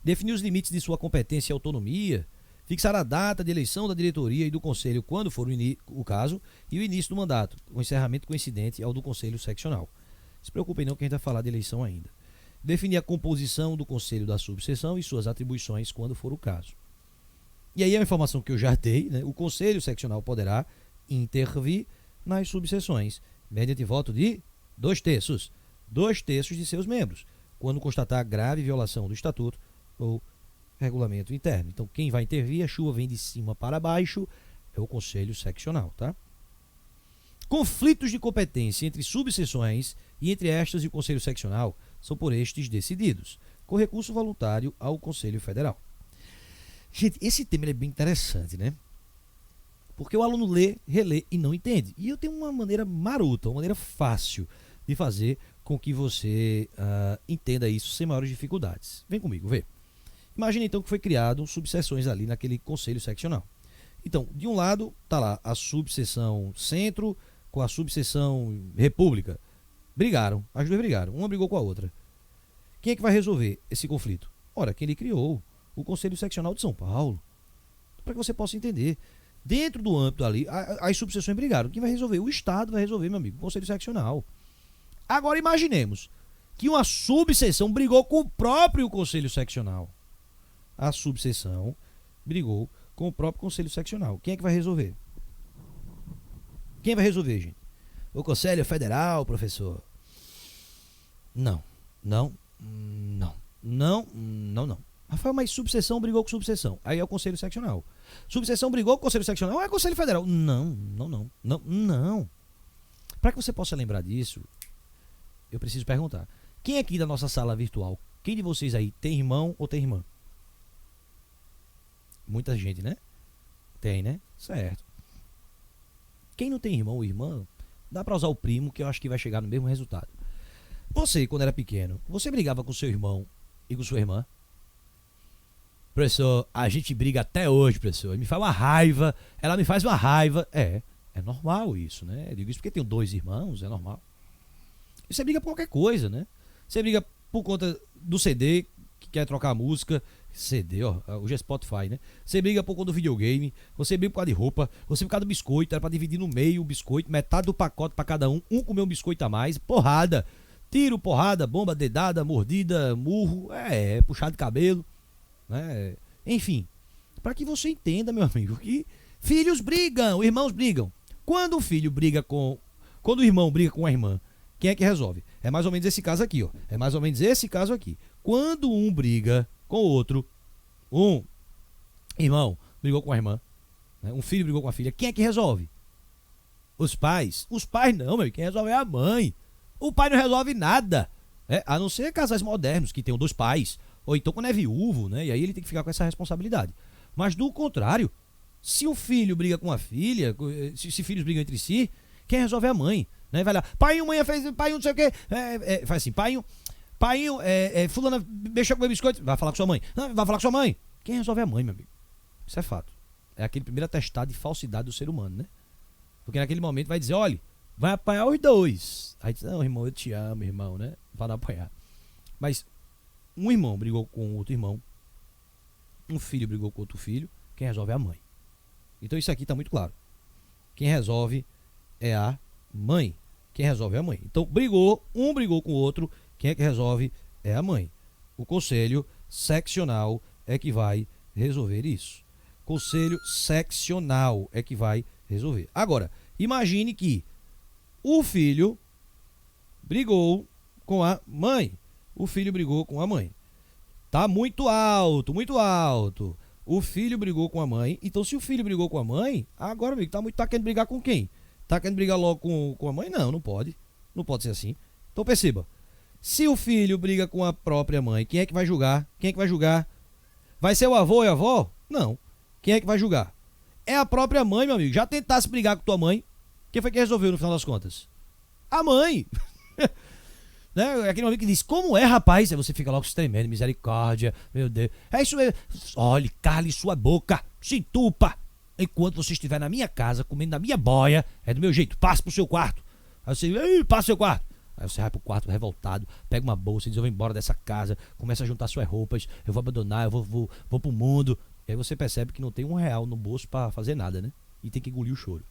Definir os limites de sua competência e autonomia. Fixar a data de eleição da diretoria e do conselho quando for o caso e o início do mandato, o encerramento coincidente ao do Conselho Seccional. Se preocupem não que a gente vai falar de eleição ainda. Definir a composição do conselho da subseção e suas atribuições quando for o caso. E aí a informação que eu já dei, né? O Conselho Seccional poderá intervir nas subseções, mediante voto de 2/3 de seus membros, quando constatar grave violação do Estatuto ou regulamento interno. Então quem vai intervir, a chuva vem de cima para baixo, é o Conselho Seccional, tá? Conflitos de competência entre subseções e entre estas e o Conselho Seccional são por estes decididos, com recurso voluntário ao Conselho Federal. Gente, esse tema é bem interessante, né? Porque o aluno lê, relê e não entende. E eu tenho uma maneira marota, uma maneira fácil de fazer com que você entenda isso sem maiores dificuldades. Vem comigo, vê. Imagina então que foi criado subseções ali naquele conselho seccional. Então, de um lado está lá a subseção centro com a subseção república. Brigaram, as duas brigaram, uma brigou com a outra. Quem é que vai resolver esse conflito? Ora, quem ele criou, o Conselho Seccional de São Paulo. Para que você possa entender. Dentro do âmbito ali, as subseções brigaram. Quem vai resolver? O Estado vai resolver, meu amigo, o Conselho Seccional. Agora imaginemos que uma subseção brigou com o próprio Conselho Seccional. A subseção brigou com o próprio Conselho Seccional. Quem é que vai resolver? Quem vai resolver, gente? O Conselho Federal, professor? Não. Rafael, mas subseção brigou com subseção. Aí é o Conselho Seccional. Subseção brigou com o Conselho Seccional. É o Conselho Federal. Não. Para que você possa lembrar disso, eu preciso perguntar. Quem aqui da nossa sala virtual, quem de vocês aí tem irmão ou tem irmã? Muita gente, né? Tem, né? Certo. Quem não tem irmão ou irmã, dá pra usar o primo, que eu acho que vai chegar no mesmo resultado. Você, quando era pequeno, você brigava com seu irmão e com sua irmã? Professor, a gente briga até hoje, professor. Me faz uma raiva, ela me faz uma raiva. É normal isso, né? Eu digo isso porque tenho 2 irmãos, é normal. E você briga por qualquer coisa, né? Você briga por conta do CD, que quer trocar a música. CD, ó, hoje é Spotify, né? Você briga por conta do videogame, você briga por causa de roupa, você por causa do biscoito, era pra dividir no meio o biscoito, metade do pacote pra cada um comeu um biscoito a mais, porrada, tiro, porrada, bomba, dedada, mordida, murro, puxar de cabelo, né? Enfim, pra que você entenda, meu amigo, que filhos brigam, irmãos brigam. Quando o irmão briga com a irmã, quem é que resolve? É mais ou menos esse caso aqui, ó. É mais ou menos esse caso aqui. Quando um briga com o outro, um irmão brigou com a irmã, né? Um filho brigou com a filha, quem é que resolve? Os pais? Os pais não, meu, quem resolve é a mãe. O pai não resolve nada, a não ser casais modernos que tenham 2 pais, ou então quando é viúvo, né? E aí ele tem que ficar com essa responsabilidade. Mas do contrário, se o filho briga com a filha, se filhos brigam entre si, quem resolve é a mãe, né? Vai lá, pai, mãe fez, pai, não sei o quê, faz assim, pai, fulana mexeu com o meu biscoito. Vai falar com sua mãe. Não, vai falar com sua mãe. Quem resolve é a mãe, meu amigo. Isso é fato. É aquele primeiro atestado de falsidade do ser humano, né? Porque naquele momento vai dizer, olha, vai apanhar os 2. Aí diz, não, irmão, eu te amo, irmão, né? Vai não apanhar. Mas um irmão brigou com outro irmão. Um filho brigou com outro filho. Quem resolve é a mãe. Então isso aqui tá muito claro. Quem resolve é a mãe. Quem resolve é a mãe. Então um brigou com o outro. Quem é que resolve é a mãe. O Conselho Seccional é que vai resolver isso. Conselho Seccional é que vai resolver. Agora, imagine que o filho brigou com a mãe. O filho brigou com a mãe. Tá muito alto, muito alto. O filho brigou com a mãe. Então, se o filho brigou com a mãe, agora, amigo, tá querendo brigar com quem? Tá querendo brigar logo com a mãe? Não pode. Não pode ser assim. Então, perceba. Se o filho briga com a própria mãe, quem é que vai julgar? Quem é que vai julgar? Vai ser o avô e a avó? Não. Quem é que vai julgar? É a própria mãe, meu amigo. Já tentasse brigar com tua mãe? Quem foi que resolveu no final das contas? A mãe. Né? Aquele momento que diz, como é, rapaz? Aí você fica logo se tremendo, misericórdia, meu Deus. É isso mesmo. Olhe, cale sua boca, se entupa. Enquanto você estiver na minha casa, comendo na minha boia, é do meu jeito, passe pro seu quarto. Aí você, passa pro seu quarto. Aí você vai pro quarto revoltado, pega uma bolsa e diz, eu vou embora dessa casa, começa a juntar suas roupas, eu vou abandonar, eu vou pro mundo. E aí você percebe que não tem R$1 no bolso pra fazer nada, né? E tem que engolir o choro.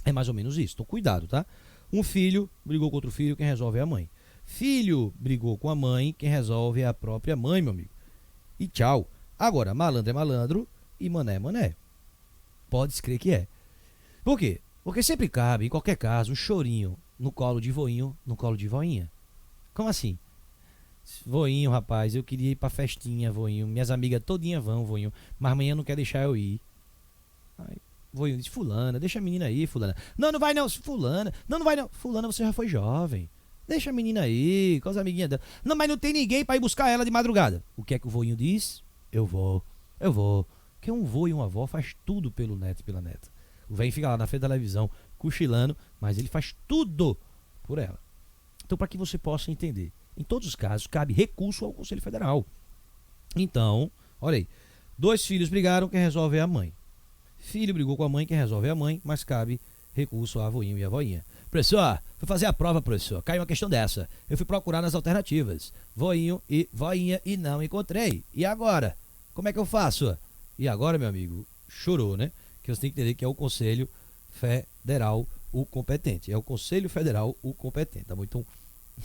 É mais ou menos isso, então cuidado, tá? Um filho brigou com outro filho, quem resolve é a mãe. Filho brigou com a mãe, quem resolve é a própria mãe, meu amigo. E tchau. Agora, malandro é malandro e mané é mané. Pode crer que é. Por quê? Porque sempre cabe, em qualquer caso, um chorinho no colo de voinho, no colo de voinha. Como assim? Voinho, rapaz, eu queria ir pra festinha, voinho. Minhas amigas todinha vão, voinho. Mas amanhã não quer deixar eu ir. Aí, voinho disse, fulana, deixa a menina aí, fulana. Não vai não, fulana. Não vai não. Fulana, você já foi jovem. Deixa a menina aí, com as amiguinhas dela. Não, mas não tem ninguém pra ir buscar ela de madrugada. O que é que o voinho diz? Eu vou. Porque um vô e uma avó faz tudo pelo neto e pela neta. O velho fica lá na frente da televisão, cochilando, mas ele faz tudo por ela. Então, para que você possa entender, em todos os casos, cabe recurso ao Conselho Federal. Então, olha aí, dois filhos brigaram, quem resolve é a mãe. Filho brigou com a mãe, quem resolve é a mãe, mas cabe recurso a avôinho e a voinha. Professor, fui fazer a prova, professor. Caiu uma questão dessa. Eu fui procurar nas alternativas. Voinho e voinha e não encontrei. E agora? Como é que eu faço? E agora, meu amigo, chorou, né? Que você tem que entender que é o Conselho Federal o competente. É o Conselho Federal o competente. Tá muito,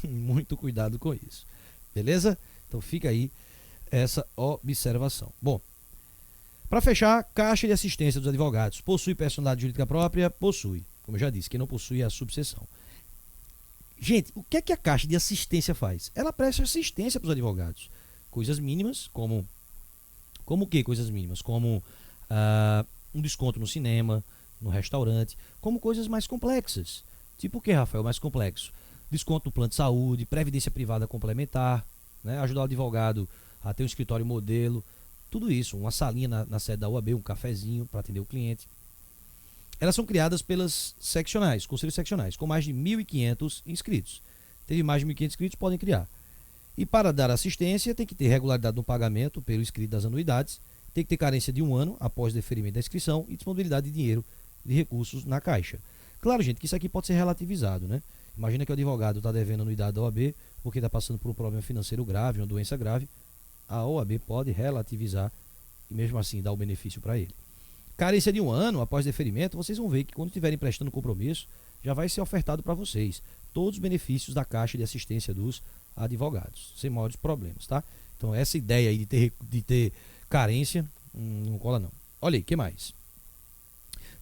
muito cuidado com isso. Beleza? Então fica aí essa observação. Bom, para fechar, Caixa de Assistência dos Advogados. Possui personalidade jurídica própria? Possui. Como eu já disse, quem não possui é a subseção. Gente, o que é que a Caixa de Assistência faz? Ela presta assistência para os advogados. Coisas mínimas, como o que coisas mínimas? Como um desconto no cinema, no restaurante, como coisas mais complexas. Tipo o que, Rafael, mais complexo? Desconto no plano de saúde, previdência privada complementar, né? Ajudar o advogado a ter um escritório modelo, tudo isso, uma salinha na sede da OAB, um cafezinho para atender o cliente. Elas são criadas pelas seccionais, conselhos seccionais, com mais de 1.500 inscritos. Teve mais de 1.500 inscritos, podem criar. E para dar assistência, tem que ter regularidade no pagamento pelo escrito das anuidades, tem que ter carência de 1 ano após o deferimento da inscrição e disponibilidade de dinheiro de recursos na Caixa. Claro, gente, que isso aqui pode ser relativizado, né? Imagina que o advogado está devendo anuidade da OAB porque está passando por um problema financeiro grave, uma doença grave. A OAB pode relativizar e mesmo assim dar o benefício para ele. Carência de 1 ano após deferimento, vocês vão ver que quando estiverem prestando compromisso, já vai ser ofertado para vocês todos os benefícios da Caixa de Assistência dos Advogados, sem maiores problemas, tá? Então essa ideia aí de ter carência, não cola não. Olha aí, o que mais?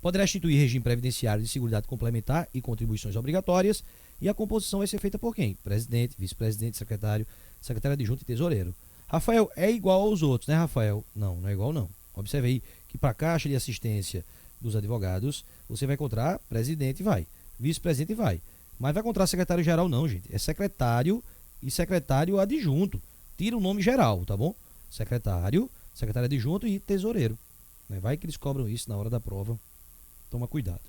Poderá instituir regime previdenciário de seguridade complementar e contribuições obrigatórias, e a composição vai ser feita por quem? Presidente, vice-presidente, secretário, secretário adjunto e tesoureiro. Rafael, é igual aos outros, né, Rafael? Não, não é igual não. Observe aí que para a Caixa de Assistência dos Advogados, você vai encontrar presidente, vai, vice-presidente, vai. Mas vai encontrar secretário-geral não, gente. É secretário e secretário adjunto. Tira o nome geral, tá bom? Secretário, secretário adjunto e tesoureiro. Vai que eles cobram isso na hora da prova. Toma cuidado.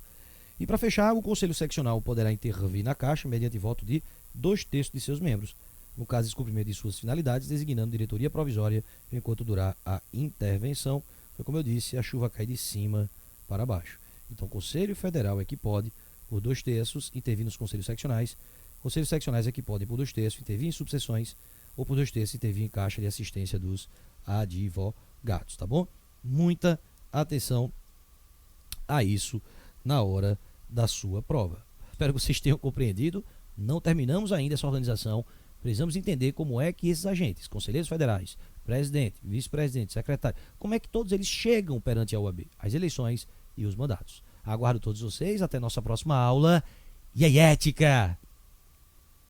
E para fechar, o Conselho Seccional poderá intervir na Caixa mediante voto de 2/3 de seus membros, no caso de descumprimento de suas finalidades, designando diretoria provisória enquanto durar a intervenção. Foi como eu disse, a chuva cai de cima para baixo. Então, o Conselho Federal é que pode, por 2/3, intervir nos conselhos seccionais. Conselhos seccionais é que podem, por 2/3, intervir em subseções, ou por 2/3, intervir em Caixa de Assistência dos Advogados, tá bom? Muita atenção a isso na hora da sua prova. Espero que vocês tenham compreendido. Não terminamos ainda essa organização. Precisamos entender como é que esses agentes, conselheiros federais, presidente, vice-presidente, secretário, como é que todos eles chegam perante a OAB, as eleições e os mandatos. Aguardo todos vocês, até nossa próxima aula. E aí, ética!